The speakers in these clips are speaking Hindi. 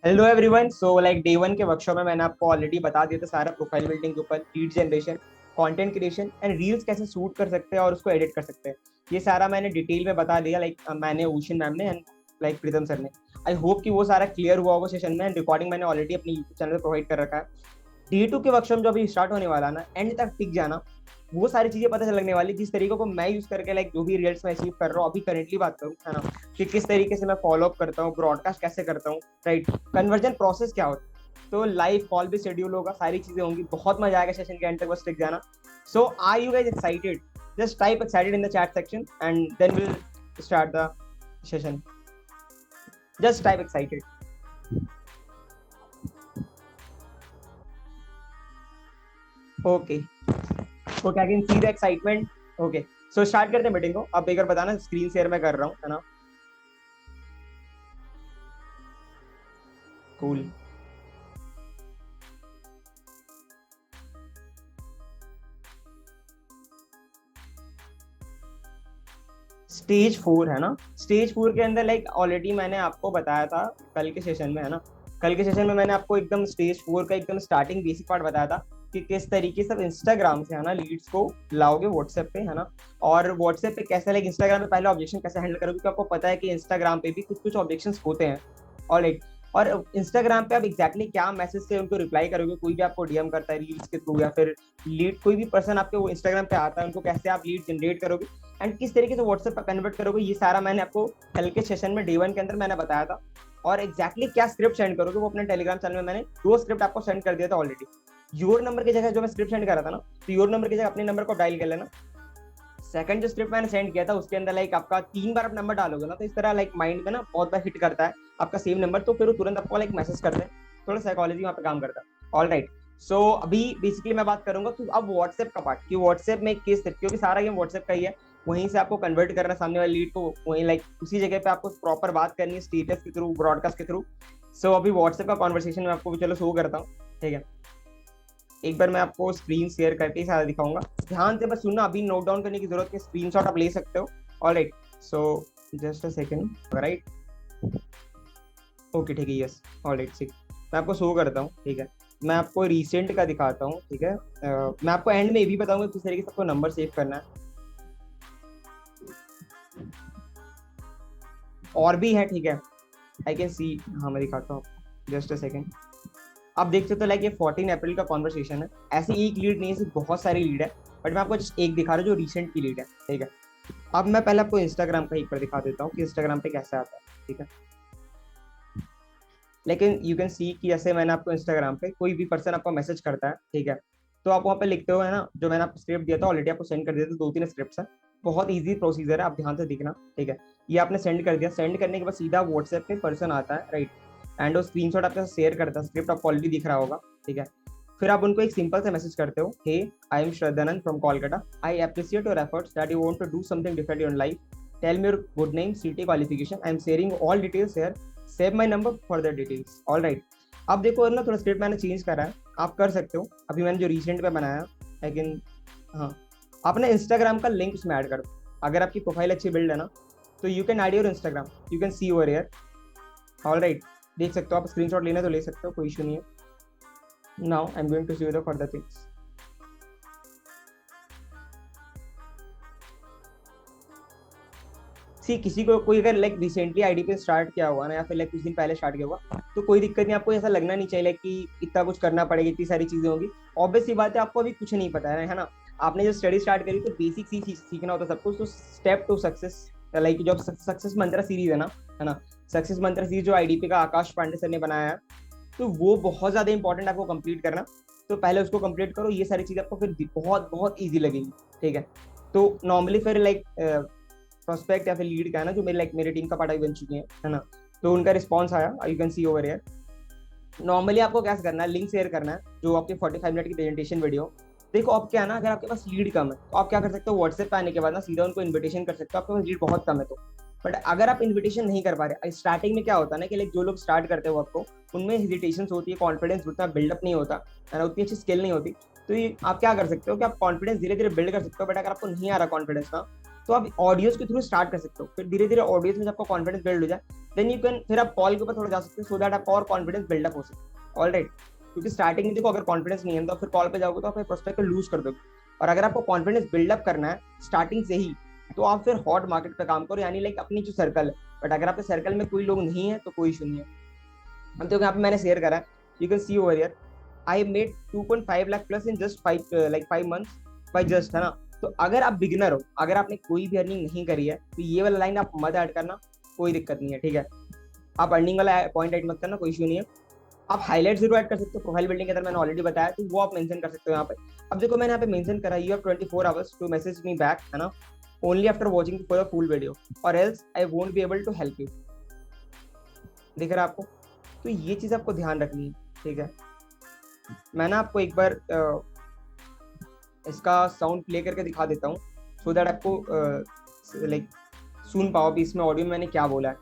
Hello everyone. So like day one के वर्कशॉप में मैंने आपको ऑलरेडी बता दिया था सारा प्रोफाइल बिल्डिंग के ऊपर, lead generation, content creation and reels कैसे शूट कर सकते हैं और उसको एडिट कर सकते हैं। ये सारा मैंने डिटेल में बता दिया, मैंने ओशन मैम ने एंड प्रीतम सर ने। आई होप कि वो सारा क्लियर हुआ होगा सेशन में। एंड रिकॉर्डिंग मैंने ऑलरेडी अपने यूट्यूब चैनल पर प्रोवाइड कर रखा है। D2 के वर्कशॉप जो अभी स्टार्ट होने वाला ना, एंड तक टिक जाना। वो सारी चीजें पता चल लगने वाली जिस तरीके को मैं यूज करके जो भी रिजल्ट्स मैं अचीव कर रहा हूँ अभी करेंटली बात करूँ, है ना, कि किस तरीके से मैं फॉलो अप करता हूँ, ब्रॉडकास्ट कैसे करता हूँ, राइट, कन्वर्जन प्रोसेस क्या होता है। तो लाइव कॉल भी शेड्यूल होगा, सारी चीजें होंगी, बहुत मजा आएगा सेशन के एंड तक, बस टिक जाना। So are you guys excited? Just type excited in the chat section and then will start the session. Just type excited. Okay okay, I can see the excitement. Okay, so start करते हैं मीटिंग को। अब एक बार बताना, स्क्रीन शेयर मैं कर रहा हूँ, है ना। कूल। स्टेज 4 है ना। स्टेज 4 के अंदर ऑलरेडी मैंने आपको बताया था कल के सेशन में, है ना। कल के सेशन में मैंने आपको एकदम स्टेज 4 का एकदम स्टार्टिंग बेसिक पार्ट बताया था कि किस तरीके से इंस्टाग्राम से, है ना, लीड्स को लाओगे व्हाट्सएप पे, है ना। और व्हाट्सएप पे कैसे इंस्टाग्राम पे पहले ऑब्जेक्शन कैसे हैंडल करोगे, क्योंकि आपको पता है कि इंस्टाग्राम पे भी कुछ कुछ ऑब्जेक्शन होते हैं। ऑलराइट। और इंस्टाग्राम पे आप एग्जैक्टली क्या मैसेज से उनको रिप्लाई करोगे, कोई भी आपको डीएम करता है रील्स के थ्रू या फिर लीड, कोई भी पर्सन आपके वो इंस्टाग्राम पे आता है, उनको कैसे आप लीड जनरेट करोगे एंड किस तरीके से व्हाट्सएप पर कन्वर्ट करोगे, ये सारा मैंने आपको कल के सेशन में डे 1 के अंदर मैंने बताया था। और एग्जैक्टली क्या स्क्रिप्ट सेंड करोगे, वो अपने टेलीग्राम चैनल में मैंने 2 स्क्रिप्ट आपको सेंड कर दिया था ऑलरेडी। योर नंबर की जगह जो मैं स्क्रिप्ट सेंड कर रहा था ना, तो योर नंबर की जगह अपने नंबर को डायल कर लेना। सेकंड जो स्क्रिप्ट मैंने सेंड किया था उसके अंदर आपका 3 बार आप नंबर डालोगे ना, तो इस तरह माइंड में ना बहुत बार हिट करता है आपका सेम नंबर, तो फिर वो तुरंत आपको मैसेज करते हैं। थोड़ा साइकोलॉजी वहाँ पे काम करता है। All right. सो अभी बेसिकली मैं बात करूंगा कि अब व्हाट्सएप का पार्ट, कि व्हाट्सएप में किस, क्योंकि सारा गेम व्हाट्सएप का ही है, वहीं से आपको कन्वर्ट करना सामने वाले लीड को, वहीं उसी जगह पे आपको प्रॉपर बात करनी है स्टेटस के थ्रू, ब्रॉडकास्ट के थ्रू। सो अभी व्हाट्सएप का कॉन्वर्सेशन में आपको चलो शो करता हूँ, ठीक है। एक बार मैं आपको स्क्रीन शेयर करके ही सारा दिखाऊंगा, ध्यान से बस सुनना, अभी नोट डाउन करने की जरूरत है, स्क्रीनशॉट आप ले सकते हो। Alright. So just a second, right. Okay ठीक है, यस। ऑलराइट, ठीक। मैं आपको शो करता हूँ, ठीक है। मैं आपको रिसेंट का दिखाता हूँ, ठीक है। मैं आपको एंड में ये भी बताऊंगा किस तरीके से आपको नंबर सेव करना है। और भी है, ठीक है। आई कैन सी, हाँ मैं दिखाता हूँ, जस्ट अ सेकंड। आप देख सकते हो ये 14 अप्रैल का कॉन्वर्सेशन है। ऐसी एक लीड नहीं है, सिर्फ बहुत सारी लीड है, बट मैं आपको जस्ट एक दिखा रहा हूँ जो रिसेंट की लीड है, ठीक है। अब मैं पहले आपको इंस्टाग्राम का एक बार दिखा देता हूँ कि इंस्टाग्राम पे कैसे आता है, ठीक है। लेकिन यू कैन सी कि जैसे मैंने आपको इंस्टाग्राम पे कोई भी पर्सन आपको मैसेज करता है, ठीक है, तो आप वहाँ पे लिखते हो, है ना, जो मैंने आपको स्क्रिप्ट दिया था ऑलरेडी, आपको सेंड कर दिया था, 2-3 स्क्रिप्ट है। बहुत ईजी प्रोसीजर है, आप ध्यान से दिखना, ठीक है। ये आपने सेंड कर दिया, सेंड करने के बाद सीधा व्हाट्सएप पे पर्सन आता है, राइट, एंड वो स्क्रीनशॉट आपके साथ शेयर करता है, स्क्रिप्ट आपको ऑलरेडी दिख रहा होगा, ठीक है। फिर आप उनको एक सिंपल सा मैसेज करते हो, hey, I am Shraddhanand from Kolkata, I appreciate your efforts that you want to do something different in life, tell me your good name, city, qualification, I am sharing all details here, save my number for the details. All right. अब देखो ना, थोड़ा स्क्रिप्ट मैंने चेंज करा है, आप कर सकते हो। अभी मैंने जो रिसेंट पे बनाया, लेकिन हाँ, आपने इंस्टाग्राम का लिंक उसमें ऐड कर दो। अगर आपकी प्रोफाइल अच्छी बिल्ड है ना, तो you can add your Instagram, you can see over here. All right, देख सकते हो आप, स्क्रीनशॉट लेना तो ले सकते हो, कोई इशू नहीं है। Now I am going to see the further things. See किसी को कोई अगर रिसेंटली आईडी पे स्टार्ट किया हुआ ना, या फिर कुछ दिन पहले स्टार्ट किया हुआ, तो कोई दिक्कत नहीं, आपको ऐसा लगना नहीं चाहिए कि इतना कुछ करना पड़ेगा, इतनी सारी चीजें होंगी। ऑब्वियस सी बात है, आपको अभी कुछ नहीं पता है ना। आपने जो स्टडी स्टार्ट करी तो बेसिक सी सीखना होता है सब कुछ। तो स्टेप टू सक्सेस, जो सक्सेस मंत्र सीरीज है ना, सक्सेस मंत्र सीरीज जो आईडीपी का आकाश पांडे सर ने बनाया है, तो वो बहुत ज्यादा इंपॉर्टेंट आपको कंप्लीट करना। तो पहले उसको कंप्लीट करो, ये सारी चीजें आपको फिर बहुत बहुत ईजी लगेगी, ठीक है। तो नॉर्मली फिर प्रोस्पेक्ट या फिर लीड का है ना, जो मेरे टीम का पार्ट अभी बन चुके हैं, है ना, तो उनका रिस्पॉन्स आया, you can see over here. Normally आपको क्या करना है, लिंक शेयर करना है, जो आपकी 45 मिनट की प्रेजेंटेशन वीडियो। देखो अब क्या है ना, अगर आपके पास लीड कम है तो आप क्या कर सकते हो, व्हाट्सएप पे आने के बाद ना सीधा उनको इन्विटेशन कर सकते हो, आपके पास लीड बहुत कम है तो। बट अगर आप इन्विटेशन नहीं कर पा रहे, स्टार्टिंग में क्या होता है ना कि जो लोग स्टार्ट करते हो आपको, उनमें हेजिटेशन होती है, कॉन्फिडेंस उतना बिल्डअप नहीं होता, है ना, उतनी अच्छी स्किल नहीं होती। तो ये आप क्या कर सकते हो कि आप कॉन्फिडेंस धीरे धीरे बिल्ड कर सकते हो। बट अगर आपको नहीं आ रहा कॉन्फिडेंस ना, तो आप ऑडियोज के थ्रू स्टार्ट कर सकते हो, फिर धीरे धीरे ऑडियोज में आपका कॉन्फिडेंस बिल्ड हो जाए, देन यू कैन फिर आप कॉल के ऊपर थोड़ा जा सकते हो, सो दैट आपका और कॉन्फिडेंस बिल्डअप हो सके। ऑलराइट, क्योंकि स्टार्टिंग में देखो अगर कॉन्फिडेंस नहीं है तो फिर कॉल पे जाओगे तो आप प्रोस्पेक्ट को लूज कर दोगे। और अगर आपको कॉन्फिडेंस बिल्डअप करना है स्टार्टिंग से ही, तो आप फिर हॉट मार्केट पे काम करो, यानी लाइक अपनी जो सर्कल है। बट अगर आपके सर्कल में कोई लोग नहीं है तो कोई इशू नहीं है। हम तो यहाँ पे मैंने शेयर करा है, you can see over here, I made 2.5 lakh plus in just 5 months by just, है ना। तो अगर आप बिगिनर हो, अगर आपने कोई भी अर्निंग नहीं करी है, तो ये वाला लाइन आप मत ऐड करना, कोई दिक्कत नहीं है, ठीक है। आप अर्निंग वाला पॉइंट ऐड मत करना, कोई इशू नहीं है। आप हाईलाइट जरूर ऐड कर सकते हो, प्रोफाइल बिल्डिंग के अंदर मैंने ऑलरेडी बताया, तो वो आप मेंशन कर सकते हो यहाँ पे। अब देखो मैंने यहाँ पे मेंशन करा, you have 24 hours to message me back, है ना, only after watching for the full video और else I won't be able to help you. दिख रहा है आपको? तो ये चीज आपको ध्यान रखनी है, ठीक है। मैं ना आपको एक बार इसका साउंड प्ले करके दिखा देता हूँ, सो दैट आपको लाइक सुन पाओ भी इसमें ऑडियो में मैंने क्या बोला है।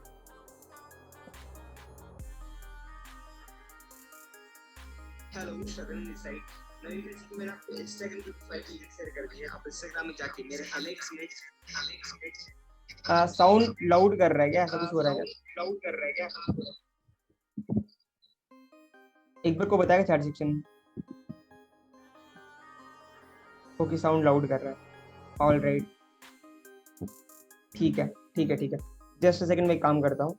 हेलो शगन दिस साइड, मैं ये मैंने आपको इंस्टाग्राम की प्रोफाइल लिंक शेयर कर दी है, आप इंस्टाग्राम में जाके मेरे अलेक्स साउंड लाउड कर रहा है क्या, ऐसा कुछ हो रहा है क्या? लाउड कर रहा है क्या? एक बार को बताएगा चैट सेक्शन में। ओके, साउंड लाउड कर रहा है, ऑल राइट, ठीक है ठीक है ठीक है। जस्ट सेकंड में एक काम करता हूँ,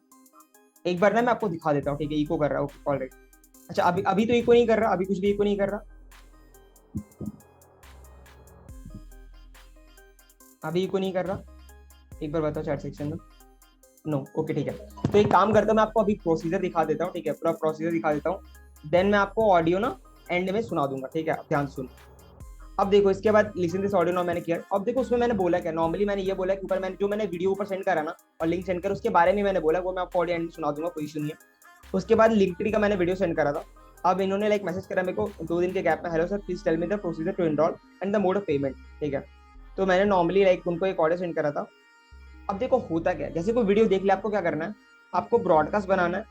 एक बार ना मैं आपको दिखा देता हूँ, ठीक है। इको कर रहा है, ऑल राइट। अच्छा, अभी अभी तो इको नहीं कर रहा, अभी कुछ भी इको नहीं कर रहा, अभी इको नहीं कर रहा, एक बार बताओ चैट सेक्शन में। नो, ओके ठीक है। तो एक काम करता हूँ, मैं आपको अभी प्रोसीजर दिखा देता हूँ, ठीक है, पूरा प्रोसीजर दिखा देता हूँ, देन मैं आपको ऑडियो ना एंड में सुना दूंगा, ठीक है। ध्यान सुन। अब देखो इसके बाद लिसन दिस ऑडियो नाउ मैंने किया। अब देखो उसमें मैंने बोला क्या, नॉर्मली मैंने ये बोला कि ऊपर मैंने जो मैंने वीडियो ऊपर सेंड करा ना और लिंक सेंड कर, उसके बारे में मैंने बोला, वो मैं आपको ऑडियो एंड में सुना दूंगा, कोई इशू नहीं है। उसके बाद लिंक्डइन का मैंने वीडियो सेंड करा था। अब इन्होंने लाइक मैसेज करा मेरे को 2 दिन के गैप में, hello sir please tell me the procedure to enroll and the mode of payment, ठीक है। तो मैंने नॉर्मली लाइक उनको एक ऑडियो सेंड करा था। अब देखो होता क्या है, जैसे कोई वीडियो देख ले, आपको क्या करना है, आपको ब्रॉडकास्ट बनाना है।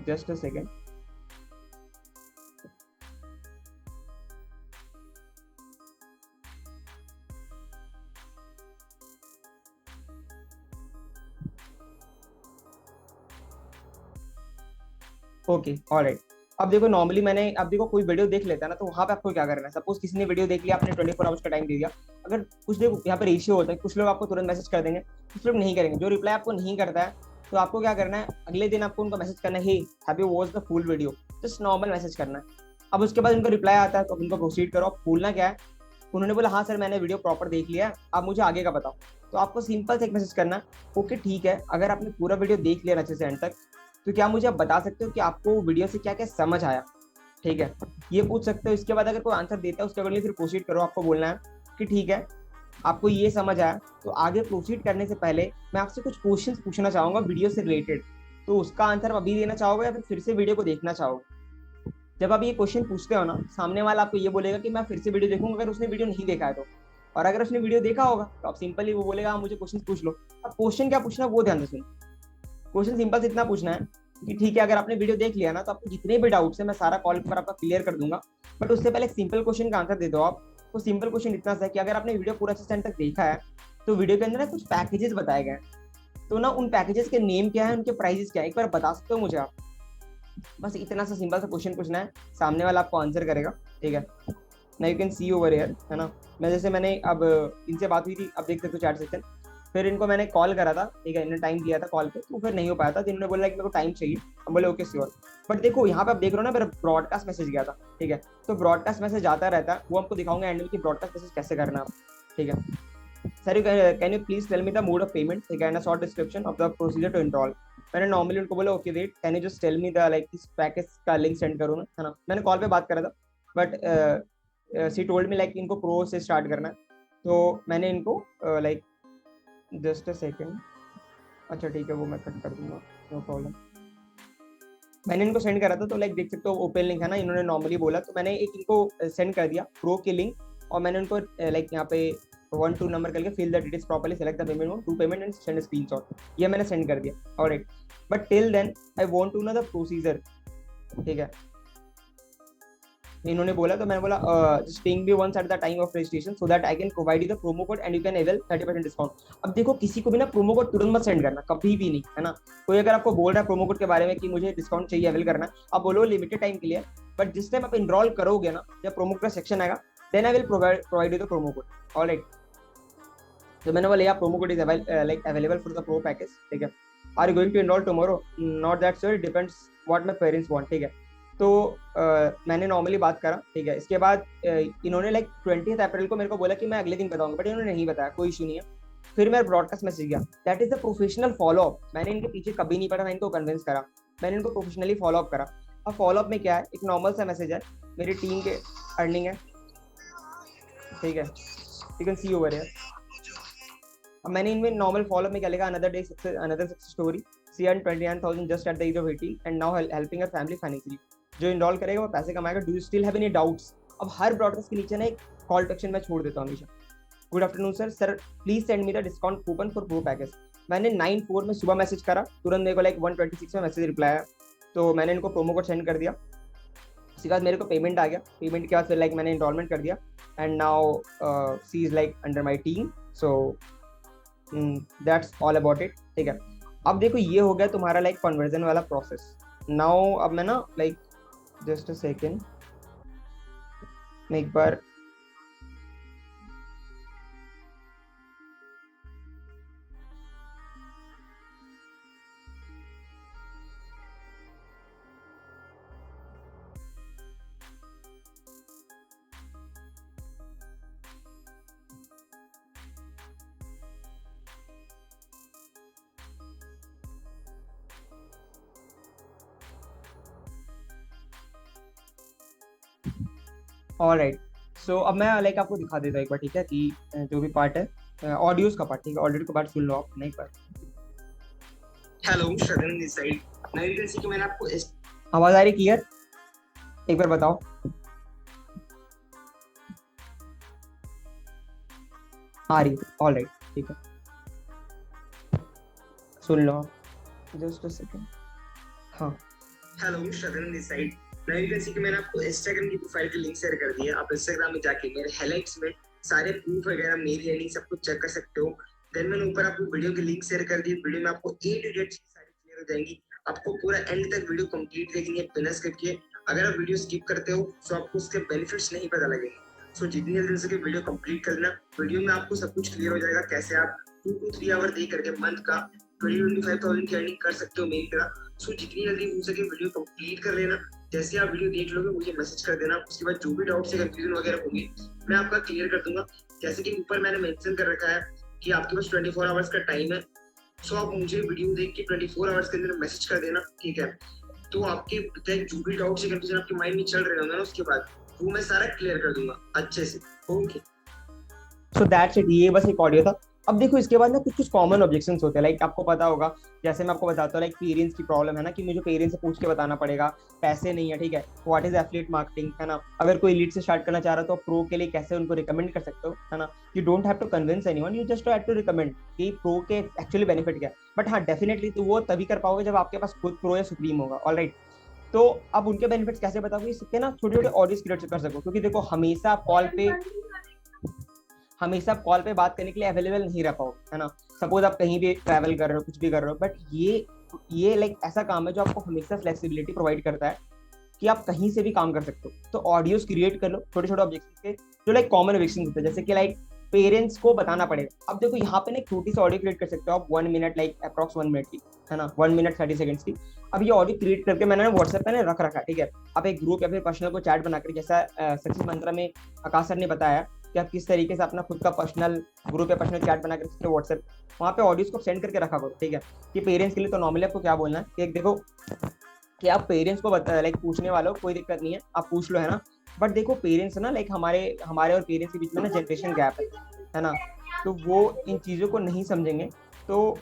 Just a second, okay alright. अब देखो नॉर्मली मैंने, अब देखो कोई वीडियो देख लेता है ना, तो वहाँ पे आपको क्या करना है, सपोज किसी ने वीडियो देख लिया, आपने 24 आवर्स का टाइम दे दिया। अगर कुछ देखो यहाँ पे रेशियो होता है, कुछ लोग आपको तुरंत मैसेज कर देंगे, कुछ लोग नहीं करेंगे। जो रिप्लाई आपको नहीं करता है, तो आपको क्या करना है, अगले दिन आपको उनको मैसेज करना है, hey have you watch the full video, just normal message करना है। अब उसके बाद उनको रिप्लाई आता है तो उनको प्रोसीड करो। आप बोलना क्या है, उन्होंने बोला हाँ सर मैंने वीडियो प्रॉपर देख लिया, आप मुझे आगे का बताओ। तो आपको सिंपल से एक मैसेज करना है, ओके ठीक है, अगर आपने पूरा वीडियो देख लिया अच्छे से एंड तक, तो क्या मुझे आप बता सकते हो कि आपको वीडियो से क्या क्या समझ आया, ठीक है, ये पूछ सकते हो। इसके बाद अगर कोई आंसर देता है उसके अगले फिर प्रोसीड करो। आपको बोलना है कि ठीक है आपको ये समझ आया, तो आगे प्रोसीड करने से पहले मैं आपसे कुछ क्वेश्चंस पूछना चाहूंगा वीडियो से रिलेटेड, तो उसका आंसर अभी देना चाहोगे या फिर से वीडियो को देखना चाहोगे। जब आप ये क्वेश्चन पूछते हो ना, सामने वाला आपको ये बोलेगा कि मैं फिर से वीडियो देखूंगा, अगर उसने वीडियो नहीं देखा है तो। और अगर उसने वीडियो देखा होगा तो आप सिंपली वो बोलेगा मुझे क्वेश्चन पूछ लो। अब क्वेश्चन क्या पूछना वो ध्यान से सुनो। क्वेश्चन सिंपल से इतना पूछना है कि ठीक है अगर आपने वीडियो देख लिया ना, तो आपको जितने भी डाउट्स है मैं सारा कॉल पर आपका क्लियर कर दूंगा, बट उससे पहले एक सिंपल क्वेश्चन का आंसर दे दो आप। तो सिंपल क्वेश्चन इतना सा है कि अगर आपने वीडियो पूरा अच्छे तक देखा है, तो वीडियो के अंदर ना कुछ पैकेजेस बताए गए, तो ना उन पैकेजेस के नेम क्या है, उनके प्राइजेस क्या है, एक बार बता सकते हो मुझे आप। बस इतना सा सिंपल सा क्वेश्चन पूछना है, सामने वाला आपको आंसर करेगा, ठीक है ना। You can see over here, है ना। मैं जैसे मैंने अब इनसे बात हुई थी, अब देख सकते हो चैट सेक्शन। फिर इनको मैंने कॉल करा था, ठीक है, इन्होंने टाइम दिया था कॉल पे, तो फिर नहीं हो पाया था, तो इन्होंने बोला कि मेरे को टाइम चाहिए। हम बोले ओके श्योर। बट देखो यहाँ पे आप देख रहे हो ना, मेरा ब्रॉडकास्ट मैसेज गया था, ठीक है। तो ब्रॉडकास्ट मैसेज आता रहता है, वो आपको दिखाऊंगा एंड में कि ब्रॉडकास्ट मैसेज कैसे करना है, ठीक है। Sir can you please tell me the mode of payment, ठीक है, and a short description of the procedure to enroll. मैंने नॉर्मली उनको बोला okay wait can you just tell me the like इस पैकेज का लिंक सेंड करूँ मैं, है ना। मैंने कॉल पे बात करा था, but C told me like इनको प्रो से स्टार्ट करना है। तो मैंने इनको लाइक जस्ट अ सेकेंड, अच्छा ठीक है वो मैं कट कर दूंगा, नो प्रॉब्लम। मैंने इनको सेंड करा था, तो लाइक देख सकते हो ओपन लिंक है ना, इन्होंने नॉर्मली बोला, तो मैंने एक इनको सेंड कर दिया प्रो की लिंक, और मैंने उनको लाइक यहाँ पे 1-2 नंबर करके fill the details properly, select the payment mode, do payment and send screenshot, ये मैंने सेंड कर दिया, alright. But till then I want to know the procedure, ठीक है। इन्होंने बोला तो मैंने बोला just ping me once at the time of registration so that I can provide you the promo code and you can avail 30% discount. अब देखो किसी को भी ना प्रोमो कोड तुरंत मत सेंड करना, कभी भी नहीं, है ना। कोई अगर आपको बोल रहा है प्रोमो कोड के बारे में कि मुझे डिस्काउंट चाहिए, अवेल करना है, आप बोलो लिमिटेड टाइम के लिए, बट जिस टाइम आप इनरोल करोगे ना, जब प्रोमो कोड सेक्शन आएगा, then I will provide you the promo code. Alright, तो मैंने बोला promo code is like available for the pro package, ठीक है। Are you going to enroll tomorrow? Not that sir, depends what my parents want, ठीक है। तो मैंने नॉर्मली बात करा, ठीक है। इसके बाद इन्होंने लाइक 20 अप्रैल को मेरे को बोला कि मैं अगले दिन बताऊंगा, बट इन्होंने नहीं बताया, कोई इशू नहीं है। फिर मेरा ब्रॉडकास्ट मैसेज गया, that is the professional follow up. मैंने इनके पीछे कभी नहीं पड़ा, मैं इनको कन्विंस करा, मैंने इनको प्रोफेशनली फॉलो अप करा। अब फॉलो अप में क्या है, एक नॉर्मल सा मैसेज है, मेरी टीम के अर्निंग है, ठीक है, you can see over here. अब मैंने इनमें नॉर्मल फॉलो में क्या लिखा, another day success, another success story, she earn 29,000 just at the age of 18 and now helping her family financially. जो इनरोल करेगा वो पैसे कमाएगा। Do you still have any doubts? अब हर ब्रॉडकास्ट के नीचे ना एक कॉल टू एक्शन मैं छोड़ देता हूँ हमेशा। Good afternoon sir, sir please send me the discount coupon for pro package. मैंने 9/4 में सुबह मैसेज करा, तुरंत मेरे को लाइक 1:26 में मैसेज रिप्लाई आया, तो मैंने इनको प्रोमो कोड सेंड कर दिया। उसके बाद मेरे को पेमेंट आ गया, पेमेंट के बाद फिर लाइक मैंने इनरोलमेंट कर दिया and now see is like under my team, so that's all about it, ठीक है। अब देखो ये हो गया तुम्हारा लाइक कन्वर्जन वाला प्रोसेस। नाउ अब मैं ना लाइक जस्ट अ सेकेंड, मैं एक बार ऑलराइट, सो अब मैं लाइक आपको दिखा देता हूँ एक बार, ठीक है, कि जो भी पार्ट है ऑडियोज का पार्ट, ठीक है, ऑडियो का पार्ट सुन लो आप, नहीं पर हेलो शगन दिस साइड। मैं यू कैन सी कि मैंने आपको आवाज आ रही क्लियर? एक बार बताओ। आ रही है, ऑलराइट, ठीक है, सुन लो जस्ट अ सेकंड। हाँ, हेलो शगन दिस साइड। मैं यू कैन सी कि मैंने आपको इंस्टाग्राम की प्रोफाइल की लिंक शेयर कर दी है। आप इंस्टाग्राम में जाके मेरे हाइलाइट्स में सारे प्रूफ वगैरह, मेरी अर्निंग सब कुछ चेक कर सकते हो। देन मैंने ऊपर आपको वीडियो की लिंक शेयर कर दी, वीडियो में आपको ए टू जेड सारी क्लियर हो जाएंगी। आपको पूरा एंड तक वीडियो कंप्लीट देखनी है बिना स्किप किए। अगर आप वीडियो स्किप करते हो तो आपको उसके बेनिफिट्स नहीं पता लगेंगे। सो जितनी जल्दी से वीडियो कंप्लीट कर लेना, वीडियो में आपको सब कुछ क्लियर हो जाएगा, कैसे आप 2 to 3 आवर दे करके मंथ का 20-25,000 की अर्निंग कर सकते हो मेरी तरह। सो जितनी जल्दी हो सके वीडियो कंप्लीट कर लेना। जैसे आप वीडियो देख लोगे मुझे मैसेज कर देना, उसके बाद जो भी डाउट्स या कंफ्यूजन वगैरह होंगे मैं आपका क्लियर कर दूंगा। जैसे कि ऊपर मैंने मेंशन कर रखा है कि आपके पास 24 आवर्स का टाइम है, सो आप मुझे वीडियो देख के 24 आवर्स के अंदर मैसेज कर देना, ठीक है। तो आपके जो भी डाउट्स या कंफ्यूजन आपके माइंड में चल रहे होंगे ना, उसके बाद वो मैं सारा क्लियर कर दूंगा अच्छे से, ओके। सो दैट्स इट, ये बस एक ऑडियो था। अब देखो इसके बाद ना कुछ कुछ कॉमन ऑब्जेक्शंस होते हैं, लाइक आपको पता होगा, जैसे मैं आपको बताता हूँ, लाइक पेरेंट्स की प्रॉब्लम है ना, कि मुझे पेरेंट्स से पूछ के बताना पड़ेगा, पैसे नहीं है, ठीक है। व्हाट इज एफिलिएट मार्केटिंग, है ना। अगर कोई लीड से स्टार्ट करना चाह रहा है तो प्रो के लिए कैसे उनको रिकमेंड कर सकते हो, है ना। You don't have to convince anyone, you just have to recommend कि प्रो के एक्चुअली बेनिफिट क्या है। बट हाँ, डेफिनेटली तो वो तभी कर पाओगे जब आपके पास खुद प्रो या सुप्रीम होगा, ऑलराइट। तो अब उनके बेनिफिट्स कैसे बताओगे, इसके ना छोटे छोटे ऑडियोज क्रिएट कर सको, क्योंकि देखो हमेशा आप कॉल पे बात करने के लिए अवेलेबल नहीं रह पाओ, है ना। सपोज आप कहीं भी ट्रैवल कर रहे हो, कुछ भी कर रहे हो, बट ये लाइक ऐसा काम है जो आपको हमेशा फ्लेक्सिबिलिटी प्रोवाइड करता है कि आप कहीं से भी काम कर सकते हो। तो ऑडियोज क्रिएट कर लो छोटे छोटे ऑब्जेक्शन के, जो लाइक कॉमन ऑब्जेक्शन होते हैं, जैसे कि लाइक पेरेंट्स को बताना पड़ेगा। अब देखो यहाँ पे ना छोटी सी ऑडियो क्रिएट कर सकते हो आप 1 मिनट, लाइक अप्रॉक्स 1 मिनट की, है ना, 1 मिनट 30 सेकंड्स की। अब ये ऑडियो क्रिएट करके मैंने व्हाट्सएप पे रख रखा है, ठीक है। आप एक ग्रुप या फिर पर्सनल को चैट बनाकर, जैसा सक्सेस मंत्रा में आकाश सर ने बताया कि आप किस तरीके से अपना खुद का पर्सनल ग्रुप या पर्सनल चैट बना कर व्हाट्सएप, वहाँ पे ऑडियोज को सेंड करके रखा करो, ठीक है। कि पेरेंट्स के लिए तो नॉर्मली आपको क्या बोलना है कि देखो कि आप पेरेंट्स को बता, लाइक पूछने वालों कोई दिक्कत नहीं है, आप पूछ लो, है ना। बट देखो पेरेंट्स ना, लाइक हमारे और पेरेंट्स के बीच में ना जनरेशन गैप है ना, तो वो इन चीज़ों को नहीं समझेंगे। तो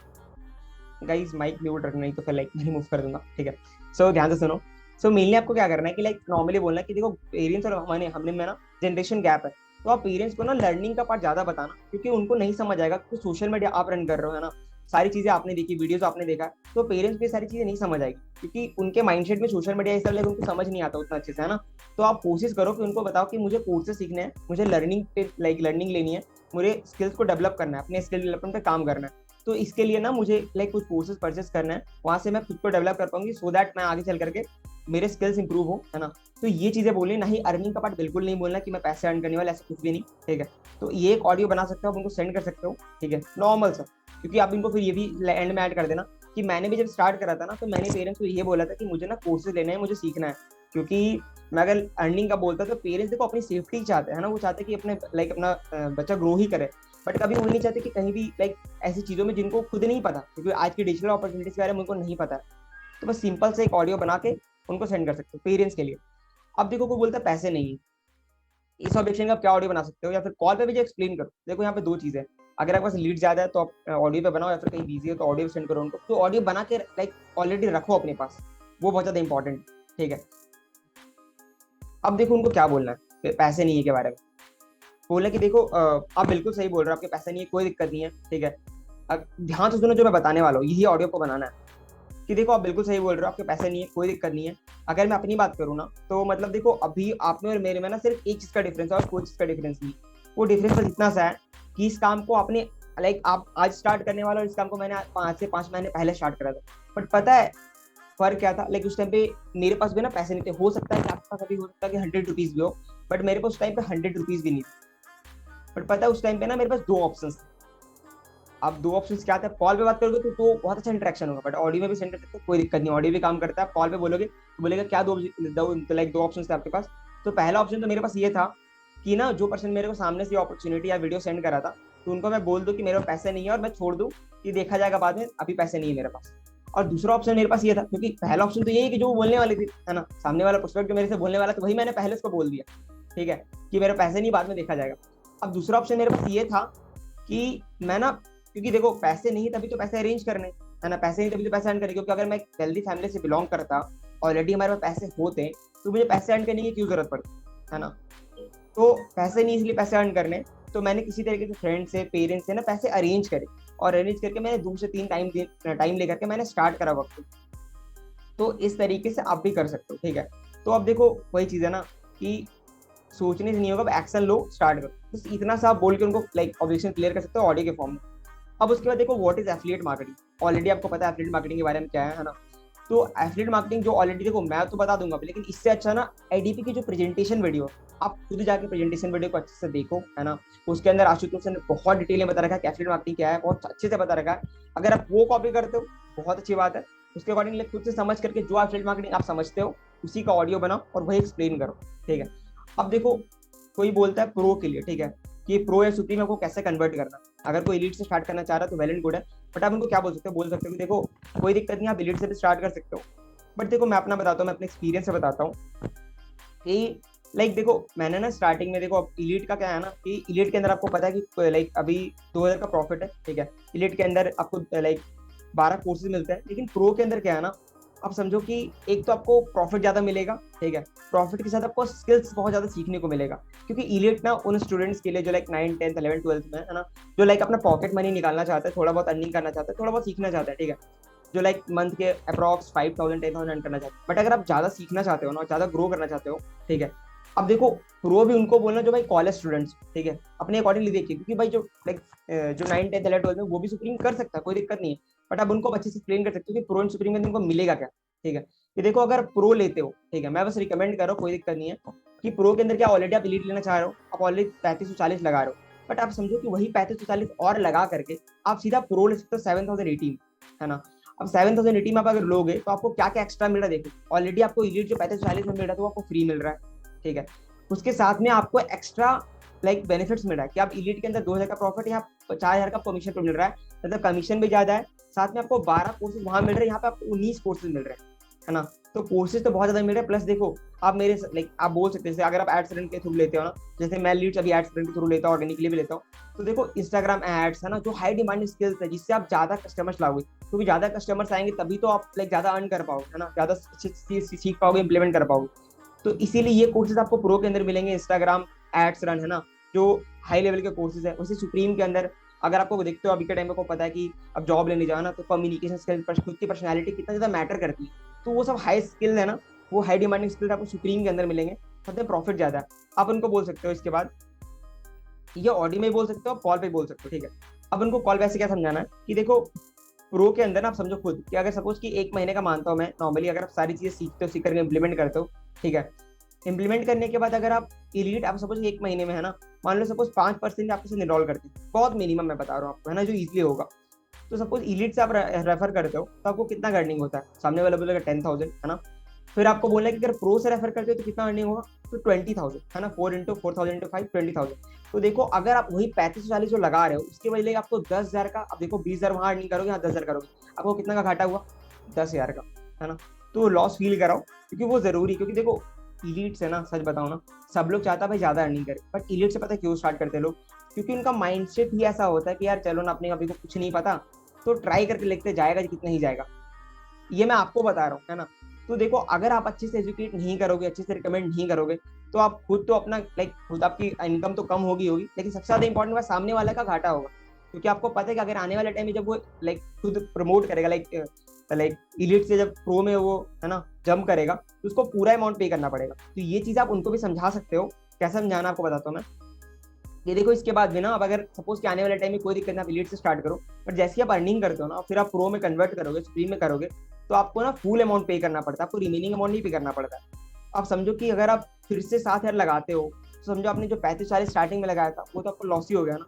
गाइस माइक म्यूट रखना, नहीं तो फिर लाइक मैं रिमूव कर दूंगा, ठीक है। सो ध्यान से सुनो। सो मेनली आपको क्या करना है कि लाइक नॉर्मली बोलना है कि देखो पेरेंट्स और हमने में ना जनरेशन गैप है। तो आप पेरेंट्स को ना लर्निंग का पार्ट ज्यादा बताना, क्योंकि उनको नहीं समझ आएगा कि सोशल मीडिया आप रन कर रहे हो, है ना। सारी चीजें आपने देखी, वीडियोस आपने देखा, तो पेरेंट्स को ये सारी चीजें नहीं समझ आएगी, क्योंकि उनके माइंडसेट में सोशल मीडिया ये सब लाइक उनको समझ नहीं आता उतना अच्छे से, है ना। तो आप कोशिश करो कि उनको बताओ कि मुझे कोर्सेज सीखने हैं, मुझे लर्निंग पे लाइक लर्निंग लेनी है, मुझे स्किल्स को डेवलप करना है, अपने स्किल डेवलपमेंट पे काम करना है। तो इसके लिए ना मुझे लाइक कुछ कोर्सेज परचेस करना है, वहां से मैं खुद को डेवलप कर पाऊंगी, सो दैट मैं आगे चल करके मेरे स्किल्स इंप्रूव हो, है ना। तो ये चीजें बोलनी, ना ही अर्निंग का पार्ट बिल्कुल नहीं बोलना कि मैं पैसे अर्न करने वाला, ऐसा कुछ भी नहीं, ठीक है। तो ये एक ऑडियो बना सकते हो, आप उनको सेंड कर सकते हो, ठीक है, नॉर्मल सा। क्योंकि आप इनको फिर ये भी एंड में ऐड कर देना कि मैंने भी जब स्टार्ट करा था ना, तो मैंने पेरेंट्स को ये बोला था कि मुझे ना कोर्सेज लेने हैं, मुझे सीखना है। क्योंकि मैं अगर अर्निंग का बोलता तो पेरेंट्स देखो अपनी सेफ्टी चाहते हैं ना, वो चाहते हैं कि अपने लाइक अपना बच्चा ग्रो ही करे, बट कभी वो नहीं चाहते कि कहीं भी लाइक ऐसी चीजों में जिनको खुद नहीं पता, क्योंकि आज की डिजिटल अपॉर्चुनिटीज के बारे में उनको नहीं पता है। तो बस सिंपल से एक ऑडियो बना के उनको सेंड कर सकते हो पेरेंट्स के लिए। अब देखो कोई बोलता है पैसे नहीं है, इस ऑब्जेक्शन का क्या ऑडियो बना सकते हो, या फिर कॉल पे भी जो एक्सप्लेन करो। देखो यहाँ पे दो चीजें, अगर आपके पास लीड ज्यादा है तो आप ऑडियो पे बनाओ, या फिर कहीं बिजी हो तो ऑडियो सेंड करो उनको। तो ऑडियो बना के लाइक ऑलरेडी रखो अपने पास, वो बहुत ज्यादा इंपॉर्टेंट, ठीक है। अब देखो उनको क्या बोलना है पैसे नहीं है के बारे में। बोलना कि देखो आप बिल्कुल सही बोल रहे हो, आपके पैसे नहीं है, कोई दिक्कत नहीं है, ठीक है। ध्यान से सुनो जो मैं बताने वाला हूँ, यही ऑडियो को बनाना है कि देखो आप बिल्कुल सही बोल रहे हो, आपके पैसे नहीं है, कोई दिक्कत नहीं है। अगर मैं अपनी बात करूँ ना, तो मतलब देखो अभी आप में और मेरे में ना सिर्फ एक चीज का डिफरेंस है, और कोई चीज का डिफरेंस नहीं। वो डिफरेंस बस इतना सा है कि इस काम को आपने लाइक आप आज स्टार्ट करने वाला, और इस काम को मैंने 5 से 5 महीने पहले स्टार्ट करा था। बट पता है फर्क क्या था, लाइक उस टाइम पे मेरे पास भी ना पैसे नहीं थे। हो सकता है कि आपके पास अभी हो सकता है कि 100 रुपीज भी हो, बट मेरे पास उस टाइम पे 100 रुपीज भी नहीं थे। बट पता है उस टाइम पे ना मेरे पास दो ऑप्शन थे। अब दो ऑप्शन क्या था, कॉल पे बात करोगे तो बहुत अच्छा इंटरेक्शन होगा, बट ऑडियो में भी सेंड कर सकते हो, कोई दिक्कत नहीं, ऑडियो भी काम करता है। कॉल पे बोलोगे तो बोलेगा क्या दो ऑप्शन थे आपके पास। तो पहला ऑप्शन तो मेरे पास ये था कि ना जो पर्सन मेरे को सामने से अपॉर्चुनिटी या वीडियो सेंड करा था, तो उनको मैं बोल दूं कि मेरे पास पैसे नहीं है, और मैं छोड़ दूं कि देखा जाएगा बाद में, अभी पैसे नहीं है मेरे पास। और दूसरा ऑप्शन मेरे पास ये था, क्योंकि पहला ऑप्शन तो यही है कि जो वो बोलने वाली थी, है ना, सामने वाला प्रोस्पेक्ट जो मेरे से बोलने वाला, तो वही मैंने पहले उसको बोल दिया, ठीक है, कि मेरे पैसे नहीं, बाद में देखा जाएगा। अब दूसरा ऑप्शन मेरे पास ये था कि मैं ना, क्योंकि देखो पैसे नहीं तभी तो पैसे अरेंज करने, है ना, पैसे नहीं तभी तो पैसे अर्न करने, क्योंकि अगर मैं वेल्दी फैमिली से बिलोंग करता, ऑलरेडी हमारे पास पैसे होते, तो मुझे पैसे अर्न करने की क्यों जरूरत पड़ती, है ना। तो पैसे नहीं, इसलिए पैसे अर्न करने, तो मैंने किसी तरीके से फ्रेंड से, पेरेंट्स से ना पैसे अरेंज करे, और अरेंज करके मैंने 2 से 3 टाइम लेकर के मैंने स्टार्ट करा वक्त। तो इस तरीके से आप भी कर सकते हो, ठीक है। तो अब देखो वही चीज है ना कि सोचने से नहीं होगा, एक्शन लो, स्टार्ट करो, बस इतना सा आप बोल के उनको लाइक ऑब्जेक्शन क्लियर कर सकते हो ऑडियो के फॉर्म में। अब उसके बाद देखो what is affiliate marketing. Already आपको पता है एफिलिएट मार्केटिंग के बारे में क्या है ना। तो एफिलिएट मार्केटिंग जो ऑलरेडी देखो मैं तो बता दूंगा, लेकिन इससे अच्छा ना एडीपी की जो प्रेजेंटेशन वीडियो, आप खुद जाके प्रेजेंटेशन वीडियो को अच्छे से देखो, है ना। उसके अंदर आशुतोष ने बहुत डिटेल में बता रखा है कि एफिलिएट मार्केटिंग क्या है, बहुत अच्छे से बता रखा है। अगर आप वो कॉपी करते हो बहुत अच्छी बात है। उसके अकॉर्डिंग खुद से समझ करके जो एफिलिएट मार्केटिंग आप समझते हो उसी का ऑडियो बनाओ और वही एक्सप्लेन करो, ठीक है। अब देखो कोई बोलता है प्रो के लिए, ठीक है, कि प्रो या सुप्रीम को कैसे कन्वर्ट करना। अगर कोई एलीट से स्टार्ट करना चाह रहा है तो वेल एंड गुड है, बट आप उनको क्या बोल सकते हो, बोल सकते हो कि देखो कोई दिक्कत नहीं, आप एलीट से भी स्टार्ट कर सकते हो। बट देखो मैं अपना बताता हूँ, मैं अपने एक्सपीरियंस से बताता हूँ कि लाइक देखो मैंने ना स्टार्टिंग में, देखो अब इलीट का क्या है ना कि इलीट के अंदर आपको पता है कि लाइक अभी 2000 का प्रॉफिट है, ठीक है। इलीट के अंदर आपको लाइक 12 कोर्सेज मिलते हैं, लेकिन प्रो के अंदर क्या है ना, आप समझो कि एक तो आपको प्रॉफिट ज्यादा मिलेगा, ठीक है, प्रॉफिट के साथ आपको स्किल्स बहुत ज्यादा सीखने को मिलेगा। क्योंकि इलीट ना उन स्टूडेंट्स के लिए जो लाइक 9, 10, 11, 12 में, है ना, जो लाइक अपना पॉकेट मनी निकालना चाहते हैं, थोड़ा बहुत अर्निंग करना चाहते हैं, थोड़ा बहुत सीखना चाहते हैं, ठीक है, जो लाइक मंथ के अप्रॉक्स 5000, 10,000 अर्न करना चाहते हैं। बट अगर आप ज्यादा सीखना चाहते हो ना, ज्यादा ग्रो करना चाहते हो, ठीक है, अब देखो प्रो भी उनको बोलना जो भाई कॉलेज स्टूडेंट्स, ठीक है, अपने अकॉर्डिंगली देखिए, क्योंकि भाई जो लाइक जो 9, 10, 11, 12 में वो भी सुप्रीम कर सकता है, कोई दिक्कत नहीं है। बट आप उनको अच्छे से एक्सप्लेन कर सकते हो कि प्रो एंड सुप्रीम में उनको मिलेगा क्या, ठीक है। कि देखो अगर प्रो लेते हो, ठीक है, मैं बस रिकमेंड कर रहा हूँ, कोई दिक्कत नहीं है, कि प्रो के अंदर क्या ऑलरेडी आप एलीट लेना चाह रहे हो, आप ऑलरेडी 3540 लगा रहे हो, बट आप समझो कि वही 3540 और लगा करके आप सीधा प्रो ले सकते हो 7080, है ना। अब 7080 में आप अगर लोगे तो आपको क्या क्या एक्स्ट्रा मिल रहा है, देखो ऑलरेडी आपको एलीट जो 3540 में मिल रहा है तो आपको फ्री मिल रहा है, ठीक है। उसके साथ में आपको एक्स्ट्रा लाइक बेनिफिट्स मिल रहा है कि आप एलीट के अंदर 2000 का प्रॉफिट, यहाँ 4000 का कमीशन पर मिल रहा है, मतलब कमीशन भी ज्यादा है। साथ में आपको 12 कोर्सेज वहां मिल रहे हैं, यहाँ पे आपको 19 कोर्सेज मिल रहे हैं, है ना। तो कोर्सेज तो बहुत ज्यादा मिल रहे हैं। प्लस देखो आप मेरे लाइक आप बोल सकते हैं, अगर आप एड्स रन के थ्रू लेते हो ना, जैसे मैं लीड्स अभी एड्स रन के थ्रू लेता हूँ, ऑर्गेनिकली भी लेता हूँ, तो देखो इंस्टाग्राम एड्स, है ना, जो हाई डिमांड स्किल्स है जिससे आप ज्यादा कस्टमर्स लाओगे, क्योंकि ज्यादा कस्टमर्स आएंगे तभी तो आप लाइक ज्यादा अर्न कर पाओगे, है ना, ज्यादा सीख पाओगे, इंप्लीमेंट कर पाओगे। तो इसीलिए ये कोर्सेज आपको प्रो के अंदर मिलेंगे, इंस्टाग्राम एड्स रन, है ना, जो हाई लेवल के कोर्सेज है। उसी सुप्रीम के अंदर अगर आपको देखते हो अभी के टाइम में को पता है कि अब जॉब लेने जाओ ना तो कम्युनिकेशन स्किल, खुद की पर्सनैलिटी कितना ज्यादा मैटर करती है। तो वो सब हाई स्किल है ना, वो हाई डिमांडिंग स्किल्स आपको सुप्रीम के अंदर मिलेंगे, सबसे प्रॉफिट ज्यादा है। आप उनको बोल सकते हो इसके बाद, ये ऑडियो में बोल सकते हो, कॉल पे बोल सकते हो, ठीक है। अब उनको कॉल पे ऐसे क्या समझाना है कि देखो प्रो के अंदर ना आप समझो खुद कि अगर सपोज कि 1 महीने का मानता हूँ मैं नॉर्मली, अगर आप सारी चीजें सीखते हो, सीख करके इम्प्लीमेंट करते हो, ठीक है। इम्प्लीमेंट करने के बाद अगर आप इलीट, आप सपोज 1 महीने में है ना, मान लो सपोज 5% आपके साथ इनरोल करते हैं, बहुत मिनिमम मैं बता रहा हूँ आपको है ना, जो इजिली होगा। तो सपोज इलीट से आप रेफर करते हो तो आपको कितना अर्निंग होता है, सामने वाला बोलेगा 10,000 है ना। फिर आपको बोलना है कि अगर प्रो से रेफर करते हो तो कितना अर्निंग होगा, तो 20,000 है ना, 4 × 4,000 × 5 20,000। तो देखो अगर आप वही 35-40 जो लगा रहे हो उसके बदले आपको 10,000 का, अब देखो 20,000 वहां अर्निंग करोगे, यहाँ 10,000 करोगे, आपको कितना का घाटा हुआ, 10,000 का, है ना। तो लॉस फील कराओ क्योंकि वो जरूरी, क्योंकि देखो इलीट से ना, सच बताओ ना, सब लोग चाहता है भाई ज्यादा अर्निंग करे, बट इलीट से पता है क्यों स्टार्ट करते हैं लोग, क्योंकि उनका माइंडसेट ही ऐसा होता है कि यार चलो ना, अपने अभी को कुछ नहीं पता, तो ट्राई करके लिखते जाएगा कितना ही जाएगा। ये मैं आपको बता रहा हूँ है ना। तो देखो अगर आप अच्छे से एजुकेट नहीं करोगे, अच्छे से रिकमेंड नहीं करोगे, तो आप खुद तो अपना लाइक खुद आपकी इनकम तो कम होगी होगी, लेकिन सबसे ज्यादा इंपॉर्टेंट बात सामने वाले का घाटा होगा। क्योंकि आपको पता है कि अगर आने वाले टाइम में जब वो लाइक खुद प्रमोट करेगा, लाइक लाइक इलीट से जब प्रो में वो है ना जंप करेगा, तो उसको पूरा अमाउंट पे करना पड़ेगा। तो ये चीज आप उनको भी समझा सकते हो। कैसे समझाना आपको बताता हूँ मैं। ये देखो इसके बाद भी ना, अब अगर सपोज कि आने वाले टाइम में कोई दिक्कत ना, आप इलीट से स्टार्ट करो, बट जैसे ही आप अर्निंग करते हो ना, फिर आप प्रो में कन्वर्ट करोगे, सुप्रीम में करोगे, तो आपको ना फुल अमाउंट पे करना पड़ता है, आपको रिमेनिंग अमाउंट नहीं पे करना पड़ता है। आप समझो कि अगर आप फिर से 7,000 लगाते हो, तो समझो आपने जो 35-40 स्टार्टिंग में लगाया था वो तो आपको लॉस ही हो गया ना।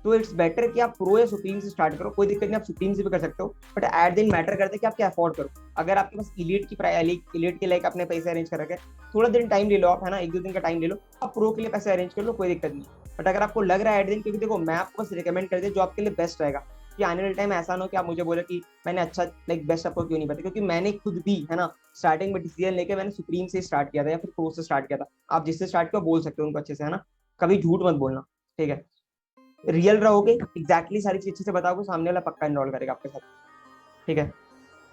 तो इट्स बेटर कि आप प्रो या सुप्रीम से स्टार्ट करो, कोई दिक्कत नहीं, आप सुप्रीम से भी कर सकते हो, बट एट दिन मैटर करता है कि आप क्या अफोर्ड करो। अगर आपके पास इलीट के लाइक अपने पैसे अरेंज कर रखे, थोड़ा दिन टाइम ले लो आप है ना, 1-2 दिन का टाइम ले लो, आप प्रो के लिए पैसे अरेंज कर लो, कोई दिक्कत नहीं। बट अगर आपको लग रहा है एट दिन, क्योंकि देखो मैं आपको बस रिकमेंड कर दिया जो आपके लिए बेस्ट रहेगा, कि आने वाले टाइम ऐसा ना हो कि आप मुझे बोले कि मैंने अच्छा लाइक बेस्ट आपको क्यों नहीं पता, क्योंकि मैंने खुद भी है ना स्टार्टिंग में डिसीजन लेके मैंने सुप्रीम से स्टार्ट किया था या फिर प्रो से स्टार्ट किया था। आप जिससे स्टार्ट किया बोल सकते हो उनको अच्छे से है ना, कभी झूठ मत बोलना, ठीक है। रियल रहोगे, एग्जैक्टली सारी चीज अच्छे से बताओगे, सामने वाला पक्का इनरोल करेगा आपके साथ, ठीक है।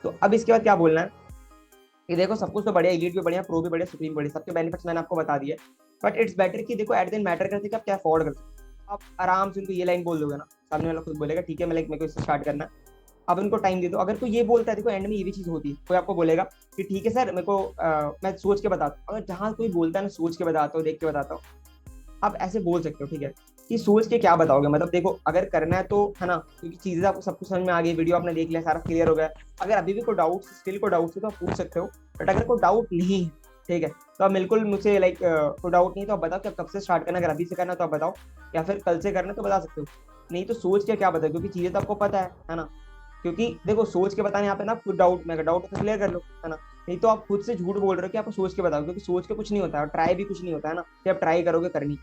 तो अब इसके बाद क्या बोलना है कि देखो सब कुछ तो बढ़िया, एलीट भी बढ़िया, प्रो भी बढ़िया, सुप्रीम बढ़िया, सबके बेनिफिट्स मैंने आपको बता दिए। बट इट्स बेटर कि देखो एट दिन मैटर करते कि आप क्या अफोर्ड कर सकते हो। आप आराम से उनको ये लाइन बोल दोगे ना, सामने वाला खुद बोलेगा ठीक है, मैं लाइक मेरे को इससे स्टार्ट करना है। अब उनको टाइम दे दो। अगर कोई ये बोलता है, देखो एंड में ये भी चीज होती है, कोई आपको बोलेगा कि ठीक है सर मेरे को मैं सोच के बताता हूँ। अगर जहाँ कोई बोलता है मैं सोच के बताता हूँ, देख के बताता हूँ, आप ऐसे बोल सकते हो, ठीक है। कि सोच के क्या बताओगे, मतलब देखो अगर करना है तो है ना, क्योंकि चीजें आपको सब कुछ समझ में आ गई, वीडियो आपने देख लिया, सारा क्लियर हो गया। अगर अभी भी कोई डाउट, स्टिल कोई डाउट है तो आप पूछ सकते हो। बट अगर कोई डाउट नहीं है, ठीक है, तो आप बिल्कुल मुझे लाइक कोई डाउट नहीं तो आप बताओ कि आप कब से स्टार्ट करना है। अगर अभी से करना है तो आप बताओ, या फिर कल से करना है तो बता सकते हो। नहीं तो सोच के क्या बताओ, क्योंकि चीजें तो आपको पता है ना। क्योंकि देखो सोच के बताने यहाँ पे ना, खुद डाउट में, डाउट तो क्लियर कर लो, है ना। नहीं तो आप खुद से झूठ बोल रहे हो कि आपको सोच के बताओ, क्योंकि सोच के कुछ नहीं होता है और ट्राई भी कुछ नहीं होता है ना, कि आप ट्राई करोगे करनी,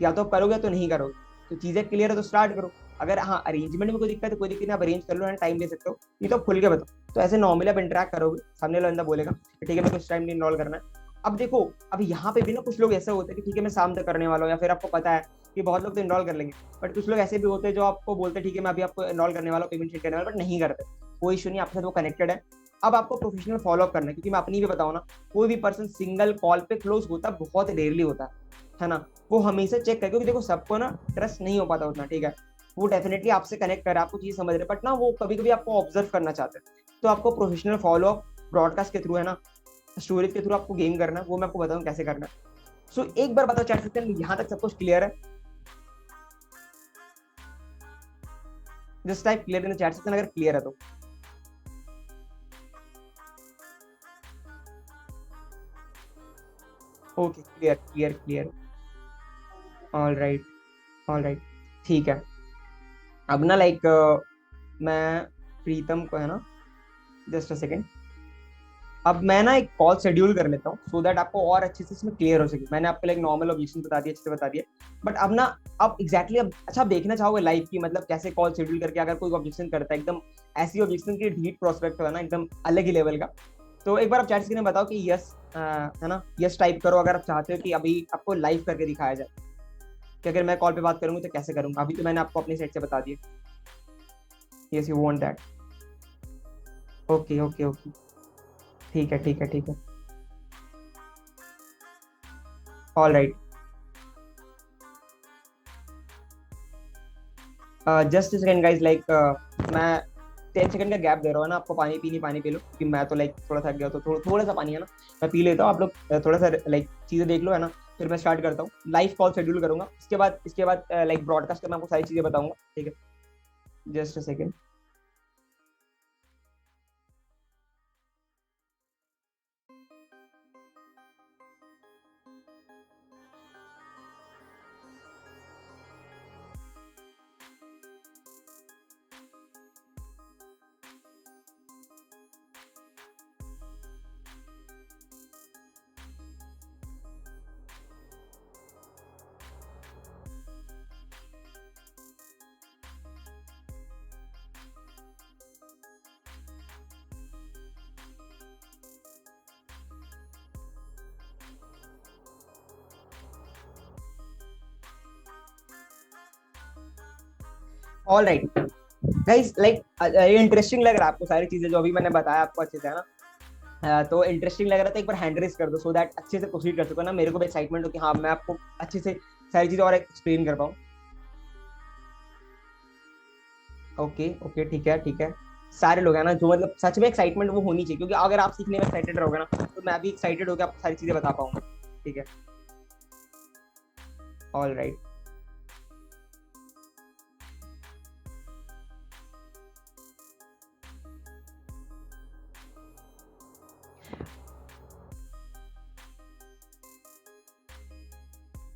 या तो आप करोगे तो नहीं करोगे। तो चीजें क्लियर है तो स्टार्ट करो। अगर हाँ अरेंजमेंट में कोई दिक्कत है, कोई दिक्कत नहीं, आप अरेंज कर लो, टाइम ले सकते हो, नहीं तो खुल के बताओ। तो ऐसे नॉर्मली आप इंटरेक्ट करोगे, सामने वाला बंदा बोलेगा कि ठीक है मेरे को इस टाइम इनरोल करना है। अब देखो अब यहाँ पे भी ना कुछ लोग ऐसे होते हैं कि ठीक है मैं शाम तक करने वाला हूँ, या फिर आपको पता है कि बहुत लोग तो इनरोल कर लेंगे, बट कुछ लोग ऐसे भी होते हैं जो आपको बोलते हैं ठीक है मैं अभी आपको इनरोल करने वाला हूँ, पेमेंट शेयर करने वाला, बट नहीं करते। कोई इशू नहीं, आपके साथ वो कनेक्टेड है। अब आपको प्रोफेशनल फॉलोअप करना है, क्योंकि मैं अपनी भी बताऊँ ना, कोई भी पर्सन सिंगल कॉल पे क्लोज होता बहुत रेयरली होता है ना। वो हमेशा चेक करे, क्योंकि देखो सबको ना ट्रस्ट नहीं हो पाता उतना, ठीक है। वो डेफिनेटली आपसे कनेक्ट करे, आपको चीज समझ रहे, बट ना वो कभी कभी आपको ऑब्जर्व करना चाहते हैं। तो आपको प्रोफेशनल फॉलोअप ब्रॉडकास्ट के थ्रू है ना, स्टोरेज के थ्रू आपको गेम करना है, वो मैं आपको बताऊँ कैसे करना है। सो एक बार बताओ चैट सेक्शन, यहाँ तक सब कुछ क्लियर है? Just type clear in the chat section अगर क्लियर है तो। Okay clear clear clear. All right, all right, ठीक है। अब ना लाइक मैं प्रीतम को है ना, जस्ट अ सेकेंड, अब मैं ना एक कॉल शेड्यूल कर लेता हूँ, सो दैट आपको और अच्छे से इसमें क्लियर हो सके। मैंने आपको लाइक नॉर्मल ऑब्जेक्शन बता दिया, अच्छे से बता दिया, बट अब ना अब एग्जैक्टली अब अच्छा आप देखना चाहोगे लाइव की, मतलब कैसे कॉल शेड्यूल करके अगर कोई ऑब्जेक्शन करता है, एकदम ऐसी ऑब्जेक्शन की ढीठ प्रोस्पेक्ट है ना, एकदम अलग ही लेवल का। तो एक बार आप चैट स्क्रीन में बताओ कि यस है ना, यस टाइप करो अगर आप चाहते हो कि अभी आपको लाइव करके दिखाया जाए, कि अगर मैं कॉल पे बात करूंगी तो कैसे करूंगा। अभी तो मैंने आपको अपनी साइड से बता दिया। Yes you want that. Okay okay okay, ठीक है ठीक है ठीक है। All right. Just second guys, like मैं 10 सेकंड का गैप दे रहा हूँ ना आपको, पानी पी लो, क्योंकि मैं तो लाइक थोड़ा थक गया, तो थोड़ा सा पानी है ना, मैं पी लेता हूँ। आप लोग थोड़ा सा लाइक चीजें देख लो है ना, फिर मैं स्टार्ट करता हूँ। लाइव कॉल शेड्यूल करूंगा, इसके बाद लाइक ब्रॉडकास्ट में आपको सारी चीजें बताऊंगा, ठीक है? Just a second. All right guys, like interesting लग रहा है आपको सारी चीजें जो अभी मैंने बताया आपको अच्छे से, है ना? तो इंटरेस्टिंग लग रहा था, एक बार हैंड रेस कर दो, सो दैट अच्छे से प्रोसीड कर सको ना, मेरे को भी एक्साइटमेंट हो कि हाँ मैं आपको अच्छे से सारी चीजें और एक्सप्लेन कर पाऊँ। ओके ओके, ठीक है ठीक है। सारे लोग हैं ना जो मतलब सच में एक्साइटमेंट वो होनी चाहिए, क्योंकि अगर आप सीखने में एक्साइटेड रहोगे ना, तो मैं भी एक्साइटेड होकर आपको सारी चीजें बता पाऊंगा, ठीक है? All right.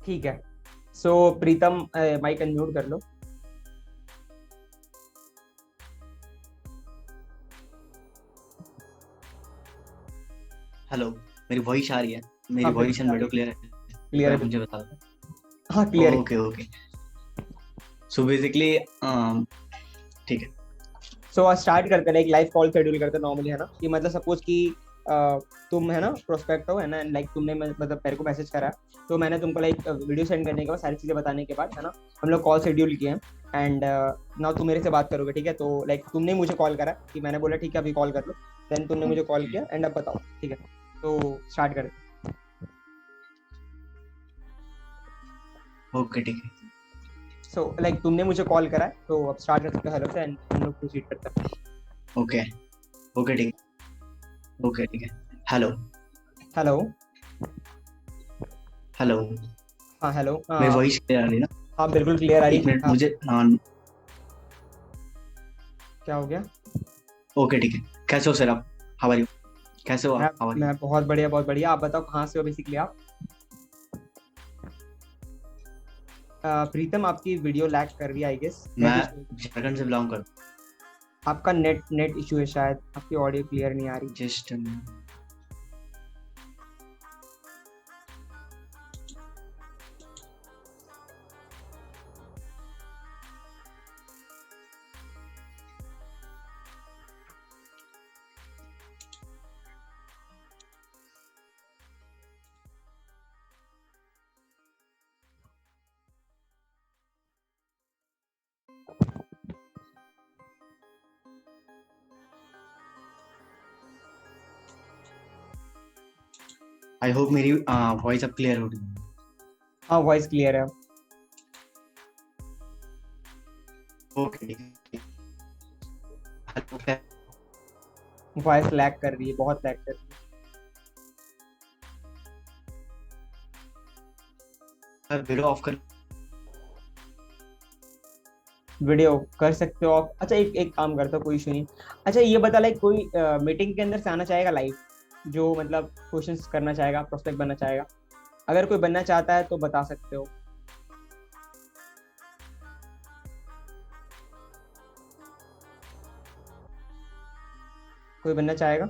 ठीक है, सो प्रीतम माइक अनम्यूट कर लो। हेलो, मेरी वॉइस आ रही है? मेरी हाँ वॉइस एंड बिल्कुल, वीडियो क्लियर है? क्लियर कृपया है। मुझे बता दो। हाँ क्लियर है। ओके ओके, सो बेसिकली ठीक है। सो स्टार्ट करते हैं, एक लाइव कॉल शेड्यूल करते हैं नॉर्मली, है ना? कि मतलब सपोज कि तुम है ना प्रोस्पेक्ट हो, है ना, लाइक तुमने मतलब मेरे को मैसेज करा, तो मैंने तुमको लाइक वीडियो सेंड करने के बाद सारी चीजें बताने के बाद, है ना, हम लोग कॉल शेड्यूल किए हैं। एंड नाउ तुम मेरे से बात करोगे, ठीक है? तो लाइक तुमने मुझे कॉल करा कि मैंने बोला ठीक है अभी कॉल कर लो, देन तुमने मुझे कॉल किया, एंड अब बताओ, ठीक है? तो स्टार्ट करते हैं। ओके ठीक है। सो लाइक तुमने मुझे कॉल करा है, तो अब स्टार्ट कर सकते हो हेलो से, एंड हम लोग प्रोसीड करते हैं। ओके ओके ठीक है। ओके ठीक है। Hello hello. हेलो, हाँ हेलो। मेरी वॉइस क्लियर आ रही है ना? हाँ बिल्कुल क्लियर आ रही एक मिनट है। मुझे क्या हो गया? ओके ठीक है। कैसे हो सर आप? How are you? कैसे हो मैं आप? How are you? मैं बहुत बढ़िया, बहुत बढ़िया। आप बताओ कहाँ से हो बेसिकली आप? प्रीतम आपकी वीडियो लैग कर रही है आई गेस, मैं नेट इशू। झारखंड से बिलोंग कर। आपका नेट इशू है शायद, आपकी ऑडियो क्लियर नहीं आ रही। जस्ट आई होप मेरी वॉइस अब क्लियर हो रही है। हाँ वॉइस क्लियर है। ओके ठीक है। हेलो, वॉइस लैग कर रही है, बहुत लैग कर रही वीडियो ऑफ कर। है। वीडियो कर सकते हो आप? अच्छा एक एक काम करता हूँ, कोई इशू नहीं। अच्छा ये बता, लाइक कोई मीटिंग के अंदर से आना चाहेगा लाइव, जो मतलब क्वेश्चंस करना चाहेगा, प्रोस्पेक्ट बनना चाहेगा? अगर कोई बनना चाहता है तो बता सकते हो। कोई बनना चाहेगा?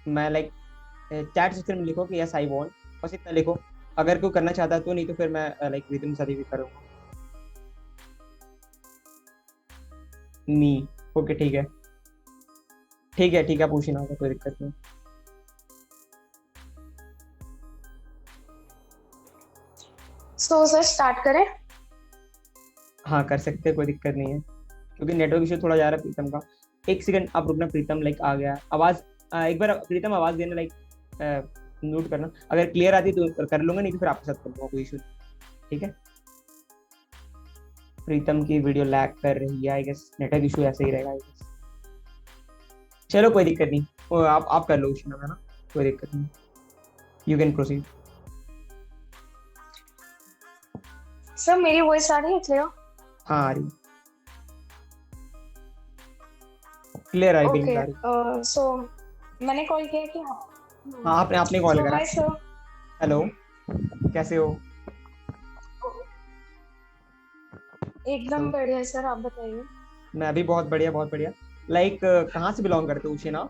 मैं लाइक चैट सेक्शन में लिखो कि यस आई वांट, बस इतना लिखो। अगर कोई करना चाहता है तो, नहीं तो फिर मैं लाइक विदिन सर्टिफिकेट करूंगा। मी। ओके ठीक है, ठीक है ठीक है, पूछना होगा, कोई दिक्कत नहीं। सो सर स्टार्ट करें? हाँ कर सकते हैं, कोई दिक्कत नहीं है, क्योंकि नेटवर्क इशू थोड़ा जा रहा है प्रीतम का। एक सेकंड आप रुकना, प्रीतम लाइक आ गया आवाज। एक बार प्रीतम आवाज देना, लाइक म्यूट करना, अगर क्लियर आती तो कर लूंगा, नहीं तो फिर आपके साथ कर लूंगा, कोई इशू नहीं, ठीक है। प्रीतम की वीडियो लैग कर रही है, आई गेस नेटवर्क इशू ऐसे ही रहेगा आई गेस। चलो कोई दिक्कत नहीं, वो आप कर लो उस है ना, कोई दिक्कत नहीं, यू कैन प्रोसीड। सर मेरी वॉइस आ रही है क्लियर? हाँ आ रही, क्लियर आई, बिल्कुल ओके। आ रही। सो मैंने कॉल किया कि हाँ। हाँ आपने आपने कॉल सो करा। Hi sir. हेलो, कैसे हो? एकदम तो बढ़िया सर, आप बताइए। मैं भी बहुत बढ़िया, बहुत बढ़िया। लाइक कहाँ से बिलोंग करते हो उशेना?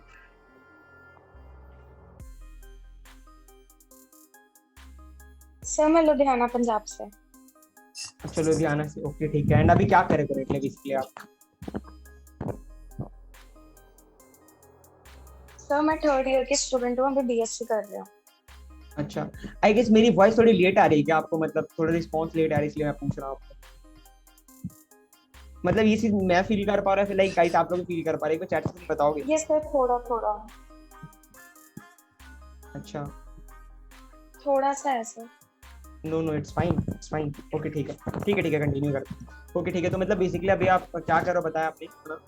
सर मैं लुधियाना पंजाब से। अच्छा लुधियाना से, ओके ठीक है। एंड अभी क्या करे करेंटली बेसिकली आप? सर मैं थर्ड ईयर की स्टूडेंट हूँ, अभी बीएससी कर रही हूँ। अच्छा, आई गेस मेरी वॉइस थोड़ी लेट आ रही है क्या आपको, मतलब थोड़ा रिस्पॉन्स लेट आ रही है इसलिए मैं पूछ रहा हूँ आपको। मतलब ये चीज मैं फील कर पा रहा हूँ, फिर लाइक गाइस आप लोग फील कर पा रहे हैं, चैट में बताओगे? ये सर थोड़ा थोड़ा अच्छा, थोड़ा सा है sir. No no it's fine, it's fine, okay ठीक है, ठीक है ठीक है, कंटिन्यू करते हैं। ओके ठीक है, तो मतलब बेसिकली अभी आप क्या कर रहे हो बताया आपने है ना?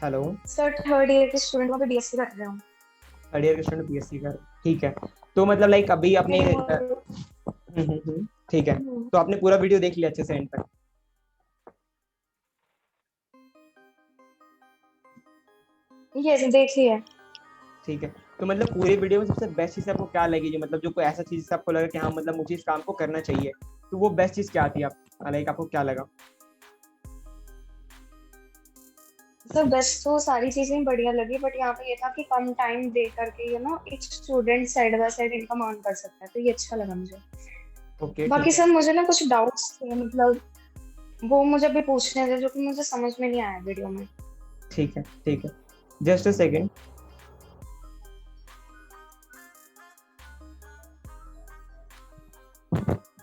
हेलो। सर थर्ड ईयर की स्टूडेंट हूँ, अभी बीएससी कर रही हूँ। थर्ड ईयर के स्टूडेंट बीएससी कर, ठीक है। तो मतलब लाइक अभी आपने मेरी वो- ठीक है। हम्म, तो आपने पूरा वीडियो देख लिया अच्छे से एंड तक? ये देखिए। ठीक है। तो मतलब पूरे वीडियो में सबसे बेस्ट चीज आपको क्या लगी, जो मतलब जो कोई ऐसा चीज से आपको लगा कि हाँ मतलब मुझे इस काम को करना चाहिए, तो वो बेस्ट चीज क्या थी? आप लाइक आपको क्या लगा? सर बेस्ट तो सारी चीजें बढ़िया लगी, बट यहाँ पे ये था कि कम टाइम दे करके एक student side by side income earn कर सकता है, तो ये अच्छा लगा मुझे। ओके बाकी ठीक है, सर मुझे ना कुछ डाउट्स थे, मतलब वो मुझे अभी पूछने थे जो कि मुझे समझ में नहीं आया वीडियो में। ठीक है ठीक है, जस्ट अ सेकेंड।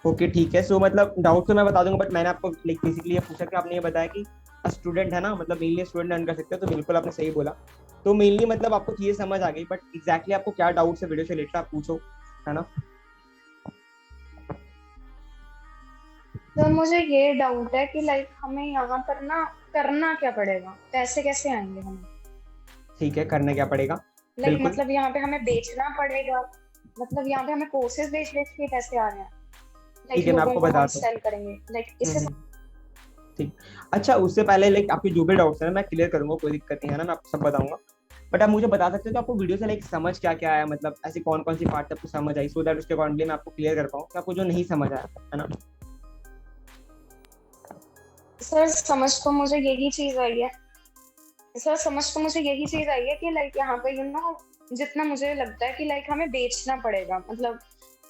ओके ठीक है, सो मतलब डाउट तो मैं बता दूंगा, बट मैंने आपको लाइक बेसिकली ये पूछा कि आपने ये बताया कि स्टूडेंट है ना, मतलब मेनली स्टूडेंट अर्न कर सकते हैं, तो बिल्कुल आपने सही बोला। तो मेनली मतलब आपको चीजें समझ आ गई, बट एग्जैक्टली आपको क्या डाउट है वीडियो से रिलेटेड आप पूछो, है ना? तो मुझे ये डाउट है कि हमें यहाँ पर ना करना क्या पड़ेगा, पैसे कैसे आएंगे हमें? ठीक है, करना क्या पड़ेगा? बिल्कुल, मतलब यहाँ पे हमें बेचना पड़ेगा, मतलब यहाँ पे हमें कोर्सेज बेच बेच के पैसे आ रहे हैं, ठीक है मैं लोगों आपको को हम बताता हूँ। सेल करेंगे, इससे। हम्म, ठीक। अच्छा उससे पहले लाइक आपके जो भी डाउट्स है ना मैं क्लियर करूंगा, कोई दिक्कत नहीं है ना, मैं आपको सब बताऊंगा। बट आप मुझे बता सकते हो तो आपको वीडियो से लाइक समझ क्या क्या आया, मतलब ऐसी कौन कौन सी पार्ट आपको समझ आई, सो दैट उसके अकॉर्डिंगली मैं आपको क्लियर कर पाऊँ कि आपको जो नहीं समझ आया है ना। सर समझ तो मुझे यही चीज आई है सर समझ तो मुझे यही चीज आई है कि यहाँ पे जितना मुझे लगता है कि हमें बेचना पड़ेगा, मतलब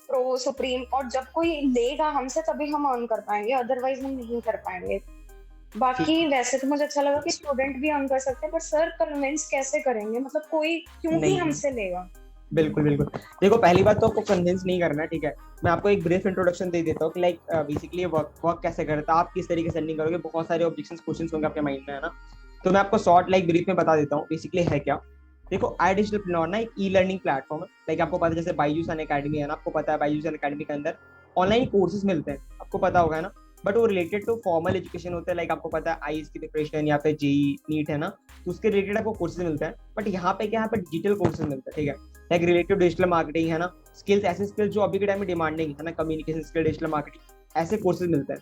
प्रो सुप्रीम, और जब कोई लेगा हमसे तभी हम अर्न कर पाएंगे, अदरवाइज हम नहीं कर पाएंगे। ठीक बाकी है, वैसे तो मुझे अच्छा लगा कि स्टूडेंट भी अर्न कर सकते हैं, पर सर कन्विंस कैसे करेंगे, मतलब कोई क्यों ही नहीं हमसे लेगा? बिल्कुल बिल्कुल। देखो पहली बात तो आपको कन्विंस नहीं करना है, ठीक है। मैं आपको एक ब्रीफ इंट्रोडक्शन दे देता हूँ कि लाइक बेसिकली वर्क वर्क कैसे करता है, आप किस तरीके से अर्निंग करोगे, बहुत सारे ऑब्जेक्शंस क्वेश्चंस होंगे आपके माइंड में, है ना? तो मैं आपको शॉर्ट लाइक ब्रीफ में बता देता हूँ बेसिकली है क्या। देखो आई डिजिटल प्लेनर ना एक ई लर्निंग प्लेटफॉर्म है, लाइक आपको पता है जैसे बायजूस अन अकेडमी है ना, आपको पता है बायजूस अन अकेडमी के अंदर ऑनलाइन कोर्सेज मिलते हैं, आपको पता होगा है ना। बट वो रिलेटेड टू फॉर्मल एजुकेशन होता है, लाइक आपको पता है आईएएस की प्रिपरेशन या फिर जेई नीट है ना, तो उसके रिलेटेड आपको कोर्सेज मिलते हैं। बट यहाँ पे क्या, यहाँ पे डिजिटल कोर्सेज मिलते हैं, ठीक है। लाइक रिलेटेड डिजिटल मार्केटिंग है ना, स्किल्स, ऐसे स्किल्स जो अभी के टाइम में डिमांडिंग है ना, कम्युनिकेशन स्किल, डिजिटल मार्केटिंग, ऐसे कोर्सेज मिलते हैं।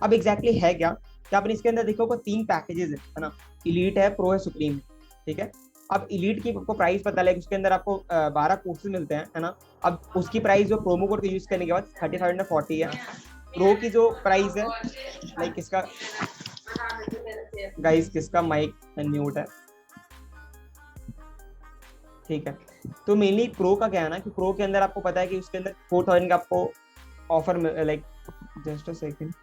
अब एग्जैक्टली है क्या, क्या आपने इसके अंदर देखो तीन पैकेजेस है ना, इलीट है, प्रो है, सुप्रीम है, ठीक है। अब इलीट की आपको प्राइस पता लगे, उसके अंदर आपको 12 कोर्सेज मिलते हैं, है ना। अब उसकी प्राइस जो प्रोमो कोड यूज करने के बाद 3540 है। प्रो की जो प्राइस है, लाइक किसका गाइस, किसका माइक म्यूट है, ठीक है। तो मेनली प्रो का क्या है ना, कि प्रो के अंदर आपको पता है कि उसके अंदर 4000 का आपको offer, like just a second.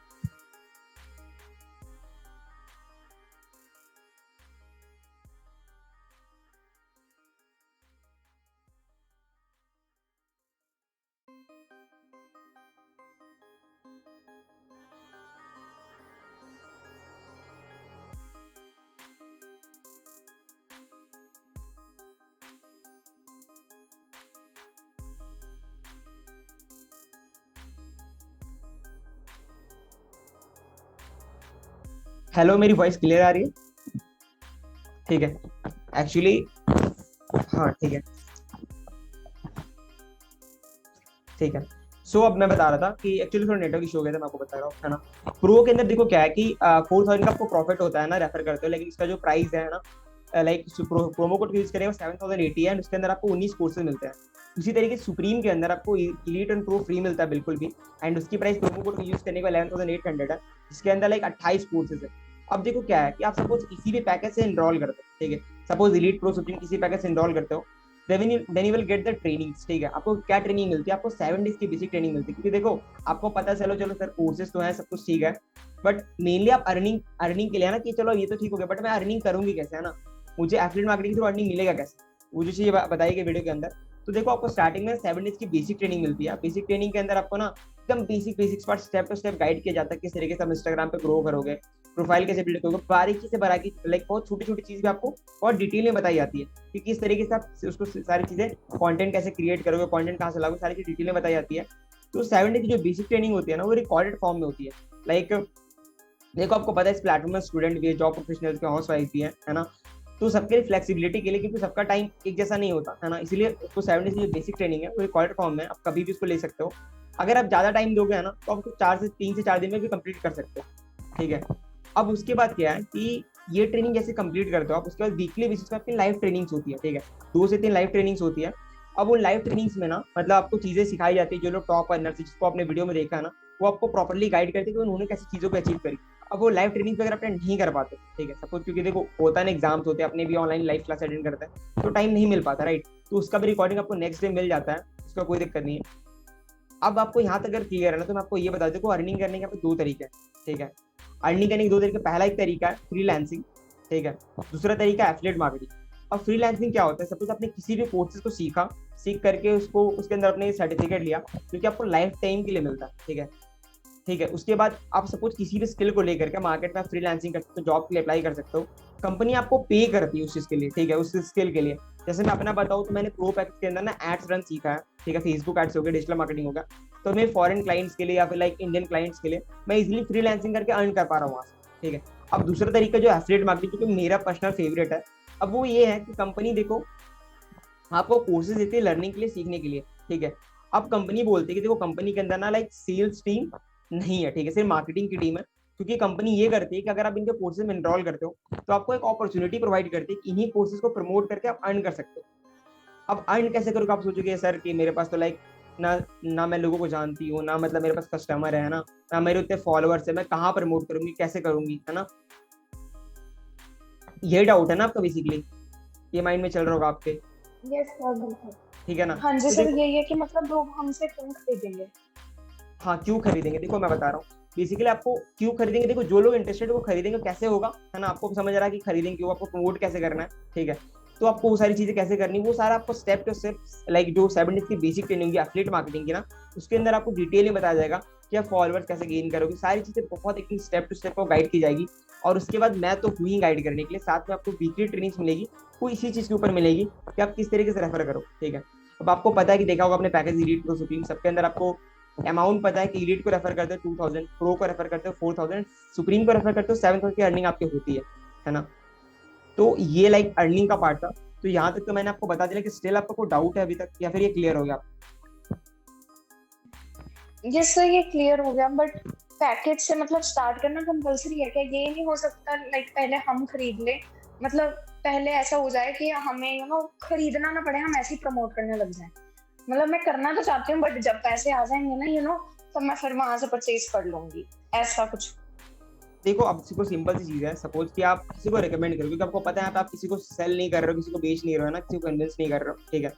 Hello, मेरी वॉइस क्लियर आ रही है? ठीक है। एक्चुअली हाँ ठीक है, ठीक है। सो अब मैं बता रहा था कि एक्चुअली थोड़ा नेटवर्क इशू हो गया था, मैं आपको बता रहा हूँ, है ना। प्रो के अंदर देखो क्या है कि 4,000 का आपको प्रॉफिट होता है ना, रेफर करते हो, लेकिन इसका जो प्राइस है ना, लाइक प्रोमो कोड यूज करेंगे 7,080 है, एंड उसके अंदर आपको 19 कोर्सेज मिलते हैं। उसी तरीके सुप्रीम के अंदर आपको इलीट एंड प्रो फ्री मिलता है बिल्कुल भी, एंड उसकी प्राइस प्रोमो कोड यूज करने का 11,800 है, जिसके अंदर लाइक 28 कोर्सेज है। अब देखो क्या है कि आप सपोज किसी भी पैकेज से इनरोल करते हो, ठीक है, सपोज इलीट प्रो सुप्रीम किसी पैकेज से इनरोल करते हो, then you will get the training. ठीक है, आपको क्या ट्रेनिंग मिलती है? आपको 7 डेज की बेसिक ट्रेनिंग मिलती है, क्योंकि देखो आपको पता चलो चलो सर कोर्सेज तो है, सब कुछ ठीक है, बट मेनली आप अर्निंग अर्निंग के लिए है ना, कि चलो ये तो ठीक हो गया, बट मैं अर्निंग करूंगी कैसे, है ना, मुझे एफिलिएट मार्केटिंग के थ्रू अर्निंग मिलेगा कैसे, वो जो चीज बताई गई वीडियो के अंदर। तो देखो आपको स्टार्टिंग में 7 डेज की बेसिक ट्रेनिंग मिलती है। बेसिक ट्रेनिंग के अंदर आपको ना एकदम basic part step to step guide किया जाता है, किस तरीके से आप इंस्टाग्राम पे ग्रो करोगे, प्रोफाइल कैसे बिल्ड करोगे, बारीकी से बारीकी, लाइक बहुत छोटी छोटी चीज भी आपको और डिटेल में बताई जाती है कि किस तरीके से आप उसको सारी चीजें, कंटेंट कैसे क्रिएट करोगे, कंटेंट कहाँ से लाओगे, सारी चीज डिटेल में बताई जाती है। तो 7 डे की जो बेसिक ट्रेनिंग होती है ना, वो रिकॉर्डेड फॉर्म में होती है। लाइक देखो आपको पता है इस प्लेटफॉर्म में स्टूडेंट भी है, जॉब प्रोफेशनल्स के, हाउस वाइफ भी है ना। तो सबके फ्लेक्सिबिलिटी के लिए, क्योंकि सबका टाइम एक जैसा नहीं होता है ना, इसलिए उसको 7 डेज की जो बेसिक ट्रेनिंग है वो रिकॉर्डेड फॉर्म में, आप कभी भी उसको ले सकते हो। अगर आप ज्यादा टाइम दोगे है ना, तो आप उसको 3 से 4 दिन में भी कंप्लीट कर सकते हो, ठीक है। अब उसके बाद क्या है कि ये ट्रेनिंग जैसे कंप्लीट करते हो आप, उसके बाद वीकली बेसिस पे आपकी लाइव ट्रेनिंग्स होती है, ठीक है, 2 से 3 लाइव ट्रेनिंग्स होती है। अब वो लाइव ट्रेनिंग्स में ना, मतलब आपको चीजें सिखाई जाती है, जो लोग टॉप अर्नर्स जिसको आपने वीडियो में देखा है ना, वो आपको प्रॉपर्ली गाइड करते हैं कि उन्होंने कैसी चीजों को अचीव करी। अब वो लाइव ट्रेनिंग अगर आप नहीं कर पाते, ठीक है, सपोज, क्योंकि देखो होता है ना, एग्जाम्स होते हैं, अपने भी ऑनलाइन लाइव क्लास अटेंड करते हैं, तो टाइम नहीं मिल पाता, राइट, तो उसका भी रिकॉर्डिंग आपको नेक्स्ट डे मिल जाता है, उसका कोई दिक्कत नहीं है। अब आपको यहाँ तक अगर क्लियर है ना, तो मैं आपको ये बता दूं, अर्निंग करने के यहाँ पे 2 तरीके हैं, ठीक है। अर्निंग करने के 2 तरीके, पहला एक तरीका है फ्रीलांसिंग, ठीक है, दूसरा तरीका है एफिलिएट मार्केटिंग। अब फ्रीलांसिंग क्या होता है? सपोज आपने किसी भी कोर्सेज को सीख करके उसको उसके अंदर अपने सर्टिफिकेट लिया, क्योंकि आपको लाइफ टाइम के लिए मिलता है, ठीक है, ठीक है। उसके बाद आप सपोज किसी भी स्किल को लेकर के मार्केट में फ्रीलांसिंग कर सकते हो, जॉब के लिए अप्लाई कर सकते हो, कंपनी आपको पे करती है उस चीज के लिए, ठीक है, उस स्किल के लिए। जैसे मैं अपना बताऊँ तो मैंने प्रो पैकेज के अंदर ना एड्स रन सीखा है, ठीक है, फेसबुक एड्स हो गया, डिजिटल मार्केटिंग होगा, तो मैं फॉरेन क्लाइंट्स के लिए या फिर लाइक इंडियन क्लाइंट्स के लिए मैं इजिली फ्रीलांसिंग करके अर्न कर पा रहा हूँ वहाँ से, ठीक है। अब दूसरा तरीका जो एफिलिएट मार्केटिंग, क्योंकि मेरा पर्सनल फेवरेट है, अब वो ये है कि कंपनी देखो आपको कोर्सेज देती है लर्निंग के लिए, सीखने के लिए, ठीक है। अब कंपनी बोलती है कि देखो कंपनी के अंदर ना लाइक सेल्स टीम नहीं है, ठीक है, सिर्फ मार्केटिंग की टीम है, क्योंकि कंपनी ये करती है कि अगर आप इनके कोर्सेज में एनरोल करते हो, तो आपको एक अपॉर्चुनिटी प्रोवाइड करती है कि इन्हीं कोर्सेज को प्रमोट करके आप अर्न कर सकते हो। अब अर्न कैसे करोगे? आप सोचोगे सर कि मेरे पास तो लाइक ना ना मैं लोगों को जानती हूँ, ना मतलब मेरे पास कस्टमर है ना, ना मेरे उतने फॉलोअर्स है, मैं कहाँ प्रमोट करूंगी, कैसे करूंगी, है ना। ये डाउट है ना आपका बेसिकली, ये माइंड में चल रहा होगा आपके, यस सर, बिल्कुल। ठीक है ना। हाँ जी तो सर, देखो, यही है कि मतलब लोग हमसे क्यों खरीदेंगे। हाँ क्यों खरीदेंगे, देखो मैं बता रहा हूँ बेसिकली आपको क्यों खरीदेंगे। देखो जो लोग इंटरेस्टेड है वो खरीदेंगे, कैसे होगा, है ना, आपको समझ आ रहा है कि खरीदेंगे क्यों, आपको प्रमोट कैसे करना है, ठीक है। तो आपको वो सारी चीजें कैसे करनी, वो सारा आपको स्टेप टू स्टेप, लाइक जो 7 डेज की बेसिक ट्रेनिंग है एफिलिएट मार्केटिंग की ना, उसके अंदर आपको डिटेल में बताया जाएगा कि आप फॉलोअर्स कैसे गेन करोगे, सारी चीजें बहुत एक स्टेप टू स्टेप गाइड की जाएगी। और उसके बाद मैं तो हुई गाइड करने के लिए, साथ में आपको वीकली ट्रेनिंग मिलेगी, वो इसी चीज के ऊपर मिलेगी कि आप किस तरीके से रेफर करो, ठीक है। अब आपको पता है कि देखा होगा अपने पैकेज इलीट प्रो सुप्रीम, सबके अंदर आपको अमाउंट पता है कि इलीट को रेफर करते हो 2,000, प्रो को रेफर करते हो 4,000, सुप्रीम को रेफर करते हो 7,000 की अर्निंग आपकी होती है ना। तो ये लाइक अर्निंग का पार्ट था। तो यहाँ तक तो मैंने आपको बता दिया कि स्टिल आपको कोई डाउट है अभी तक, या फिर ये क्लियर हो गया? यस सर, ये क्लियर हो गया, बट पैकेज से मतलब स्टार्ट करना कंपलसरी है क्या? ये नहीं हो सकता लाइक पहले हम खरीद ले, मतलब पहले ऐसा हो जाए कि हमें खरीदना ना पड़े, हम ऐसे ही प्रमोट करने लग जाए। मतलब मैं करना तो चाहती हूँ, बट जब पैसे आ जाएंगे ना तब मैं फिर वहां से परचेज कर लूंगी, ऐसा कुछ। देखो अब किसी को सिंपल सी चीज है, सपोज कि आप किसी को रिकमेंड करो, क्योंकि आपको पता है आप किसी को सेल नहीं कर रहे हो, किसी को बेच नहीं रहे हो ना, किसी को कन्विंस नहीं कर रहे हो, ठीक है।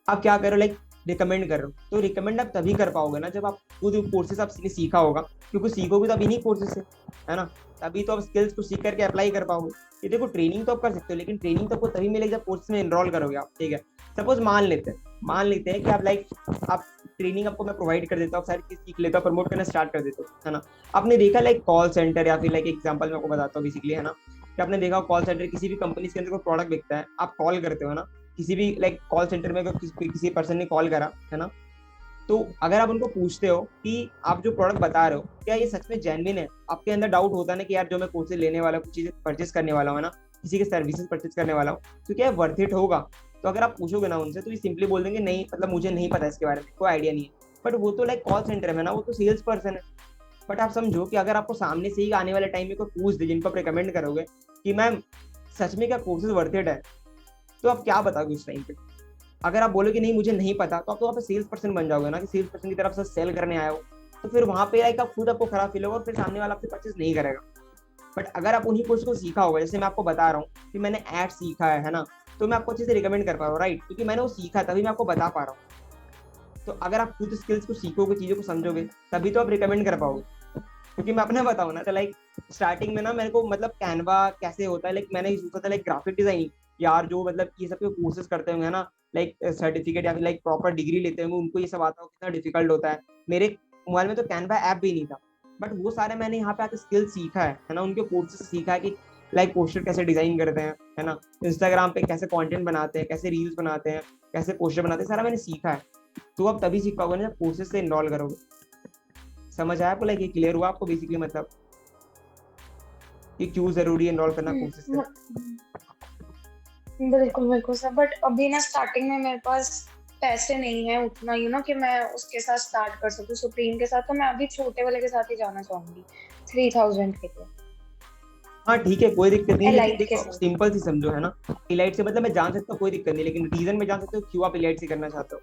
आप क्या करो, लाइक रिकमेंड कर रहे हो, तो रिकमेंड आप तभी कर पाओगे ना जब आप खुद कोर्सेज आपने सीखा होगा, क्योंकि सीखोगे तो अब इन्हीं कोर्सेज से, है ना, तभी तो आप स्किल्स को सीख करके अप्लाई कर पाओगे। ये देखो ट्रेनिंग तो आप कर सकते हो, लेकिन ट्रेनिंग तो आपको तभी मिलेगी जब कोर्स में एनरोल करोगे आप, ठीक है। सपोज मान लेते हैं कि आप लाइक आप ट्रेनिंग आपको मैं प्रोवाइड कर देता हूँ, सारी चीज सीख लेता हूँ, प्रमोट करना स्टार्ट कर देता हूँ, है ना। आपने देखा लाइक कॉल सेंटर, या फिर लाइक एग्जांपल मैं आपको बताता हूँ बेसिकली, है ना, कि आपने देखा कॉल सेंटर, किसी भी कंपनी के अंदर कोई प्रोडक्ट बिकता है, आप कॉल करते हो ना, किसी भी लाइक कॉल सेंटर में अगर किसी पर्सन ने कॉल करा, है ना, तो अगर आप उनको पूछते हो कि आप जो प्रोडक्ट बता रहे हो क्या ये सच में जेन्युइन है, आपके अंदर डाउट होता है ना कि यार जो मैं कोर्सेज लेने वाला हूँ, कुछ चीजें परचेस करने वाला हूँ ना, किसी के सर्विसेज परचेस करने वाला हूँ, तो क्या वर्थ इट होगा? तो अगर आप पूछोगे ना उनसे तो ये सिंपली बोल देंगे नहीं, मतलब मुझे नहीं पता इसके बारे में, कोई आइडिया नहीं है। बट वो तो लाइक कॉल सेंटर में ना, वो तो सेल्स पर्सन है। बट आप समझो कि अगर आपको सामने से ही आने वाले टाइम में कोई पूछ दे जिनको आप रिकमेंड करोगे कि मैम सच में क्या कोर्सेज वर्थ इट है, तो आप क्या बताओगे उस टाइम पे? अगर आप बोलोगे नहीं मुझे नहीं पता, तो आप तो वहाँ पे सेल्स पर्सन बन जाओगे ना, कि सेल्स पर्सन की तरफ से सेल करने आए हो। तो फिर वहाँ पे लाइक आप खुद आपको खराब फील होगा और फिर सामने वाला आपसे परचेस नहीं करेगा। बट अगर आप उन्हीं कोर्स को सीखा होगा, जैसे मैं आपको बता रहा हूँ कि मैंने एड सीखा है ना, तो मैं आपको अच्छे से रिकमेंड कर पा रहा हूँ, राइट, क्योंकि मैंने वो सीखा तभी मैं आपको बता पा रहा हूँ। तो अगर आप खुद स्किल्स को सीखोगे, चीजों को समझोगे, तभी तो आप रिकमेंड कर पाओगे। क्योंकि मैं अपना बताऊँ ना, तो लाइक स्टार्टिंग में ना मेरे को मतलब कैनवा कैसे होता है, लाइक मैंने ये सोचा था लाइक ग्राफिक डिजाइनिंग, यार जो मतलब ये सब कोर्सेज करते होंगे ना, लाइक सर्टिफिकेट या फिर लाइक प्रॉपर डिग्री लेते होंगे, उनको ये सब आता हो कितना डिफिकल्ट होता है। मेरे मोबाइल में तो कैनवा ऐप भी नहीं था, बट वो सारे मैंने यहाँ पे आके स्किल सीखा है ना, उनके कोर्सेज सीखा है कि लाइक पोस्टर कैसे डिजाइन करते हैं, है ना, इंस्टाग्राम पे कैसे कंटेंट बनाते हैं, कैसे रील्स बनाते हैं, कैसे पोस्टर बनाते हैं, सारा मैंने सीखा है। तो आप तभी सीख पाओगे ना जब कोर्सेज से इनरोल करोगे। समझ आया आपको? लाइक ये क्लियर हुआ आपको बेसिकली, मतलब कि क्यों जरूरी है इनरोल करना कोर्सेज से? बिल्कुल बिल्कुल सर, बट अभी ना स्टार्टिंग में मेरे पास पैसे नहीं है उतना कि मैं उसके साथ स्टार्ट कर सकूं सुप्रीम के साथ, तो मैं अभी छोटे वाले के साथ ही जाना चाहूंगी 3000 के लिए, हाँ ठीक है, कोई दिक्कत नहीं, लेकिन एलाइट के देखो साथ। सिंपल सी समझो, है ना, इलाइट से मतलब मैं जान सकता हूँ, कोई दिक्कत नहीं, लेकिन रीजन में जान सकते हो क्यों आप इलाइट से करना चाहते हो?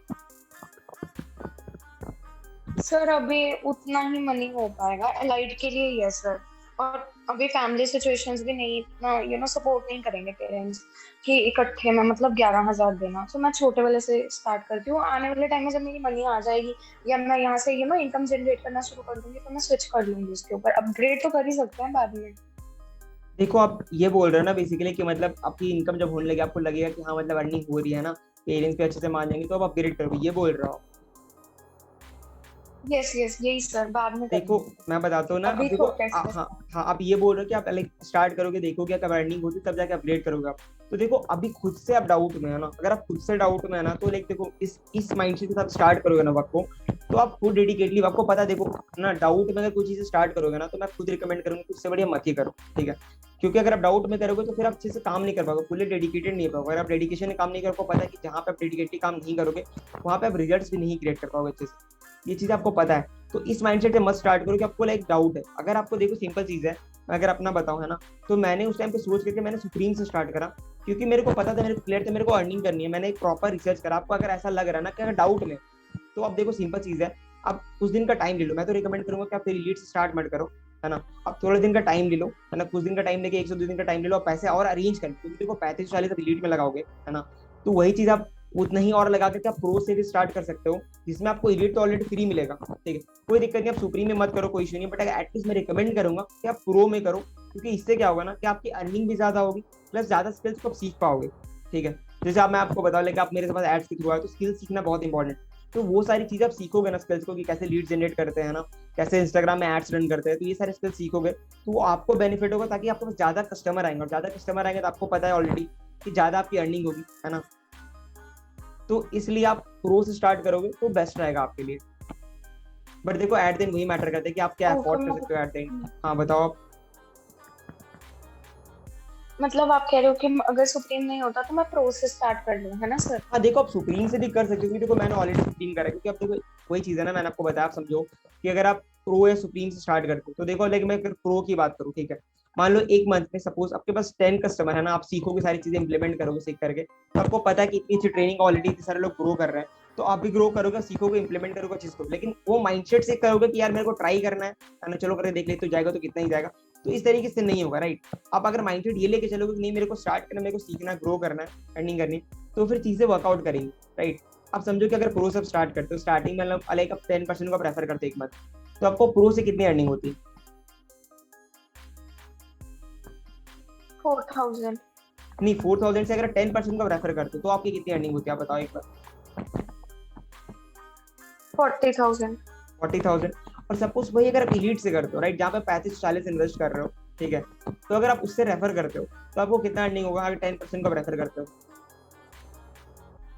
सर अभी उतना ही मनी हो पाएगा एलाइट के लिए ही है सर, और अभी फैमिली सिचुएशंस भी नहीं इतना सपोर्ट नहीं करेंगे पेरेंट्स कि इकट्ठे में मतलब 11,000 देना। तो मैं छोटे वाले से स्टार्ट करती हूँ, आने वाले टाइम में जब मेरी मनी आ जाएगी या मैं यहाँ से इनकम जनरेट करना शुरू कर दूंगी, तो मैं स्विच कर लूंगी उसके ऊपर, अपग्रेड तो कर ही सकते हैं बाद में। देखो आप ये बोल रहे हो ना बेसिकली कि मतलब आपकी इनकम जब होने लगे आपको लगेगा कि हाँ मतलब अर्निंग हो रही है ना, पेरेंट्स भी अच्छे से मान जाएंगे, तो आप अपग्रेड करोगे, ये बोल रहे हो? यस यस यही सर, बाद में देखो करेंगे, मैं बताता हूँ ना, अब अभी देखो छोटे से। हाँ हाँ, आप ये बोल रहे हो कि आप लाइक स्टार्ट करोगे, देखोगे कब अर्निंग होती है तब जाके अपग्रेड करोगे आप। तो देखो अभी खुद से आप डाउट में है ना, अगर आप खुद से डाउट में है ना, तो लाइक देखो इस माइंडसेट के साथ स्टार्ट करोगे ना वर्क को, तो आप खुद डेडिकेटली, आपको पता देखो ना, डाउट में अगर कोई चीज स्टार्ट करोगे ना, तो मैं खुद रिकमेंड करूंगा कि उससे बढ़िया मत ही करो, ठीक है? क्योंकि अगर आप डाउट में करोगे तो फिर आप अच्छे से काम नहीं कर पाओगे, फुल्ली डेडिकेटेड नहीं पाओगे। अगर आप डेडिकेशन में काम नहीं कर, पता है कि जहाँ पे आप डेडिकेटली काम नहीं करोगे वहाँ पे आप रिजल्ट्स भी नहीं क्रिएट कर पाओगे अच्छे से, ये चीज आपको पता है। तो इस माइंडसेट से मत स्टार्ट करो कि आपको लाइक डाउट है। अगर आपको देखो सिंपल चीज है, मैं अगर अपना बताऊं है ना, तो मैंने उस टाइम पे सोच करके मैंने सुप्रीम से स्टार्ट करा, क्योंकि मेरे को पता था, मेरे को क्लियर था, मेरे को अर्निंग करनी है। मैंने एक प्रॉपर रिसर्च करा। आपको अगर ऐसा लग रहा है ना कि अगर डाउट में, तो आप देखो सिंपल चीज है, आप कुछ दिन का टाइम ले लो। मैं तो रिकमेंड करूंगा कि आप फिर लीड से स्टार्ट मत करो, है ना, आप थोड़े दिन का टाइम ले लो, है ना, कुछ दिन का टाइम लेके 100-2 दिन का टाइम ले लो, आप पैसे और अरेंज कर लो, क्योंकि देखो 35-40 आप लीड में लगाओगे, है ना, तो वही चीज आप उतना ही और लगा करके आप प्रो से भी स्टार्ट कर सकते हो, जिसमें आपको एलिट तो ऑलरेडी फ्री मिलेगा, ठीक है, कोई दिक्कत नहीं, आप सुप्रीम में मत करो, कोई इशू नहीं, बट अगर एटलीस्ट मैं रिकमेंड करूंगा कि आप प्रो में करो, क्योंकि इससे क्या होगा ना कि आपकी अर्निंग भी ज्यादा होगी, प्लस ज्यादा स्किल्स को आप सीख पाओगे, ठीक है? जैसे आप, मैं आपको बता लेकिन आप मेरे पास एड्स के थ्रू आए, तो स्किल्स सीखना बहुत इंपॉर्टेंट। तो वो सारी चीजें आप सीखोगे ना स्किल्स को, कि कैसे लीड जनरेट करते हैं ना, कैसे इंस्टाग्राम में एड्स रन करते हैं, तो ये सारे स्किल्स सीखोगे तो वो आपको बेनिफिट होगा, ताकि आपके पास ज्यादा कस्टमर आएंगे, और ज्यादा कस्टमर आएंगे तो आपको पता है ऑलरेडी कि ज्यादा आपकी अर्निंग होगी, है ना। तो इसलिए आप प्रो से स्टार्ट करोगे तो बेस्ट रहेगा आपके लिए। बट देखो एट द एंड वही मैटर करता है कि आप क्या अफोर्ड कर सकते हो एट द एंड। हाँ बताओ आप। मतलब आप कह रहे हो कि अगर सुप्रीम नहीं होता तो मैं प्रो से स्टार्ट कर लूं, है ना सर? हाँ देखो आप सुप्रीम से भी कर सकते हो, क्योंकि देखो मैंने ऑलरेडी सुप्रीम करा है, क्योंकि अब देखो वही चीज है ना, मैंने आपको बताया, आप समझो कि अगर आप प्रो या सुप्रीम से स्टार्ट करते हो, तो देखो लाइक मैं अगर प्रो की बात करूँ, ठीक है, मान लो एक मंथ में सपोज आपके पास 10 कस्टमर है ना, आप सीखोगे, सारी चीजें इंप्लीमेंट करोगे सीख करके, तो आपको पता है कि इतनी अच्छी ट्रेनिंग ऑलरेडी इतने सारे लोग ग्रो कर रहे हैं, तो आप भी ग्रो करोगे, सीखोगे, इंप्लीमेंट करोगे चीज को, लेकिन वो माइंडसेट से करोगे कि यार मेरे को ट्राई करना है ना, चलो करके देख ले, तो जाएगा तो कितना ही जाएगा, तो इस तरीके से नहीं होगा, राइट? आप अगर माइंडसेट ये लेके चलोगे कि नहीं मेरे को स्टार्ट करना, मेरे को सीखना, ग्रो करना है, अर्निंग करनी, तो फिर चीजें वर्कआउट करेंगी, राइट? आप समझो कि अगर प्रो से स्टार्ट करते हो, स्टार्टिंग में लाइक आप 10% को प्रेफर करते हो एक मंथ, तो आपको प्रो से कितनी अर्निंग होती है? 4,000। नहीं, 4,000 से अगर 10% का प्रेफर करते हो तो आपकी कितनी अर्निंग होती है, आप बताओ एक बार। 40,000। 40,000। और सपोज वही अगर आप इलीट से करते हो, राइट, जहाँ पे 35-40 इन्वेस्ट कर रहे हो, ठीक है, तो अगर आप उससे रेफर करते हो तो आपको कितना अर्निंग होगा अगर 10% का प्रेफर करते हो?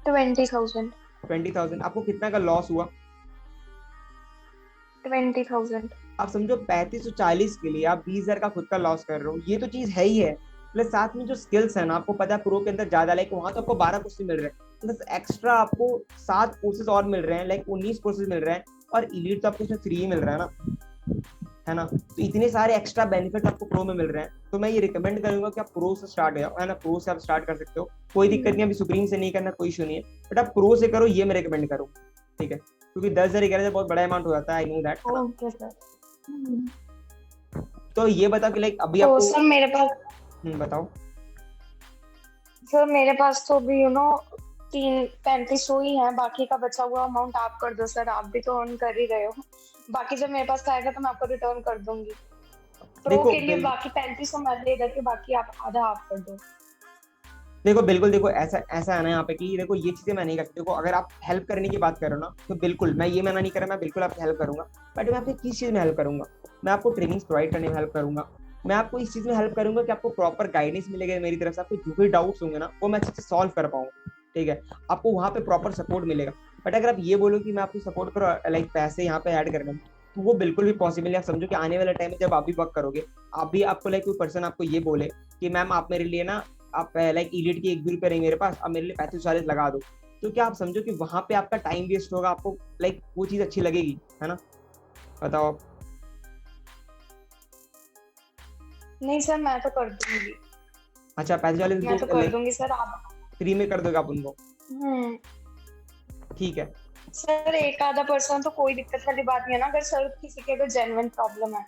20,000। 20,000। आपको कितना का लॉस हुआ? 20,000। आप समझो 3540 के लिए आप 20,000 का खुद का लॉस कर रहे हो, ये तो चीज है ही है। प्लस साथ में जो स्किल्स है ना, आपको पता है प्रो के अंदर ज्यादा, लाइक वहां तो आपको 12 कोर्सेज मिल रहे हैं, प्लस एक्स्ट्रा आपको 7 कोर्सेज और मिल रहे हैं, लाइक 19 कोर्सेज मिल रहे हैं, और इलीट तो आपको इसमें फ्री मिल रहा है ना, है ना। तो इतने सारे एक्स्ट्रा बेनिफिट आपको प्रो में मिल रहे हैं, तो मैं ये रिकमेंड करूंगा कि आप प्रो से स्टार्ट हो, है ना, प्रो से आप स्टार्ट कर सकते हो, कोई दिक्कत नहीं, अभी सुप्रीम से नहीं करना कोई इशू नहीं है, बट आप प्रो से करो, ये मैं रिकमेंड करूँ, ठीक है, क्योंकि 10,000 11,000 बहुत बड़ा अमाउंट हो जाता है, I know that. Okay sir. तो ये बताओ कि लाइक अभी तो आपको सर मेरे पास बताओ। तो अभी 3500 ही है, बाकी का बचा हुआ अमाउंट आप कर दो सर, आप भी तो अर्न कर ही रहे हो। बाकी जब मेरे पास आएगा तो मैं आपको रिटर्न कर दूंगी। प्रो देखो के लिए बाकी 3500 मैं दे देती, बाकी आप आधा आप कर दो। देखो बिल्कुल, देखो ऐसा ऐसा है ना यहाँ पे कि देखो ये चीजें मैं नहीं करती, देखो अगर आप हेल्प करने की बात करो ना, तो बिल्कुल मैं ये मना नहीं कर रहा, मैं बिल्कुल आपकी हेल्प करूंगा, बट मैं आपको किस चीज में हेल्प करूंगा, मैं आपको ट्रेनिंग्स प्रोवाइड करने में हेल्प करूंगा, मैं आपको इस चीज में हेल्प करूंगा कि आपको प्रॉपर गाइडेंस मिलेगा मेरी तरफ से, आपको जो भी डाउट्स होंगे ना वो मैं अच्छे से सॉल्व कर पाऊंगा, ठीक है, आपको वहां पे प्रॉपर सपोर्ट मिलेगा। बट अगर आप ये बोलो कि मैं आपको सपोर्ट करो लाइक पैसे यहाँ पे ऐड करने में, तो वो बिल्कुल भी पॉसिबल नहीं। आप समझो कि आने वाले टाइम में जब आप भी वर्क करोगे, आप भी आपको लाइक कोई पर्सन आपको ये बोले कि मैम आप मेरे लिए ना, आप लाइक इलीट की 1 भी रुपये नहीं मेरे पास, आप मेरे लिए 35-40 लगा दो, तो क्या आप समझो कि वहां पे आपका टाइम वेस्ट होगा, आपको लाइक वो चीज अच्छी लगेगी, है ना, बताओ आप। नहीं सर, मैं तो कर दूंगी, अच्छा 35-40 मैं तो उनको कर लाइक दूंगी सर आप। फ्री में कर दोगे आप उनको, हम्म। ठीक है। सर एक आधा पर्सन तो कोई दिक्कत वाली बात नहीं है ना, अगर सर किसी के अगर जेन्युइन प्रॉब्लम है।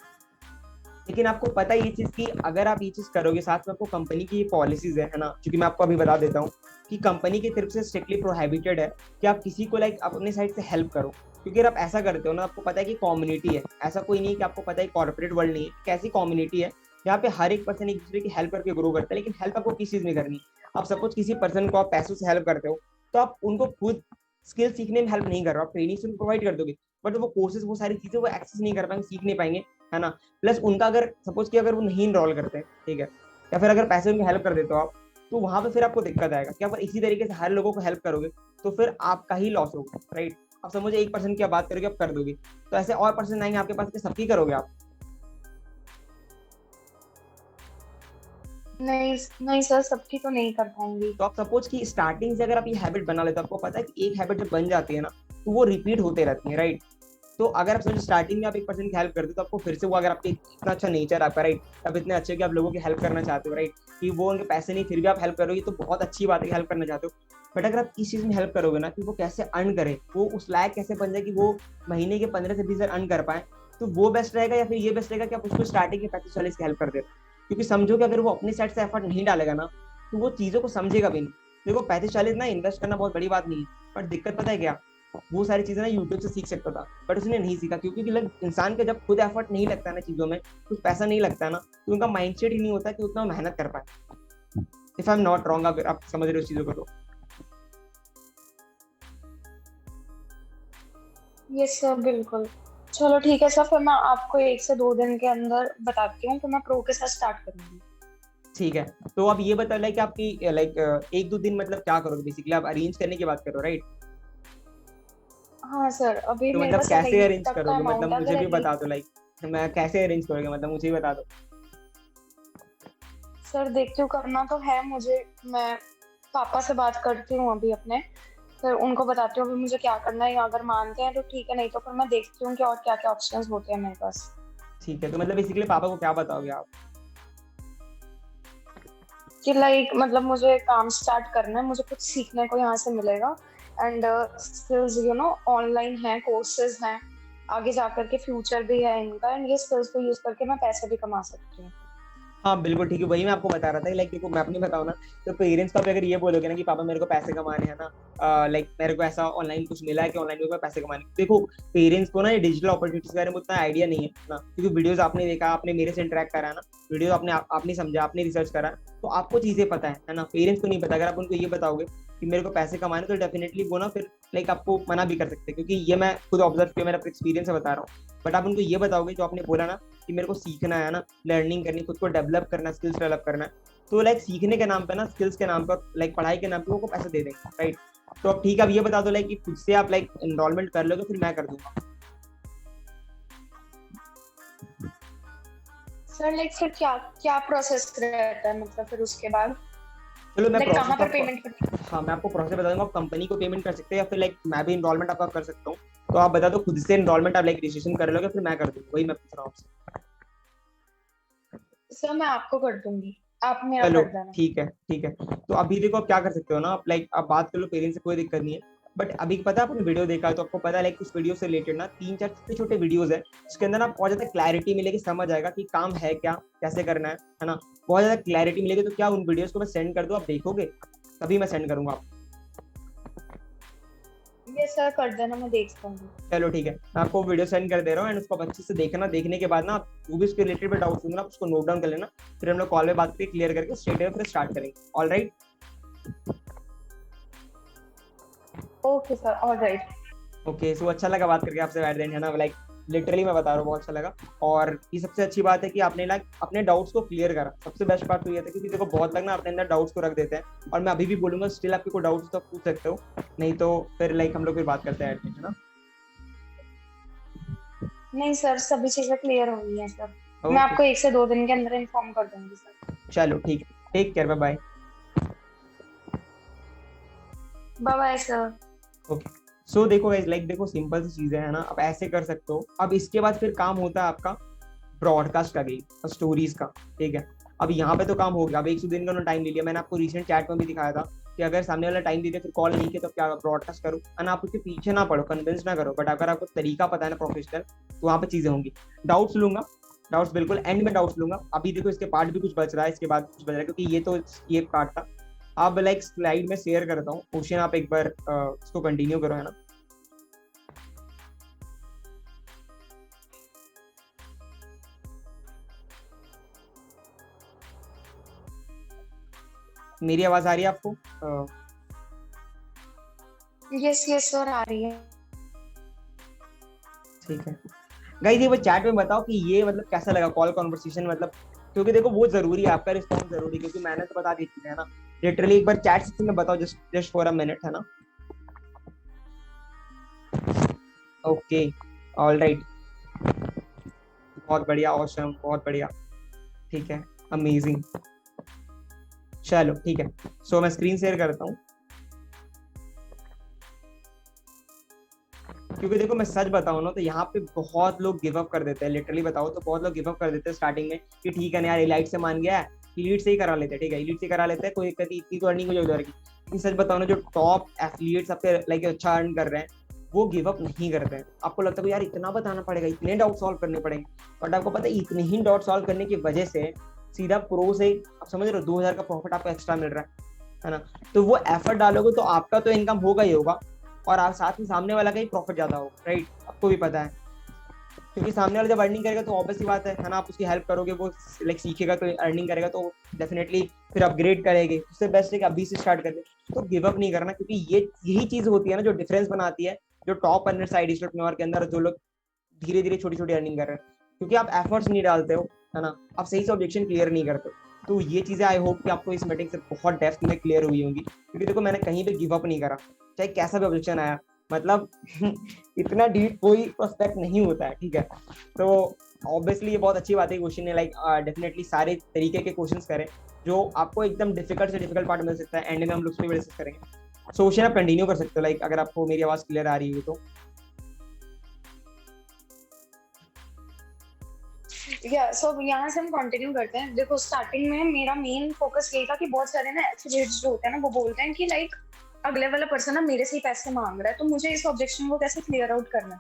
लेकिन आपको पता है ये चीज कि अगर आप ये चीज करोगे, साथ में आपको कंपनी की पॉलिसीज है ना, क्योंकि मैं आपको अभी बता देता हूँ कि कंपनी की तरफ से स्ट्रिक्टली प्रोहिबिटेड है कि आप किसी को लाइक अपने साइड से हेल्प करो, क्योंकि अगर आप ऐसा करते हो ना, आपको पता है कि कम्युनिटी है, ऐसा कोई नहीं कि आपको पता है कॉर्पोरेट वर्ल्ड नहीं है, कैसी कम्युनिटी है यहाँ पे हर एक पर्सन एक दूसरे की हेल्प करके ग्रो करता है, लेकिन हेल्प आपको किस चीज में करनी है। आप सपोज किसी पर्सन को आप पैसों से हेल्प करते हो, तो आप उनको खुद स्किल सीखने में हेल्प नहीं कर रहे हो, आप ट्रेनिंग से प्रोवाइड कर दोगे, बट वो कोर्सेज वो सारी चीजें वो एक्सेस नहीं कर पाएंगे, सीख नहीं पाएंगे, है ना। प्लस उनका अगर सपोज कि अगर वो नहीं इनरोल करते हैं, ठीक है, या फिर अगर पैसे उनकी हेल्प कर देते हो आप, तो वहां पे फिर आपको दिक्कत आएगा कि अगर इसी तरीके से हर लोगों को हेल्प करोगे तो फिर आपका ही लॉस होगा, राइट। आप समझो एक पर्सन की आप बात करोगे, आप कर दोगे, तो ऐसे और पर्सन आएंगे आपके पास, सबकी करोगे आप। नहीं नहीं सर, सबकी तो नहीं कर पाऊंगी। तो आप सपोज कि स्टार्टिंग से अगर आप ये हैबिट बना लेते हो, आपको पता है कि एक हैबिट जब बन जाती है ना, तो वो रिपीट होते रहती है, राइट। तो अगर आप समझो स्टार्टिंग में आप एक पर्सन की हेल्प करते हो, तो आपको फिर से वो, अगर आपके इतना अच्छा नेचर आपका, राइट, आप इतने अच्छे कि आप लोगों की हेल्प करना चाहते हो, राइट, कि वो उनके पैसे नहीं फिर भी आप हेल्प करोगे, तो बहुत अच्छी बात है कि हेल्प करना चाहते हो। बट अगर आप इस चीज में हेल्प करोगे ना कि वो कैसे अर्न करे, वो उस लायक कैसे बन जाए कि वो महीने के 15 से 20 हजार अर्न कर पाए, तो वो बेस्ट रहेगा, या फिर ये बेस्ट रहेगा कि आप उसको स्टार्टिंग के 35-40 की हेल्प कर दे। क्योंकि समझो कि अगर वो अपनी साइड से एफर्ट नहीं डालेगा ना, तो वो चीजों को समझेगा भी नहीं। देखो 35-40 ना इन्वेस्ट करना बहुत बड़ी बात नहीं है, बट दिक्कत पता है क्या, वो सारी चीजें ना यूट्यूब से सीख सकता था, बट उसने नहीं सीखा, क्योंकि इंसान के जब खुद एफर्ट नहीं लगता है ना चीजों में, कुछ पैसा नहीं लगता है ना, तो उनका माइंडसेट ही नहीं होता कि उतना मेहनत कर पाए। If I am not wrong, अगर आप समझ रहे हो उस चीजों को तो। यस सर, बिल्कुल। चलो ठीक है सर, फिर मैं आपको 1 से 2 दिन के अंदर बताती हूँ, फिर मैं प्रो के साथ स्टार्ट करूंगी। ठीक है, तो अब ये बता लाइक आपकी लाइक 1-2 दिन मतलब क्या करोगे, बेसिकली आप अरेंज करने की बात करो, राइट। हाँ सर, अभी तो मेरे मतलब पास कैसे एलिट अरेंज तक का करोगे, मतलब अमाउंट है, मुझे अगर भी एलिट। बता दो, लाइक मैं कैसे अरेंज करोगे, मतलब मुझे भी बता दो। सर देखती हूँ, करना तो है मुझे। मैं पापा से बात करती हूँ अभी अपने, फिर उनको बताती हूँ अभी मुझे क्या करना है, या अगर मानते हैं तो ठीक है, नहीं तो फिर मैं देखती हूँ कि और क्या क्या ऑप्शंस होते हैं मेरे पास। ठीक है, तो मतलब बेसिकली पापा को क्या बताओगे आप। कि लाइक मतलब मुझे काम स्टार्ट करना है, मुझे कुछ सीखने को यहाँ से मिलेगा, एंड स्किल्स ऑनलाइन है, कोर्सेज हैं, आगे जाकर के फ्यूचर भी है इनका, एंड ये स्किल्स को यूज करके मैं पैसे भी कमा सकती हूँ। हाँ बिल्कुल ठीक है, वही मैं आपको बता रहा था, लाइक देखो मैं अपनी बताऊँ ना, तो पेरेंट्स को भी अगर ये बोलोगे ना कि पापा मेरे को पैसे कमाने हैं ना, लाइक मेरे को ऐसा ऑनलाइन कुछ मिला है कि ऑनलाइन में पैसे कमाने, देखो पेरेंट्स को ना ये डिजिटल अपॉर्चुनिटीज के बारे में उतना आइडिया नहीं है ना, क्योंकि वीडियोस आपने देखा, आपने मेरे से इंटरेक्ट करा है ना, वीडियो आपने समझा, आपने रिसर्च करा, तो आपको चीजें पता है ना, पेरेंट्स को नहीं पता। अगर आप उनको ये बताओगे कि मेरे को पैसे कमाने, तो डेफिनेटली वो ना फिर लाइक आपको मना भी कर सकते हैं, क्योंकि ये मैं खुद ऑब्जर्व किया, मेरा एक्सपीरियंस है बता रहा हूँ। बट आप उनको ये बताओगे जो आपने बोला ना कि मेरे को सीखना है ना, लर्निंग करनी, खुद को डेवलप करना, स्किल्स डेवलप करना है, तो लाइक सीखने के नाम पे ना, स्किल्स के नाम पर, लाइक पढ़ाई के नाम पे वो पैसे दे देंगे, राइट। तो अब ठीक है, अब ये बता दो लाइक कि खुद से आप लाइक एनरोलमेंट कर लोगे, फिर मैं कर दूंगा। सर लाइक फिर क्या क्या प्रोसेस रहता है, मतलब फिर उसके बाद चलो मैं लाइक कहाँ प्रोसेस पर आपको, पेमेंट करते हाँ मैं आपको प्रोसेस बता दूंगा। आप कंपनी को पेमेंट कर सकते हैं या फिर लाइक मैं भी इनरोलमेंट आपका कर सकता हूँ। तो आप बता दो खुद से इनरोलमेंट आप लाइक रजिस्ट्रेशन कर लोगे फिर मैं कर दूंगा, वही मैं पूछ रहा हूँ आपसे। हैं? सर मैं आपको कर दूंगी, आप मेरा चलो कर देना। ठीक है ठीक है। तो अभी देखो आप क्या कर सकते हो ना, आप लाइक आप बात कर लो पेरेंट्स से, कोई दिक्कत नहीं है। बट अभी पता है आपने वीडियो देखा है तो आपको पता है लाइक उस वीडियो से रिलेटेड ना 3-4 छोटे छोटे वीडियोस है उसके अंदर ना बहुत ज्यादा क्लैरिटी मिलेगी, समझ आएगा कि काम है क्या, कैसे करना है ना। बहुत ज्यादा क्लैरिटी मिलेगी। तो क्या उन वीडियोस को मैं सेंड कर दूं, आप देखोगे? तभी मैं सेंड करूंगा आपको। ये सर कर देना, मैं देख लूंगी। चलो ठीक है, मैं आपको वीडियो सेंड कर दे रहा हूँ एंड उसको आप अच्छे से देखना। देखने के बाद ना आप जो भी उसके रिलेटेड डाउट्स होंगे ना आप उसको नोट डाउन कर लेना। फिर हम लोग कॉल में बात करके क्लियर करके स्ट्रेट अवे फिर स्टार्ट करेंगे। All right. Okay sir, alright. Okay so अच्छा लगा बात करके आपसे एट द एंड, है ना। लाइक लिटरली मैं बता रहा हूँ बहुत अच्छा लगा। और ये सबसे अच्छी बात है कि आपने लाइक अपने डाउट्स को क्लियर करा। सबसे बेस्ट बात तो ये था क्योंकि देखो बहुत लोग ना अपने अंदर डाउट्स को रख देते हैं। और मैं अभी भी बोलूंगा स्टिल आपके कोई डाउट्स तो आप पूछ सकते हो, नहीं तो फिर लाइक हम लोग फिर बात करते हैं एट द एंड, है ना। नहीं सर, सभी चीजें क्लियर हो गई हैं सर। मैं ओके आपको 1 से 2 दिन के अंदर इन्फॉर्म कर दूंगी सर। चलो ठीक है, take care, bye bye. Bye bye sir. Okay so देखो गाइस, लाइक देखो सिंपल सी चीजें है ना, आप ऐसे कर सकते हो। अब इसके बाद फिर काम होता है आपका ब्रॉडकास्ट का, गई स्टोरीज का। ठीक है, अब यहाँ पे तो काम हो गया। अब 100 दिन का उन्होंने टाइम ले लिया। मैंने आपको रिसेंट चैट में भी दिखाया था कि अगर सामने वाला टाइम दे दे फिर कॉल नहीं किया तो क्या ब्रॉडकास्ट करो, है ना। आप उसके पीछे ना पड़ो, कन्विंस ना करो। बट अगर आपको तरीका पता है ना प्रोफेशनल, तो वहाँ पे चीजें होंगी। डाउट्स लूंगा, डाउट्स बिल्कुल एंड में डाउट्स लूंगा। अभी देखो इसके पार्ट भी कुछ बच रहा है, इसके बाद कुछ बच रहा है क्योंकि ये तो ये पार्ट था। अब लाइक स्लाइड में शेयर करता हूँ क्वेश्चन, आप एक बार इसको कंटिन्यू करो, है ना। मेरी आवाज आ रही है आपको? यस यस सर, आ रही है। ठीक है गाइस, ये वो चैट में बताओ कि ये मतलब कैसा लगा कॉल कॉन्वर्सेशन, मतलब क्योंकि देखो वो जरूरी है, आपका रिस्पॉन्स जरूरी है। क्योंकि मैंने तो बता दी थी, है ना। लिटरली एक बार चैट सेक्शन में बताओ, just just for a minute, है ना। ओके ऑल राइट, बहुत बढ़िया, ऑसम, बहुत बढ़िया। ठीक है, अमेजिंग। चलो ठीक है, सो मैं स्क्रीन शेयर करता हूँ। क्योंकि देखो मैं सच बताऊं ना तो यहाँ पे बहुत लोग गिव अप कर देते हैं। लिटरली बताओ तो बहुत लोग गिव अप कर देते हैं स्टार्टिंग में कि ठीक है ना यार, एलाइट से मान गया है, एलीट से ही करा लेते हैं। ठीक है, एलीट से करा लेते हैं, कोई दिक्कत नहीं, इतनी तो अर्निंग हो जाए उधर की। लेकिन सच बताओ ना, जो टॉप एथलीट्स सबसे लाइक अच्छा अर्न कर रहे हैं, वो गिव अप नहीं करते हैं। आपको लगता है यार इतना बताना पड़ेगा, इतने डाउट सॉल्व करने पड़ेंगे। बट आपको पता है इतने ही डाउट सॉल्व करने की वजह से सीधा प्रो से आप समझ रहे हो 2000 का प्रॉफिट आपको एक्स्ट्रा मिल रहा है ना। तो वो एफर्ट डालोगे तो आपका तो इनकम होगा ही होगा, और आप साथ में सामने वाला का ही प्रॉफिट ज्यादा होगा, राइट। आपको भी पता है क्योंकि सामने वाला जब अर्निंग करेगा तो ऑब्वियस सी बात है ना, आप उसकी हेल्प करोगे, वो लाइक सीखेगा तो अर्निंग करेगा तो डेफिनेटली फिर अपग्रेड करेंगे। उससे बेस्ट है कि अभी से स्टार्ट कर दे। तो गिव अप नहीं करना, क्योंकि ये यही चीज होती है ना जो डिफरेंस बनाती है जो टॉप अर्नर साइड एंटरप्रेन्योर के अंदर, जो लोग धीरे धीरे छोटी छोटी अर्निंग कर रहे हैं। क्योंकि आप एफर्ट्स नहीं डालते हो, है ना, आप सही से ऑब्जेक्शन क्लियर नहीं करते हो। तो ये चीजें आई होप कि आपको इस मीटिंग से बहुत डेप्थ में क्लियर हुई होंगी। क्योंकि देखो मैंने कहीं पे गिव अप नहीं करा, चाहे कैसा भी ऑब्जेक्शन आया। मतलब इतना डीप कोई प्रोस्पेक्ट नहीं होता है, ठीक है। तो ऑब्वियसली ये बहुत अच्छी बात है, क्वेश्चन ने लाइक डेफिनेटली सारे तरीके के क्वेश्चंस करें जो आपको एकदम डिफिकल्ट से डिफिकल्ट पार्ट मिल सकता है। एंड में हम लोग उसमें डिस्कस करेंगे। सो क्वेश्चन आप कंटिन्यू कर सकते हो, लाइक अगर आपको मेरी आवाज क्लियर आ रही है तो। या सो यहाँ से हम कंटिन्यू करते हैं। देखो स्टार्टिंग में मेरा मेन फोकस यही था कि बहुत सारे ना एथलीट्स जो होते हैं ना वो बोलते हैं कि लाइक अगले वाला पर्सन ना मेरे से ही पैसे मांग रहा है, तो मुझे इस ऑब्जेक्शन को कैसे क्लियर आउट करना है।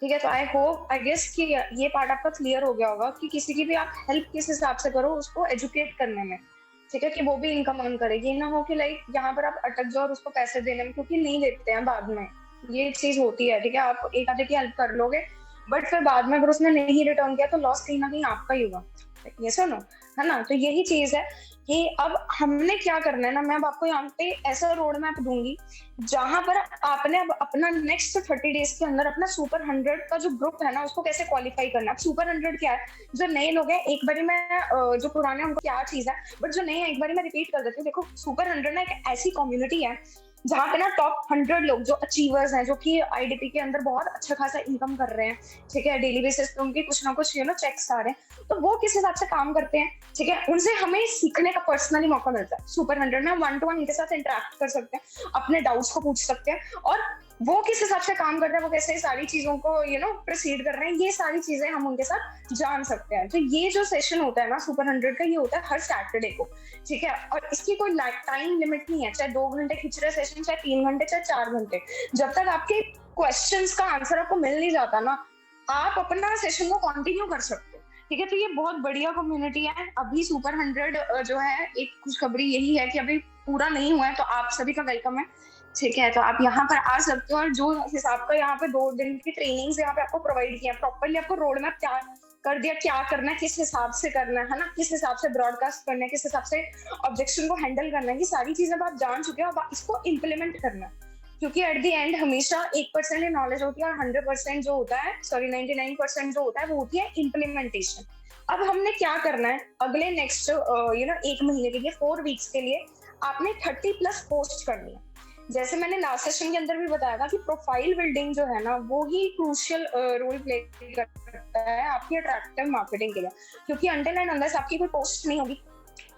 ठीक है, तो आई होप आई गेस कि ये पार्ट आपका क्लियर हो गया होगा कि किसी की भी आप हेल्प किस हिसाब से करो उसको एजुकेट करने में। ठीक है, कि वो भी इनकम अर्न करेगी, ना हो कि लाइक यहाँ पर आप अटक जाओ और उसको पैसे देने में, क्योंकि नहीं देते हैं बाद में। ये चीज होती है। ठीक है, आप एक आधे की हेल्प कर लोगे बट फिर बाद में अगर उसने नहीं रिटर्न किया तो लॉस कहीं ना कहीं आपका ही होगा। ये सुनो, है ना। तो यही चीज है कि अब हमने क्या करना है ना, मैं अब आपको यहाँ पे ऐसा रोड मैप दूंगी जहां पर आपने अब अपना नेक्स्ट 30 डेज के अंदर अपना सुपर 100 का जो ग्रुप है ना उसको कैसे क्वालिफाई करना है। सुपर 100 क्या है, जो नए लोग हैं एक बारी मैं जो पुराने उनको क्या चीज है, बट जो नए हैं एक बारी मैं रिपीट कर देती हूँ। देखो सुपर 100 ना एक ऐसी कम्युनिटी है जहाँ पे ना टॉप 100 लोग जो अचीवर्स हैं, जो कि आईडीपी के अंदर बहुत अच्छा खासा इनकम कर रहे हैं, ठीक है, डेली बेसिस पे उनके कुछ ना कुछ चेक्स आ रहे हैं, तो वो किस हिसाब से काम करते हैं, ठीक है, उनसे हमें सीखने का पर्सनली मौका मिलता है। सुपर 100 में 1-to-1 इनके साथ इंटरेक्ट कर सकते हैं, अपने डाउट्स को पूछ सकते हैं, और वो किस हिसाब से काम कर रहे हैं, वो कैसे सारी चीजों को प्रोसीड कर रहे हैं, ये सारी चीजें हम उनके साथ जान सकते हैं। तो ये जो सेशन होता है ना सुपर 100 का, ये होता है हर सैटरडे को, ठीक है, और इसकी कोई टाइम लिमिट नहीं है, चाहे 2 घंटे खींच रहे सेशन, चाहे 3 घंटे, चाहे 4 घंटे, जब तक आपके क्वेश्चंस का आंसर आपको मिल नहीं जाता ना, आप अपना सेशन को कंटिन्यू कर सकते हो, ठीक है। तो ये बहुत बढ़िया कम्युनिटी है। अभी सुपर 100 जो है, एक खुशखबरी यही है कि अभी पूरा नहीं हुआ है, तो आप सभी का वेलकम है, ठीक है। तो आप यहाँ पर आ सकते हो, और जो हिसाब का यहाँ पे 2 दिन की ट्रेनिंग्स यहाँ पे आपको प्रोवाइड किया, प्रॉपरली आपको रोड मैप क्या कर दिया, क्या करना है, किस हिसाब से करना है ना, किस हिसाब से ब्रॉडकास्ट करना है, किस हिसाब से ऑब्जेक्शन को हैंडल करना है, ये सारी चीजें आप जान चुके हो, अब इसको इम्प्लीमेंट करना है, क्योंकि एट द एंड हमेशा 1% ही नॉलेज होती है, और 100% जो होता है, सॉरी 99% जो होता है, वो होती है इम्प्लीमेंटेशन। अब हमने क्या करना है, अगले नेक्स्ट 1 महीने के लिए, 4 वीक्स के लिए आपने 30+ पोस्ट करनी है। जैसे मैंने लास्ट सेशन के अंदर भी बताया था कि प्रोफाइल बिल्डिंग जो है ना, वो ही क्रूशियल रोल प्ले करता है आपकी अट्रैक्टिव मार्केटिंग के लिए, क्योंकि अनटिल एंड अनलेस आपकी कोई पोस्ट नहीं होगी,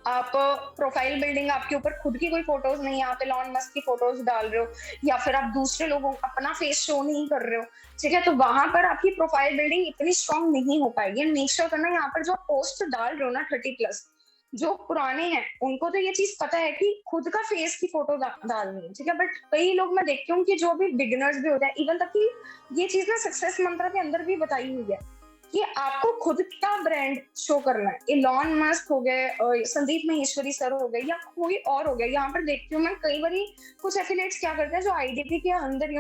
आप प्रोफाइल बिल्डिंग, आपके ऊपर खुद की कोई फोटोज नहीं है, आप एलॉन मस्क की फोटोज डाल रहे हो, या फिर आप दूसरे लोगों अपना फेस शो नहीं कर रहे हो, ठीक है, तो वहां पर आपकी प्रोफाइल बिल्डिंग इतनी स्ट्रांग नहीं हो पाएगी। मेक श्योर करना यहाँ पर जो पोस्ट डाल रहे हो ना 30+, जो पुराने हैं उनको तो ये चीज पता है कि खुद का फेस की फोटो डालनी है, ठीक है, बट कई लोग मैं देखती हूँ कि जो भी बिगिनर्स भी होते हैं, इवन तक कि ये चीज ना सक्सेस मंत्र के अंदर भी बताई हुई है कि आपको खुद का ब्रांड शो करना है। एलॉन मस्क हो गए, संदीप महेश्वरी सर हो गए, या कोई और हो गया, यहाँ पर देखती हूँ मैं कई बार कुछ एफिलिएट्स क्या करते हैं, जो आईडीपी के अंदर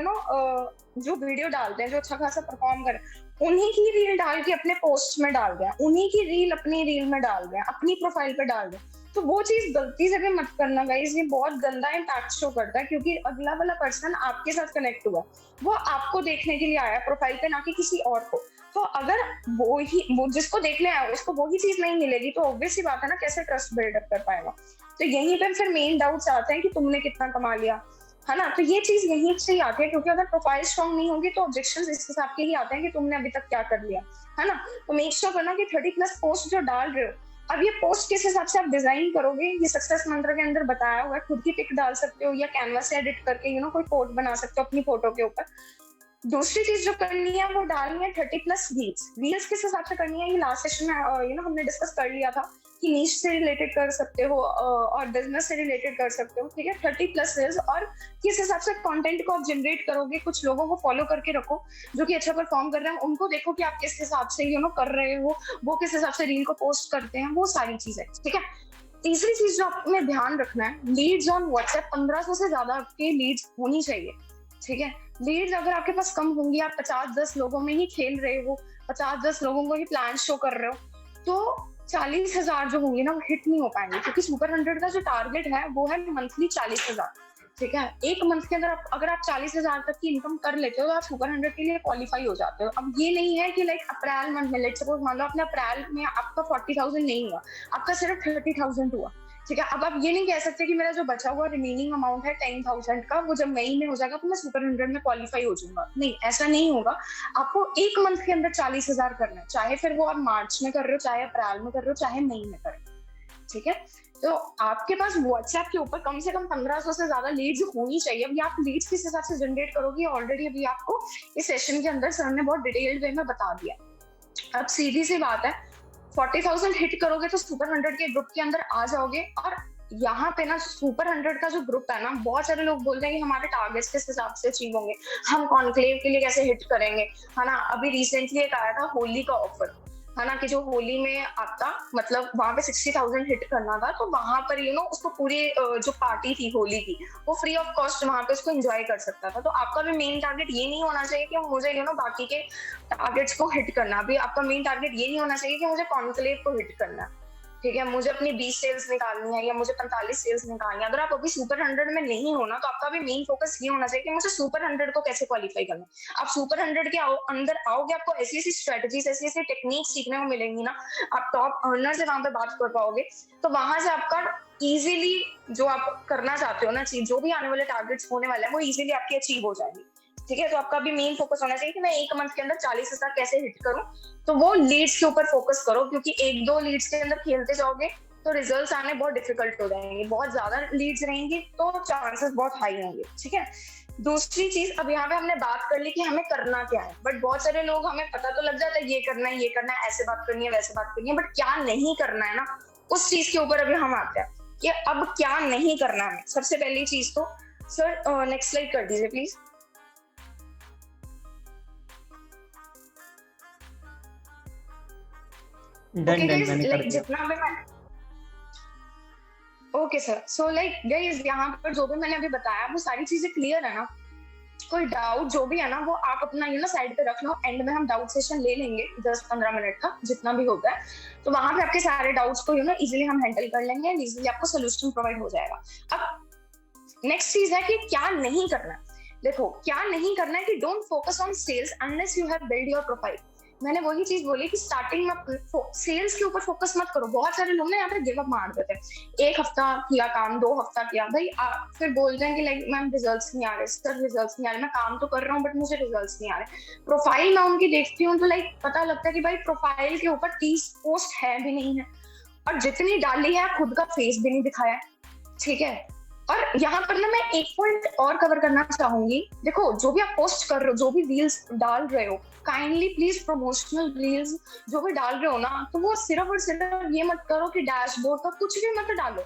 जो वीडियो डालते हैं, जो अच्छा खासा परफॉर्म कर, उन्हीं की रील डाल के अपने पोस्ट में डाल दिया, उन्हीं की रील अपनी रील में डाल दिया, अपनी प्रोफाइल पे डाल दिया। तो वो चीज गलती से भी मत करना गाइस, ये बहुत गंदा इम्पैक्ट शो करता है, क्योंकि अगला वाला पर्सन आपके साथ कनेक्ट हुआ, वो आपको देखने के लिए आया प्रोफाइल पे, ना कि किसी और को। तो अगर वो जिसको देखने आया उसको वही चीज नहीं मिलेगी, तो ऑब्वियस सी बात है ना, कैसे ट्रस्ट बिल्डअप कर पाएगा। तो यहीं पे फिर मेन डाउट्स आते हैं कि तुमने कितना कमा लिया, है ना, तो ये चीज यहीं से ही आती है, क्योंकि अगर प्रोफाइल स्ट्रांग नहीं होगी तो ऑब्जेक्शंस इस हिसाब के ही आते हैं कि तुमने अभी तक क्या कर लिया, है ना। तो मेक श्योर करना कि 30+ पोस्ट जो डाल रहे हो, अब ये पोस्ट किस हिसाब से आप डिजाइन करोगे, ये सक्सेस मंत्र के अंदर बताया हुआ है। खुद की पिक डाल सकते हो, या कैनवास से एडिट करके कोई कोड बना सकते हो अपनी फोटो के ऊपर। दूसरी चीज जो करनी है वो डालनी है 30+ रील्स किस हिसाब से करनी है, ये लास्ट सेशन में हमने डिस्कस कर लिया था कि नीश से रिलेटेड कर सकते हो और बिजनेस से रिलेटेड कर सकते हो, ठीक है। 30+ रील्स, और किस हिसाब से कंटेंट को आप जनरेट करोगे, कुछ लोगों को फॉलो करके रखो जो कि अच्छा परफॉर्म कर रहे हैं, उनको देखो कि आप किस हिसाब से कर रहे हो, वो किस हिसाब से रील को पोस्ट करते हैं, वो सारी चीजें, ठीक है। तीसरी चीज जो आपने ध्यान रखना है, लीड्स ऑन व्हाट्सएप 1500 से ज्यादा आपकी लीड्स होनी चाहिए, ठीक है। लीड्स अगर आपके पास कम होंगी, आप 50-10 लोगों में ही खेल रहे हो, 50-10 लोगों को ही प्लान शो कर रहे हो, तो 40,000 जो होंगे ना वो हिट नहीं हो पाएंगे, क्योंकि सुपर 100 का जो टारगेट है वो है मंथली 40,000, ठीक है। एक मंथ के अंदर अगर आप 40,000 तक की इनकम कर लेते हो तो आप सुपर 100 के लिए क्वालिफाई हो जाते हो। अब ये नहीं है कि अप्रैल मंथ में, लेट्स सपोज मान लो आपने अप्रैल में आपका 40,000 नहीं हुआ, आपका सिर्फ 30,000 हुआ, ठीक है। अब आप ये नहीं कह सकते कि मेरा जो बचा हुआ रिमेनिंग अमाउंट है 10,000 का, वो जब मई में हो जाएगा तो मैं सुपर 100 में क्वालिफाई हो जाऊंगा। नहीं, ऐसा नहीं होगा। आपको एक मंथ के अंदर 40,000 करना है, चाहे फिर वो आप मार्च में कर रहे हो, चाहे अप्रैल में कर रहे हो, चाहे मई में कर रहे हो, ठीक है। तो आपके पास व्हाट्सएप के ऊपर कम से कम 1500 से ज्यादा लीड्स होनी चाहिए। अभी आप लीड्स किस हिसाब से जनरेट करोगे, ऑलरेडी अभी आपको इस सेशन के अंदर सर ने बहुत डिटेल्ड वे में बता दिया। अब सीधी सी बात है, 40,000 हिट करोगे तो सुपर 100 के ग्रुप के अंदर आ जाओगे। और यहाँ पे ना सुपर 100 का जो ग्रुप है ना, बहुत सारे लोग बोलते हैं कि हमारे टारगेट्स किस हिसाब से अचीव होंगे, हम कॉन्क्लेव के लिए कैसे हिट करेंगे, है ना। अभी रिसेंटली एक आया था होली का ऑफर, है ना, कि जो होली में आपका मतलब वहां पे 60,000 हिट करना था, तो वहां पर उसको पूरी जो पार्टी थी होली की, वो फ्री ऑफ कॉस्ट वहां पे उसको एंजॉय कर सकता था। तो आपका भी मेन टारगेट ये नहीं होना चाहिए कि मुझे बाकी के टारगेट्स को हिट करना, अभी आपका मेन टारगेट ये नहीं होना चाहिए कि मुझे कॉन्क्लेव को हिट करना, ठीक है, मुझे अपनी 20 सेल्स निकालनी है या मुझे 45 सेल्स निकालनी है। अगर आप अभी सुपर 100 में नहीं हो ना, तो आपका भी मेन फोकस ये होना चाहिए कि मुझे सुपर 100 को कैसे क्वालिफाई करना है। आप सुपर 100 के अंदर आओगे, आपको ऐसी ऐसी स्ट्रेटजीज, ऐसी ऐसी टेक्निक सीखने को मिलेंगी ना, आप टॉप अर्नर से वहां पे बात कर पाओगे, तो वहां से आपका इजीली जो आप करना चाहते हो ना चीज, जो भी आने वाले टारगेट्स होने वाले हैं, वो इजीली आपकी अचीव हो जाएंगे। ठीक है, तो आपका भी मेन फोकस होना चाहिए कि मैं 1 मंथ के अंदर 40,000 कैसे हिट करूं। तो वो लीड्स के ऊपर फोकस करो, क्योंकि 1-2 लीड्स के अंदर खेलते जाओगे तो रिजल्ट्स आने बहुत डिफिकल्ट हो जाएंगे। बहुत ज्यादा लीड्स रहेंगी तो चांसेस बहुत हाई होंगे। ठीक है, दूसरी चीज, अब यहाँ पे हमने बात कर ली कि हमें करना क्या है, बट बहुत सारे लोग, हमें पता तो लग जाता है ये करना है, ये करना है, ऐसे बात करनी है, वैसे बात करनी है, बट क्या नहीं करना है ना, उस चीज के ऊपर अभी हम आते हैं कि अब क्या नहीं करना है। सबसे पहली चीज तो सर नेक्स्ट स्लाइड कर दीजिए प्लीज। डन डन मैंने कर दिया। जितना भी मैं okay sir, so like guys, यहाँ पर जो भी मैंने अभी बताया वो सारी चीजें क्लियर है ना? कोई डाउट जो भी है ना, वो आप अपना साइड पे रख लो, एंड में हम डाउट सेशन ले लेंगे 10-15 मिनट का, जितना भी होता है, तो वहां पे आपके सारे डाउट्स को इजीली हम हैंडल कर लेंगे, इजीली आपको सोल्यूशन प्रोवाइड हो जाएगा। अब नेक्स्ट चीज है कि क्या नहीं करना है। देखो, क्या नहीं करना है कि don't focus on sales unless you have build your profile. मैंने वही चीज बोली कि स्टार्टिंग में सेल्स के ऊपर फोकस मत करो। बहुत सारे लोग ना यहाँ पे गिव अप मार देते हैं, 1 हफ्ता किया काम, 2 हफ्ता किया, भाई फिर बोलते हैं कि लाइक मैम रिजल्ट्स नहीं आ रहे, सर रिजल्ट्स नहीं आ रहे, मैं काम तो कर रहा हूँ बट मुझे रिजल्ट्स नहीं आ रहे। प्रोफाइल मैं उनकी देखती हूँ तो लाइक पता लगता है कि भाई प्रोफाइल के ऊपर 30 पोस्ट है भी नहीं है, और जितनी डाली है खुद का फेस भी नहीं दिखाया है। ठीक है, और यहाँ पर ना मैं एक पॉइंट और कवर करना चाहूंगी। देखो, जो भी आप पोस्ट कर रहे हो, जो भी रील्स डाल रहे हो, काइंडली प्लीज प्रमोशनल रील्स जो भी डाल रहे हो ना, तो वो सिर्फ और सिर्फ ये मत करो कि डैशबोर्ड का कुछ भी मत डालो।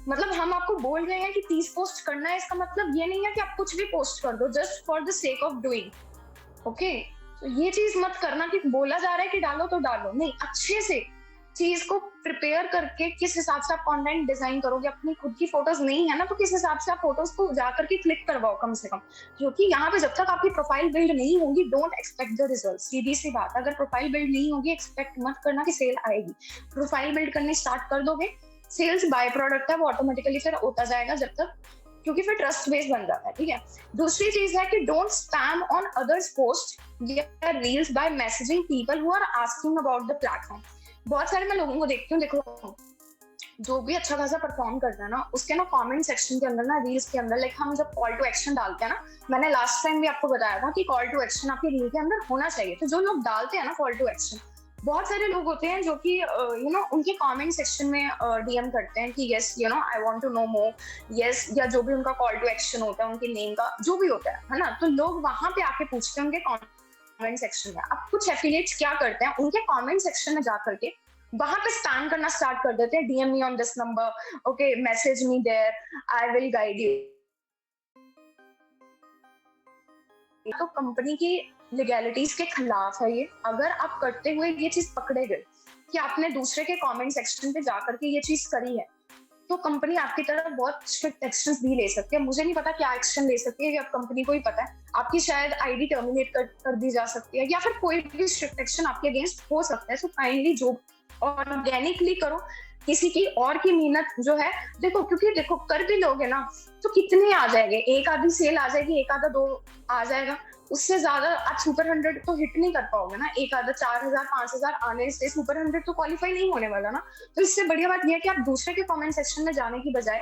मतलब हम आपको बोल रहे हैं कि 30 पोस्ट करना है, इसका मतलब ये नहीं है कि आप कुछ भी पोस्ट कर दो just for the sake of doing. Okay, तो ये चीज मत करना कि बोला जा रहा है कि डालो तो डालो, नहीं, अच्छे से चीज को प्रिपेयर करके किस हिसाब से आप कंटेंट डिजाइन करोगे। अपनी खुद की फोटोज नहीं है ना, तो किस हिसाब से आप फोटोज को जाकर के क्लिक करवाओ कम से कम, क्योंकि यहाँ पे जब तक आपकी प्रोफाइल बिल्ड नहीं होगी, डोंट एक्सपेक्ट द रिजल्ट। सीधी सी बात, अगर प्रोफाइल बिल्ड नहीं होगी, एक्सपेक्ट मत करना कि सेल आएगी। प्रोफाइल बिल्ड करनी स्टार्ट कर दोगे, सेल्स बाय प्रोडक्ट है, वो ऑटोमेटिकली फिर होता जाएगा जब तक, क्योंकि फिर ट्रस्ट बेस बन जाता है। ठीक है, दूसरी चीज है कि don't spam on others post या reels by messaging people who are asking about the platform. बहुत सारे मैं लोगों को देखती हूँ, देखो जो भी अच्छा खासा परफॉर्म करता है ना, उसके ना कमेंट सेक्शन के अंदर ना, रील्स के अंदर, लाइक हम जब कॉल टू एक्शन डालते हैं ना, मैंने लास्ट टाइम भी आपको बताया था कि कॉल टू एक्शन आपकी रील के अंदर होना चाहिए। तो जो लोग डालते हैं ना कॉल टू एक्शन, बहुत सारे लोग होते हैं जो कि उनके कमेंट सेक्शन में डीएम करते हैं कि yes I want to know more, yes, या जो भी उनका कॉल टू एक्शन होता है, उनके नेम का जो भी होता है ना, तो लोग वहां पे आके पूछते हैं उनके कमेंट सेक्शन में। अब कुछ एफिलिएट्स क्या करते हैं, उनके कमेंट सेक्शन में जाकर के वहां पे स्पैम करना स्टार्ट कर देते हैं, DM me on this number, okay, message me there, I will guide you. तो कंपनी की लीगैलिटीज के खिलाफ है ये। अगर आप करते हुए ये चीज पकड़े गए कि आपने दूसरे के कमेंट सेक्शन पे जाकर के ये चीज करी है, तो कंपनी आपकी तरफ बहुत स्ट्रिक्ट एक्शन भी ले सकती है। मुझे नहीं पता क्या एक्शन ले सकती है, ये अब कंपनी को ही पता है। आपकी शायद आईडी टर्मिनेट कर दी जा सकती है, या फिर कोई भी स्ट्रिक्ट एक्शन आपके अगेंस्ट हो सकता है। सो काइंडली जो ऑर्गेनिकली करो, किसी की और की मेहनत जो है देखो, क्योंकि देखो कर भी लोगे ना तो कितने आ जाएंगे, एक आधी सेल आ जाएगी, एक आधा 2 आ जाएगा, उससे ज्यादा आप सुपर 100 तो हिट नहीं कर पाओगे ना। एक आधा 4,000 5,000 आने से सुपर 100 तो क्वालिफाई नहीं होने वाला ना। तो इससे बढ़िया बात यह है कि आप दूसरे के कमेंट सेक्शन में जाने की बजाय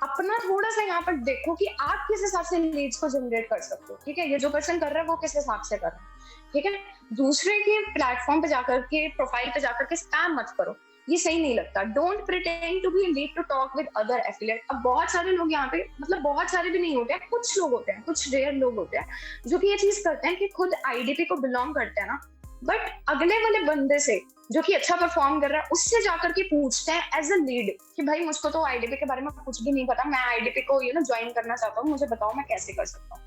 अपना थोड़ा सा यहाँ पर देखो कि आप किस हिसाब से लीड्स को जनरेट कर सकते हो। ठीक है, ये जो पर्सन कर रहा है वो किस हिसाब से कर रहा है। ठीक है, दूसरे के प्लेटफॉर्म पे जाकर के, प्रोफाइल पे जाकर के स्पैम मत करो, ये सही नहीं लगता। Don't pretend to be lead to talk with other affiliate. अब बहुत सारे लोग यहाँ पे, मतलब बहुत सारे भी नहीं होते हैं, कुछ लोग होते हैं, कुछ रेयर लोग होते हैं जो कि ये चीज करते हैं कि खुद आईडीपी को बिलोंग करते हैं ना, बट अगले वाले बंदे से जो कि अच्छा परफॉर्म कर रहा है उससे जाकर के पूछते हैं एज अ लीड कि भाई मुझको तो आईडीपी के बारे में कुछ भी नहीं पता, मैं आईडीपी को ज्वाइन करना चाहता हूँ, मुझे बताओ मैं कैसे कर सकता हूँ।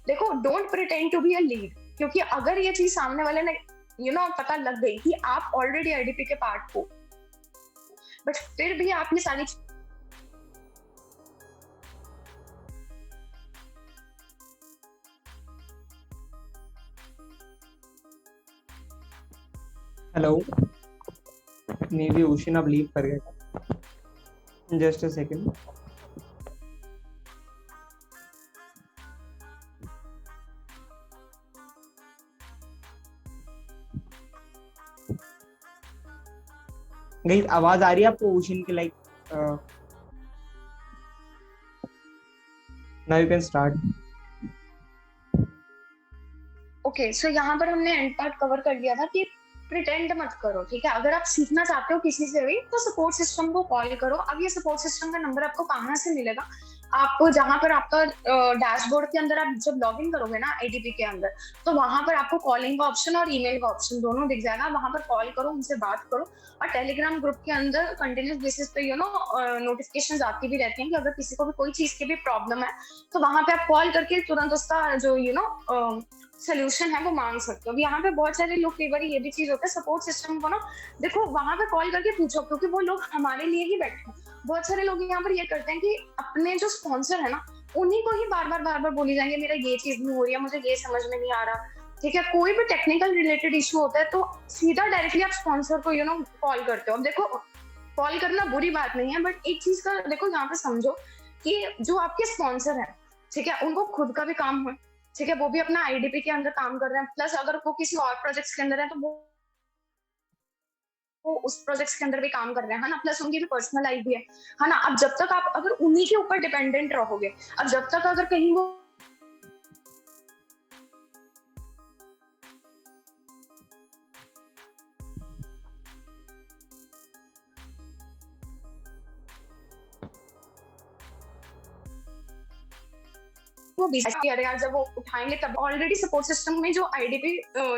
देखो, don't pretend to be a lead, क्योंकि अगर ये चीज सामने वाले ने पता लग गई कि आप ऑलरेडी आईडीपी के पार्ट हो, बट फिर भी आप ये सारी हेलो, मे बी उशिन अब लीव कर गया। Just a second. गई आवाज आ रही है आपको ओशन की, like now you can start. Okay so यहाँ पर हमने एंड पार्ट कवर कर लिया था कि प्रिटेंड मत करो, ठीक है। अगर आप सीखना चाहते हो किसी से भी तो सपोर्ट सिस्टम को कॉल करो। अब ये सपोर्ट सिस्टम का नंबर आपको कहाँ से मिलेगा? आपको जहां पर आपका डैशबोर्ड के अंदर आप जब लॉग इन करोगे ना आईडीपी के अंदर, तो वहां पर आपको कॉलिंग का ऑप्शन और ईमेल का ऑप्शन दोनों दिख जाएगा। वहां पर कॉल करो, उनसे बात करो। और टेलीग्राम ग्रुप के अंदर कंटिन्यूस बेसिस पे नोटिफिकेशंस आती भी रहती हैं कि अगर किसी को भी कोई चीज की भी प्रॉब्लम है तो वहां पे आप कॉल करके तुरंत उसका जो सोल्यूशन है वो मांग सकते हो। अब यहाँ पे बहुत सारे लोग कई बार ये भी चीज होता है सपोर्ट सिस्टम को ना, देखो वहां पे कॉल करके पूछो, क्योंकि वो लोग हमारे लिए ही बैठे हैं। बहुत सारे लोग यहाँ पर ये करते हैं कि अपने जो स्पॉन्सर है ना उन्हीं को ही बार बार बोली जाएंगे मेरा ये चीज नहीं हो रही है, मुझे ये समझ में नहीं आ रहा, ठीक है। कोई भी टेक्निकल रिलेटेड इशू होता है तो सीधा डायरेक्टली आप स्पॉन्सर को कॉल करते हो। अब देखो कॉल करना बुरी बात नहीं है, बट एक चीज का देखो यहाँ पे समझो कि जो आपके स्पॉन्सर है, ठीक है, उनको खुद का भी काम है, ठीक है, वो भी अपना आईडीपी के अंदर काम कर रहे हैं, प्लस अगर वो किसी और प्रोजेक्ट्स के अंदर है तो वो उस प्रोजेक्ट्स के अंदर भी काम कर रहे हैं, है ना, प्लस उनकी भी पर्सनल आईडी है ना। अब जब तक आप अगर उन्हीं के ऊपर डिपेंडेंट रहोगे, अब जब तक अगर कहीं वो अरे यार जब वो उठाएंगे तब ऑलरेडी सपोर्ट सिस्टम में जो आईडीपी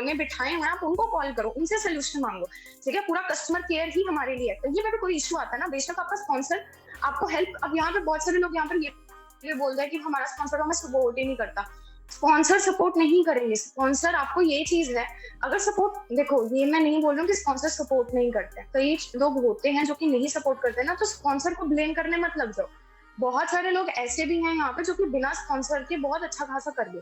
ने बिठाए हुए हैं आप उनको कॉल करो, उनसे सोल्यूशन मांगो, ठीक है। पूरा कस्टमर केयर ही हमारे लिए है। कहीं पे कोई इशू आता है ना, बेशक आपका स्पॉन्सर आपको हेल्प, अब यहाँ पे बहुत सारे लोग यहाँ पर ये बोल रहे हैं कि हमारा स्पॉन्सर हमें सपोर्ट ही नहीं करता। स्पॉन्सर सपोर्ट नहीं करेंगे, स्पॉन्सर आपको ये चीज है, अगर सपोर्ट, देखो ये मैं नहीं बोल रही हूँ कि स्पॉन्सर सपोर्ट नहीं करते, कई लोग होते हैं जो कि नहीं सपोर्ट करते ना, तो स्पॉन्सर को ब्लेम करने मत लग जाओ। बहुत सारे लोग ऐसे भी हैं यहाँ पे जो कि बिना स्पॉन्सर के बहुत अच्छा खासा कर गए,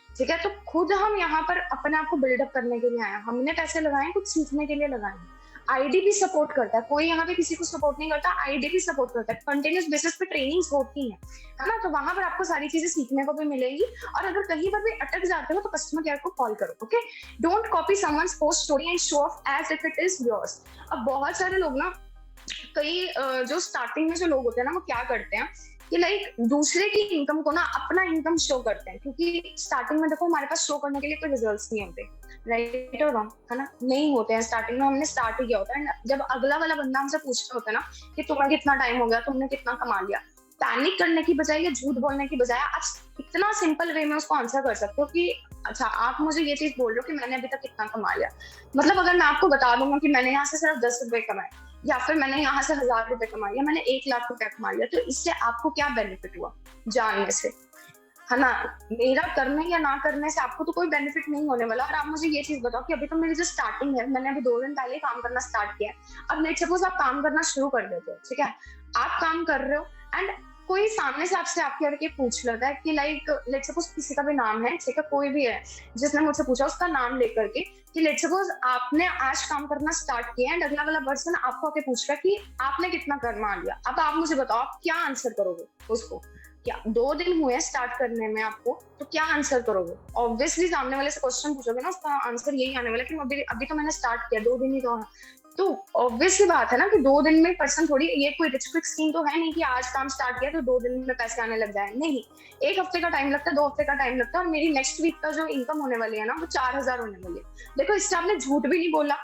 ठीक है। तो खुद हम यहाँ पर अपने आप को बिल्डअप करने के लिए आए हैं, हमने पैसे लगाए कुछ सीखने के लिए लगाए हैं। आईडी भी सपोर्ट करता है, कोई यहाँ पे किसी को सपोर्ट नहीं करता, आईडी भी सपोर्ट करता है। कंटिन्यूस बेसिस पे ट्रेनिंग्स होती है ना, तो वहां पर आपको सारी चीजें सीखने को भी मिलेगी। और अगर कहीं पर भी अटक जाते हो तो कस्टमर केयर को कॉल करो, okay. Don't copy someone's post story and show off as if it is yours. अब बहुत सारे लोग ना, कई जो स्टार्टिंग में जो लोग होते हैं ना वो क्या करते हैं कि लाइक दूसरे की इनकम को ना अपना इनकम शो करते हैं, क्योंकि स्टार्टिंग में देखो हमारे पास शो करने के लिए कोई रिजल्ट्स नहीं होते, राइट और रॉन्ग, है ना, नहीं होते हैं। स्टार्टिंग में हमने स्टार्ट ही किया होता है, जब अगला वाला बंदा हमसे पूछता होता है ना कि तुम्हें कितना टाइम हो गया, तुमने कितना कमा लिया, पैनिक करने की बजाय या झूठ बोलने की बजाय आप इतना सिंपल वे में उसको आंसर कर सकते हो कि अच्छा आप मुझे ये चीज बोल रहे हो कि मैंने अभी तक कितना कमा लिया। मतलब अगर मैं आपको बता दूंगा कि मैंने यहाँ से सिर्फ 10 रुपए कमाए, या फिर मैंने यहाँ से 1000 रुपए कमा लिया, मैंने 1 लाख रुपए कमा लिया, तो इससे आपको क्या बेनिफिट हुआ जानने से, है ना। मेरा करने या ना करने से आपको तो कोई बेनिफिट नहीं होने वाला। और आप मुझे ये चीज बताओ कि अभी तो मेरी जो स्टार्टिंग है, मैंने अभी 2 दिन पहले काम करना स्टार्ट किया है। अब लेट्स सपोज आप काम करना शुरू कर देते हो, ठीक है, आप काम कर रहे हो एंड कोई सामने से आपसे आपके करके पूछ लेता है कि लाइक लेट्स सपोज किसी का भी नाम है, ठीक है, कोई भी है जिसने मुझसे पूछा उसका नाम लेकर के कि लेट्स सपोज आपने आज काम करना स्टार्ट किया एंड अगला वाला पर्सन आपको आके पूछ रहा है कि आपने कितना कमा लिया। अब आप मुझे बताओ आप क्या आंसर करोगे उसको? क्या 2 दिन हुए स्टार्ट करने में आपको, तो क्या आंसर करोगे? ऑब्वियसली सामने वाले से क्वेश्चन पूछोगे ना, उसका आंसर यही आने वाला कि अभी तो मैंने स्टार्ट किया, 2 दिन ही तो ऑब्वियसली बात है ना कि 2 दिन में पर्सन थोड़ी, ये कोई रिच क्विक स्कीम तो है नहीं कि आज काम स्टार्ट किया तो 2 दिन में पैसे आने लग जाए, नहीं। 1 हफ्ते का टाइम लगता है, 2 हफ्ते का टाइम लगता है, और मेरी नेक्स्ट वीक का जो इनकम होने वाली है ना वो 4000 होने वाली है। देखो इससे आपने झूठ भी नहीं बोला,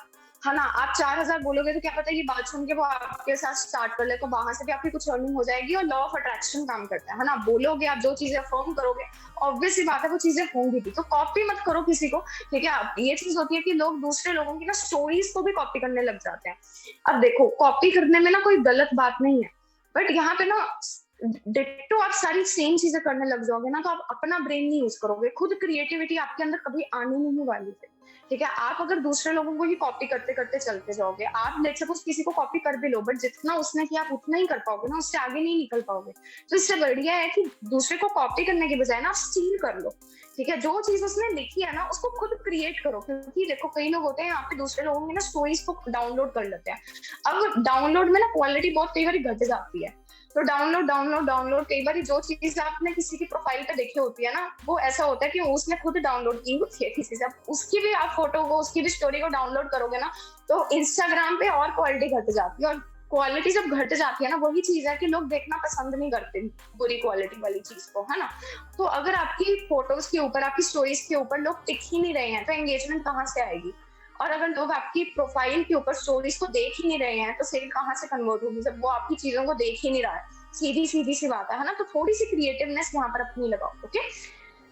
है ना। आप 4000 बोलोगे तो क्या पता ये बात सुन के वो आपके साथ स्टार्ट कर ले, तो वहां से भी आपकी कुछ अर्निंग हो जाएगी। और लॉ ऑफ अट्रैक्शन काम करता है ना, बोलोगे आप जो चीजें फॉर्म करोगे, ऑब्वियसली बात है वो चीजें होंगी भी। तो कॉपी मत करो किसी को, ठीक है। ये चीज होती है कि लोग दूसरे लोगों की ना स्टोरीज को भी कॉपी करने लग जाते हैं। अब देखो कॉपी करने में ना कोई गलत बात नहीं है, बट यहाँ पे ना डिट्टो आप सारी सेम चीजें करने लग जाओगे ना तो आप अपना ब्रेन नहीं यूज करोगे, खुद क्रिएटिविटी आपके अंदर कभी आने नहीं वाली है, ठीक है। आप अगर दूसरे लोगों को ही कॉपी करते करते चलते जाओगे, आप लेट्स सपोज किसी को कॉपी कर भी लो, बट जितना उसने किया आप उतना ही कर पाओगे ना, उससे आगे नहीं निकल पाओगे। तो इससे बढ़िया है कि दूसरे को कॉपी करने के बजाय ना आप स्टील कर लो, ठीक है, जो चीज उसने लिखी है ना उसको खुद क्रिएट करो, क्योंकि देखो कई लोग होते हैं यहाँ पे दूसरे लोगों की ना स्टोरीज को डाउनलोड कर लेते हैं। अब डाउनलोड में ना क्वालिटी बहुत कई बार घट जाती है, तो डाउनलोड कई बार जो चीज आपने किसी की प्रोफाइल पे देखी होती है ना, वो ऐसा होता है कि उसने खुद डाउनलोड की होती है किसी से, उसकी भी आप फोटो को, उसकी भी स्टोरी को डाउनलोड करोगे ना, तो इंस्टाग्राम पे और क्वालिटी घट जाती है। और क्वालिटी जब घट जाती है ना, वही चीज है कि लोग देखना पसंद नहीं करते बुरी क्वालिटी वाली चीज को, है ना। तो अगर आपकी फोटोज के ऊपर, आपकी स्टोरीज के ऊपर लोग टिक ही नहीं रहे हैं, तो एंगेजमेंट कहाँ से आएगी? और अगर लोग आपकी प्रोफाइल के ऊपर स्टोरीज को देख ही नहीं रहे हैं, तो सेल कहाँ से कन्वर्ट होगी जब वो आपकी चीजों को देख ही नहीं रहा है? सीधी सीधी सी बात है ना। तो थोड़ी सी क्रिएटिवनेस यहाँ पर अपनी लगाओ। Okay,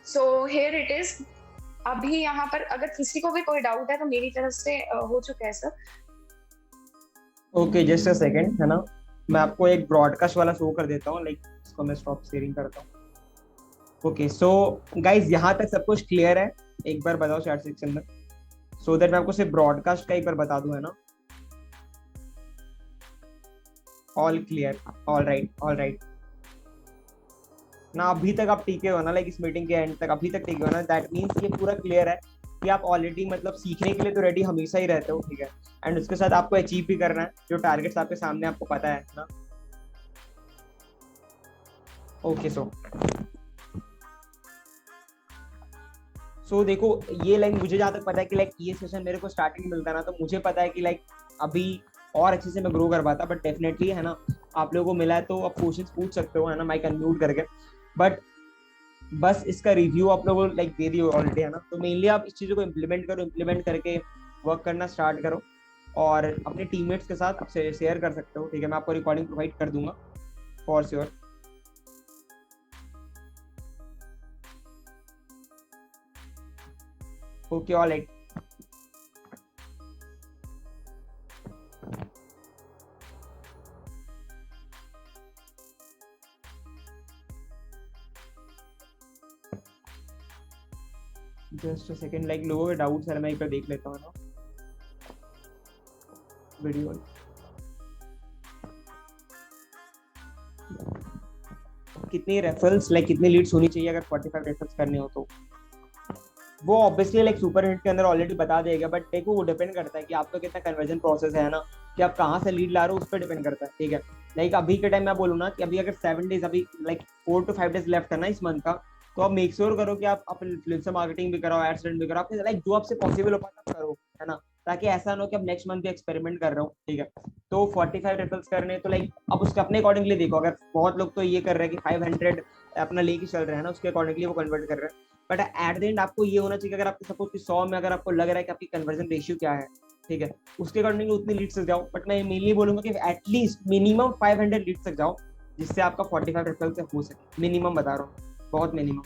so here it is. अभी यहाँ पर अगर किसी को भी कोई डाउट है तो मेरी तरफ से हो चुका है sir. Okay, just a second, है ना, मैं आपको एक ब्रॉडकास्ट वाला शो कर देता हूँ, लाइक इसको मैं स्टॉप शेयरिंग करता हूँ। ओके, सो गाइज यहाँ तक सब कुछ क्लियर है? एक बार बताओ चैट सेक्शन में, सो दैट मैं आपको सिर्फ ब्रॉडकास्ट का एक बार बता दूं, है ना। ऑल क्लियर, ऑल राइट ना, अभी तक आप टिके हो ना, लाइक इस मीटिंग के एंड तक अभी तक टिके हो ना, दैट मीन्स ये पूरा क्लियर है कि आप ऑलरेडी मतलब सीखने के लिए तो रेडी हमेशा ही रहते हो, ठीक है। एंड उसके साथ आपको अचीव भी करना है जो टारगेट्स आपके सामने, आपको पता है ना। ओके, सो देखो, ये लाइक मुझे जहाँ तक पता है कि लाइक ये सेशन मेरे को स्टार्टिंग मिलता है ना, तो मुझे पता है कि लाइक अभी और अच्छे से मैं ग्रो कर पाता, बट डेफिनेटली, है ना, आप लोगों को मिला है तो आप क्वेश्चंस पूछ सकते हो, है ना, माइक अनम्यूट करके। बट बस इसका रिव्यू आप लोगों को लाइक दे दियो ऑलरेडी, है ना। तो मेनली आप इस चीज़ों को इम्प्लीमेंट करो, इम्प्लीमेंट करके वर्क करना स्टार्ट करो, और अपने टीममेट्स के साथ आप शेयर कर सकते हो, ठीक है। मैं आपको रिकॉर्डिंग प्रोवाइड कर दूंगा for sure. Okay, all right. Just a second, like लोगों के डाउट्स है, मैं एक बार देख लेता हूँ ना वीडियो। कितनी रेफरल्स, लाइक कितनी लीड्स होनी चाहिए अगर 45 रेफरल्स करने हो तो? वो ऑब्वियसली लाइक सुपर हिट के अंदर ऑलरेडी बता देगा, बट देखो वो डिपेंड करता है कि आपका कितना कन्वर्जन प्रोसेस है ना, कि आप कहाँ से लीड ला रहे हो, उस पर डिपेंड करता है, ठीक है। लाइक अभी के टाइम मैं बोलूँ ना कि अभी अगर 7 डेज, अभी लाइक 4 to 5 डेज लेफ्ट है ना इस मंथ का, तो आप मेक श्योर करो कि आप इन्फ्लुएंसर मार्केटिंग भी कराओ, एड्स रन भी कराओ, आप लाइक जो आपसे पॉसिबल हो पाता करो, है ना, ताकि ऐसा ना हो कि आप नेक्स्ट मंथ भी एक्सपेरिमेंट कर रहे हो, ठीक है। तो 45 रेफरल्स करने, तो लाइक अब उसके अपने अकॉर्डिंगली देखो, अगर बहुत लोग तो ये कर रहे हैं कि 500 अपना लेके चल रहे हैं ना, उसके अकॉर्डिंगली वो कन्वर्ट कर रहे हैं। बट एट द एंड आपको ये होना चाहिए कि अगर आपको सपोज कि 100 में अगर आपको लग रहा है कि आपकी कन्वर्जन रेशियो क्या है, ठीक है, उसके अकॉर्डिंग उतनी लीड्स तक जाओ। बट मैं मेनली बोलूंगा कि एटलीस्ट मिनिमम 500 लीड्स तक जाओ, जिससे आपका 45 रेफरल हो सके। मिनिमम बता रहा हूँ, बहुत मिनिमम,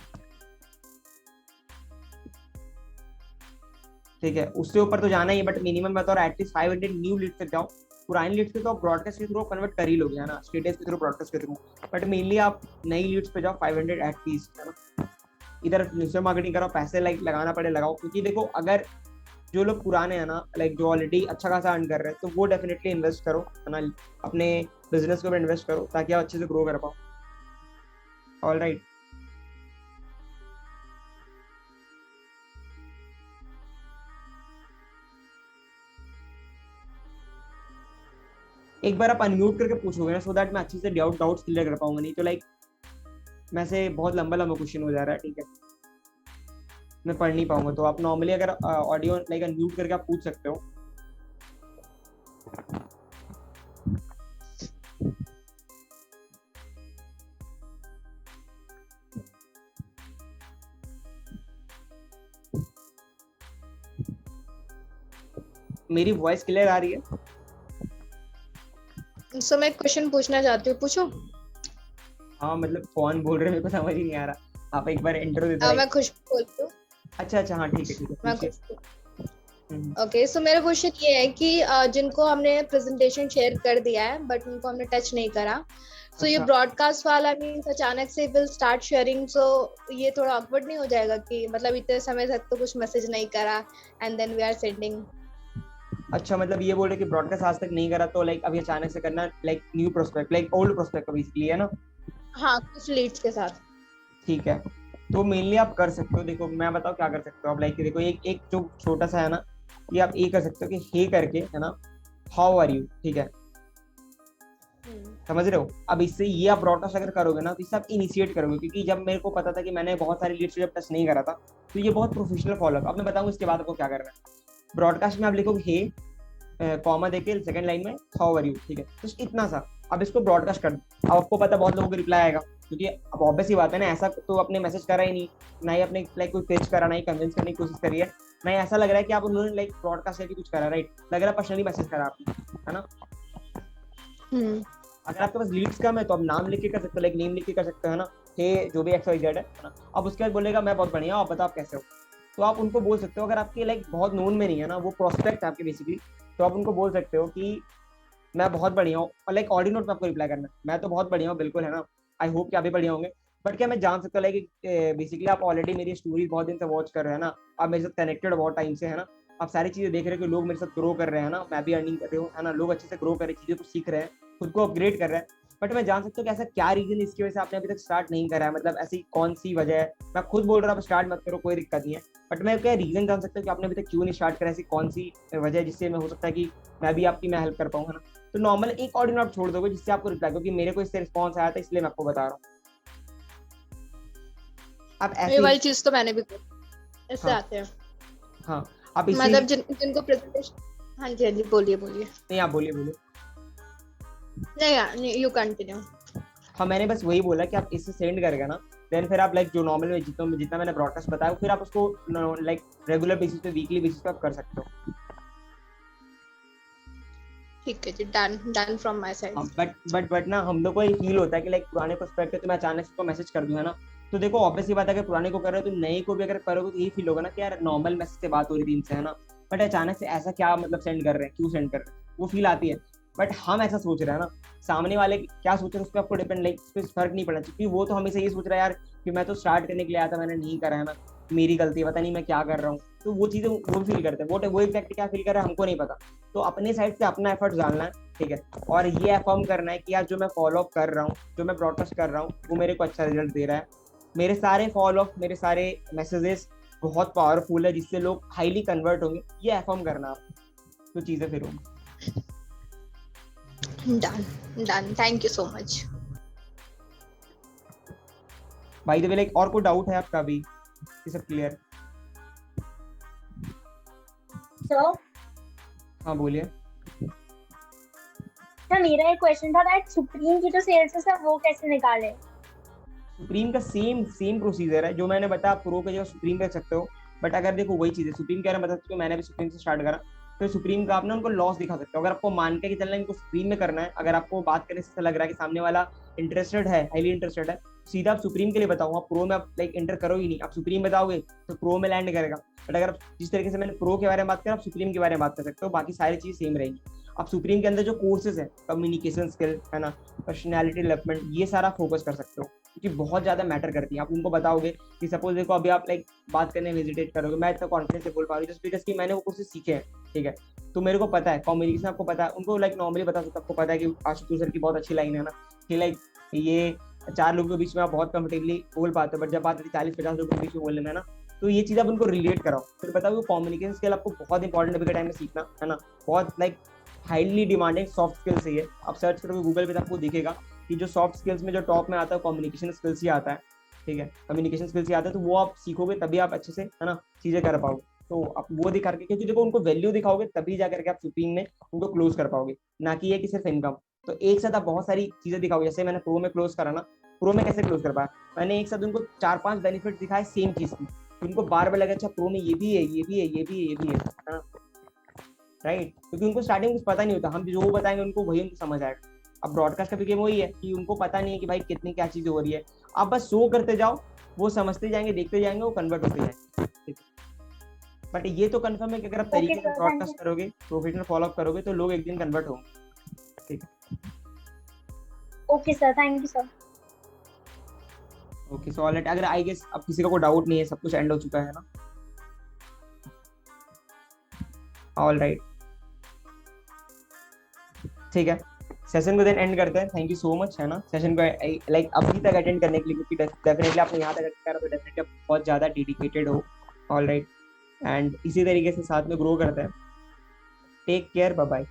ठीक है। उससे ऊपर तो जाना ही है, बट मिनिमम बता रहा हूँ, एटलीस्ट 500 न्यू लीड्स तक जाओ। पुरानी लीड्स के तो आप ब्रॉडकास्ट के थ्रू कन्वर्ट कर ही लोगे, है ना, स्टेटस के थ्रू, ब्रॉडकास्ट के थ्रू, बट मेनली आप नई लीड्स पे जाओ 500 एटलीस्ट, है ना। इधर न्यूज़ मार्केटिंग करो, पैसे लाइक लगाना पड़े लगाओ, क्योंकि देखो अगर जो लोग पुराने हैं ना, लाइक जो ऑलरेडी अच्छा खासा अर्न कर रहे हैं, तो वो डेफिनेटली इन्वेस्ट करो, है ना, अपने बिजनेस को भी इन्वेस्ट करो ताकि आप अच्छे से ग्रो कर पाओ। ऑल राइट, एक बार आप अनम्यूट करके पूछोगे ना, सो दैट मैं अच्छे से डाउट्स क्लियर कर पाऊंगा, नहीं तो लाइक मैं से बहुत लंबा लंबा क्वेश्चन हो जा रहा है, ठीक है, मैं पढ़ नहीं पाऊंगा। तो आप नॉर्मली अगर ऑडियो लाइक अनम्यूट करके आप पूछ सकते हो। मेरी वॉइस क्लियर आ रही है? सो मैं क्वेश्चन पूछना चाहती हूँ, पूछो। हाँ, मतलब कौन बोल रहे हैं मेरे को समझ ही नहीं आ रहा, आप एक बार इंट्रो दे दो। मैं खुशबू बोलती हूँ। अच्छा, हाँ, ठीक है, मैं खुशबू। ओके, सो मेरा क्वेश्चन ये है कि जिनको हमने प्रेजेंटेशन शेयर कर दिया है बट उनको हमने टच नहीं करा, सो ये ब्रॉडकास्ट वाला मींस अचानक से विल स्टार्ट शेयरिंग, सो ये थोड़ा ऑकवर्ड नहीं हो जाएगा कि मतलब इतने समय तक तो कुछ मैसेज नहीं करा and then we are sending? अच्छा, मतलब ये बोल रहे कि ब्रॉडकास्ट आज तक नहीं करा, तो लाइक अभी अचानक से करना, like new prospect, like old prospect basically, है ना? हाँ, कुछ लीड्स के साथ। ठीक है, तो मेनली आप कर सकते हो, देखो मैं बताऊँ क्या कर सकते हो आप, लाइक देखो एक एक जो छोटा सा है ना, कि आप ये कर सकते हो कि हे करके है ना, हाउ आर यू, ठीक है, समझ रहे हो। अब इससे ये आप ब्रॉडकास्ट अगर करोगे ना, तो इससे आप इनिशिएट करोगे, क्योंकि जब मेरे को पता था कि मैंने बहुत सारी लीड्स जब टच नहीं करा था, तो ये बहुत प्रोफेशनल फॉलो अब मैं बताऊंगा इसके बाद आपको क्या करना है। ब्रॉडकास्ट में आप लिखोगे हे कॉमा देके सेकंड लाइन में हाउ आर यू, ठीक है, तो इतना सा अब इसको ब्रॉडकास्ट कर दो। अब आपको पता बहुत लोगों को रिप्लाई आएगा, क्योंकि अब ऑब्वियस ही बात है ना, ऐसा तो अपने मैसेज करा ही नहीं, ना ही अपने लाइक कोई पेज करा, ना ही कन्विंस करने की कोशिश करी है, ना ही ऐसा लग रहा है कि आप उन्होंने लाइक ब्रॉडकास्ट करके कुछ करा, राइट, लग रहा है पर्सनली मैसेज करा आपने, है ना। अगर आपके पास लीड्स कम है तो आप नाम लिख के कर सकते हो, लाइक नेम लिख के कर सकते हो, है ना, हे जो भी XYZ है ना। अब उसके बाद बोलेगा मैं बहुत बढ़िया हूं, आप बताओ आप कैसे हो, तो आप उनको बोल सकते हो, अगर आपके लाइक बहुत नोन में नहीं है ना, वो प्रोस्पेक्ट है आपके बेसिकली, तो आप उनको बोल सकते हो कि मैं बहुत बढ़िया हूँ, और लाइक ऑडियो नोट में आपको रिप्लाई करना है, मैं तो बहुत बढ़िया हूँ बिल्कुल, है ना, आई होप कि आप भी बढ़िया होंगे, बट क्या मैं जान सकता हूँ लाइक बेसिकली आप ऑलरेडी मेरी स्टोरी बहुत दिन से वॉच कर रहे हैं ना, आप मेरे साथ कनेक्टेड बहुत टाइम से, है ना, आप सारी चीजें देख रहे हो कि लोग मेरे साथ ग्रो कर रहे हैं ना, मैं भी अर्निंग कर रही हूँ, है ना, लोग अच्छे से ग्रो कर रहे हैं, चीजें को सीख रहे हैं, खुद को अपग्रेड कर रहे हैं, बट मैं जान सकता हूँ कि ऐसा क्या रीजन इसकी वजह से आपने अभी तक स्टार्ट नहीं करा है, मतलब ऐसी कौन सी वजह है। मैं खुद बोल रहा हूँ आप स्टार्ट मत करो, कोई दिक्कत नहीं है, बट मैं क्या रीजन जान सकता हूँ कि आपने अभी तक क्यों नहीं स्टार्ट करा, ऐसी कौन सी वजह है जिससे मैं हो सकता है कि मैं भी आपकी मैं हेल्प कर पाऊँ, है ना। तो नॉर्मल एक ऑडियो नोट छोड़ दोगे जिससे आपको रिप्लाई, क्योंकि मेरे को इससे रिस्पॉन्स आया था इसलिए मैं आपको बता रहा हूँ। आप ये ऐसे वाली चीज तो मैंने भी की, इससे हाँ आते हैं हाँ, आप इसी मतलब जिनको प्रेजेंटेशन। हाँ जी बोलिए बोलिए। नहीं आप बोलिए बोलिए। नहीं यू कंटिन्यू। हाँ मैंने बस वही बोला कि आप इससे सेंड करेगा ना, देन फिर आप लाइक जो नॉर्मल में जितना मैंने ब्रॉडकास्ट बताया, फिर आप उसको लाइक रेगुलर बेसिस पे, वीकली बेसिस पे आप कर सकते हो। ठीक है जी, done done from my side. But ना हम लोग को ये फील होता है कि लाइक पुराने प्रोस्पेक्ट पे तो मैं अचानक से मैसेज कर दूं, है ना, तो देखो ऑब्वियस ही बात है, अगर पुराने को कर रहे हो तो नए को भी अगर करोगे तो यही फील होगा ना कि यार नॉर्मल मैसेज से बात हो रही थी इनसे, है ना, बट अचानक से ऐसा क्या मतलब सेंड कर रहे हैं, क्यों सेंड कर रहे हैं, वो फील आती है। बट हम ऐसा सोच रहे हैं ना, सामने वाले क्या सोच रहे हैं उस पर आपको डिपेंड, लाइक उस पर फर्क नहीं पड़ना चाहिए, क्योंकि वो तो हमेशा ये सोच रहा है यार कि मैं तो स्टार्ट करने के लिए आया था, मैंने नहीं करा, है ना, मेरी गलती है, पता नहीं मैं क्या कर रहा हूँ, तो वो चीजें वो फील करते हैं, वो एग्जैक्ट क्या फील कर रहा है हमको नहीं पता। तो अपने साइड से अपना एफर्ट डालना है, ठीक है, और ये अफर्म करना है कि यार जो मैं फॉलो अप कर रहा हूँ, जो मैं ब्रॉडकास्ट कर रहा हूँ, वो मेरे को अच्छा रिजल्ट दे रहा है, मेरे सारे फॉलो अप, मेरे सारे मैसेजेस बहुत पावरफुल है, जिससे लोग हाईली कन्वर्ट होंगे, ये अफर्म करना आप, तो चीजें फिर होंगी। Done done, thank you so much. भाई द वे लाइक और कोई डाउट है आपका भी, ये सब क्लियर? सर हाँ बोलिए। सर मेरा एक क्वेश्चन था दैट सुप्रीम की जो सेल्स है सर वो कैसे निकाले? सुप्रीम का सेम सेम प्रोसीजर है जो मैंने बताया, प्रो के जगह सुप्रीम कर सकते हो, बट अगर देखो वही चीज है, सुप्रीम कह रहे हैं, बता सकते हो मैंने भी सुप्रीम से स्टार्ट करा, तो सुप्रीम का आप ना उनको लॉस दिखा सकते हो, अगर आपको मान के चलना है इनको सुप्रीम में करना है, अगर आपको बात करने से लग रहा है कि सामने वाला इंटरेस्टेड है, हाईली इंटरेस्टेड है, सीधा आप सुप्रीम के लिए बताओ, आप प्रो में आप लाइक एंटर करो ही नहीं, आप सुप्रीम बताओगे तो प्रो में लैंड करेगा। बट अगर आप जिस तरीके से मैंने प्रो के बारे में बात करा, आप सुप्रीम के बारे में बात कर सकते हो, बाकी सारी चीज सेम रहेगी। आप सुप्रीम के अंदर जो कोर्सेज है, कम्युनिकेशन स्किल है ना, पर्सनैलिटी डेवलपमेंट, ये सारा फोकस कर सकते हो, क्योंकि बहुत ज्यादा मैटर करती है। आप उनको बताओगे कि सपोज देखो अभी आप लाइक बात करने में हेजिटेट करोगे, मैं इतना कॉन्फिडेंस से बोल पा रही हूँ जस्ट बिकॉज कि मैंने वो कोर्सेज सीखे हैं, ठीक है, तो मेरे को पता है कम्युनिकेशन, आपको पता है, उनको लाइक नॉर्मली बता सकता, आपको पता है कि आशुतोष सर की बहुत अच्छी लाइन है ना कि लाइक ये 4 लोगों के बीच में आप बहुत कंफर्टेबली बोल पाते हो, बट जब बात आती है 40-50 लोगों के बीच में बोलने में ना, तो ये चीज आप उनको रिलेट कराओ, फिर बताओ वो कम्युनिकेशन स्किल आपको बहुत इंपॉर्टेंट अभी के टाइम में सीखना, है ना, बहुत like highly demanding soft skills है ये। आप सर्च करोगे गूगल पे तो आपको दिखेगा कि जो सॉफ्ट स्किल्स में जो टॉप में आता है कम्युनिकेशन स्किल्स ही आता है, ठीक है, कम्युनिकेशन स्किल्स ही आता है, तो वो आप सीखोगे तभी आप अच्छे से, है ना, चीजें कर पाओगे। तो आप वो दिखा के, क्योंकि देखो उनको वैल्यू दिखाओगे तभी जाकर के आप सुप्रीम में उनको क्लोज कर पाओगे, ना कि ये कि सिर्फ इनकम। तो एक साथ आप बहुत सारी चीजें दिखाओगे, जैसे मैंने प्रो में क्लोज करा ना, प्रो में कैसे क्लोज कर पाया, मैंने एक साथ उनको 4-5 बेनिफिट दिखाए सेम चीज की, उनको बार बार लगा अच्छा प्रो में ये भी है, ये भी है, ये भी है, ये भी है ना, राइट, क्योंकि उनको स्टार्टिंग कुछ पता नहीं होता, हम जो बताएंगे उनको वही उनको समझ आएगा। अब ब्रॉडकास्ट का भी गेम वही है कि उनको पता नहीं है कि भाई कितनी क्या चीजें हो रही है, आप बस शो करते जाओ, वो समझते जाएंगे, देखते जाएंगे, वो कन्वर्ट होते जाएंगे। बट ये तो कंफर्म है कि अगर आप तरीके से ब्रॉडकास्ट करोगे, प्रोफेशनल फॉलो अप करोगे, तो लोग एक दिन कन्वर्ट होंगे, ठीक है। Okay sir, thank you sir. Okay so alright, अगर आई गेस अब किसी का कोई डाउट नहीं है, सब कुछ एंड हो चुका है ना, ऑलराइट, ठीक है। सेशन को देन एंड करते हैं। थैंक यू सो मच है ना सेशन को लाइक अभी तक अटेंड करने के लिए, क्योंकि डेफिनेटली आपने यहाँ तक अटेंड करा तो डेफिनेटली आप बहुत ज़्यादा डेडिकेटेड हो। ऑल राइट, एंड इसी तरीके से साथ में ग्रो करते हैं। Take care, bye bye.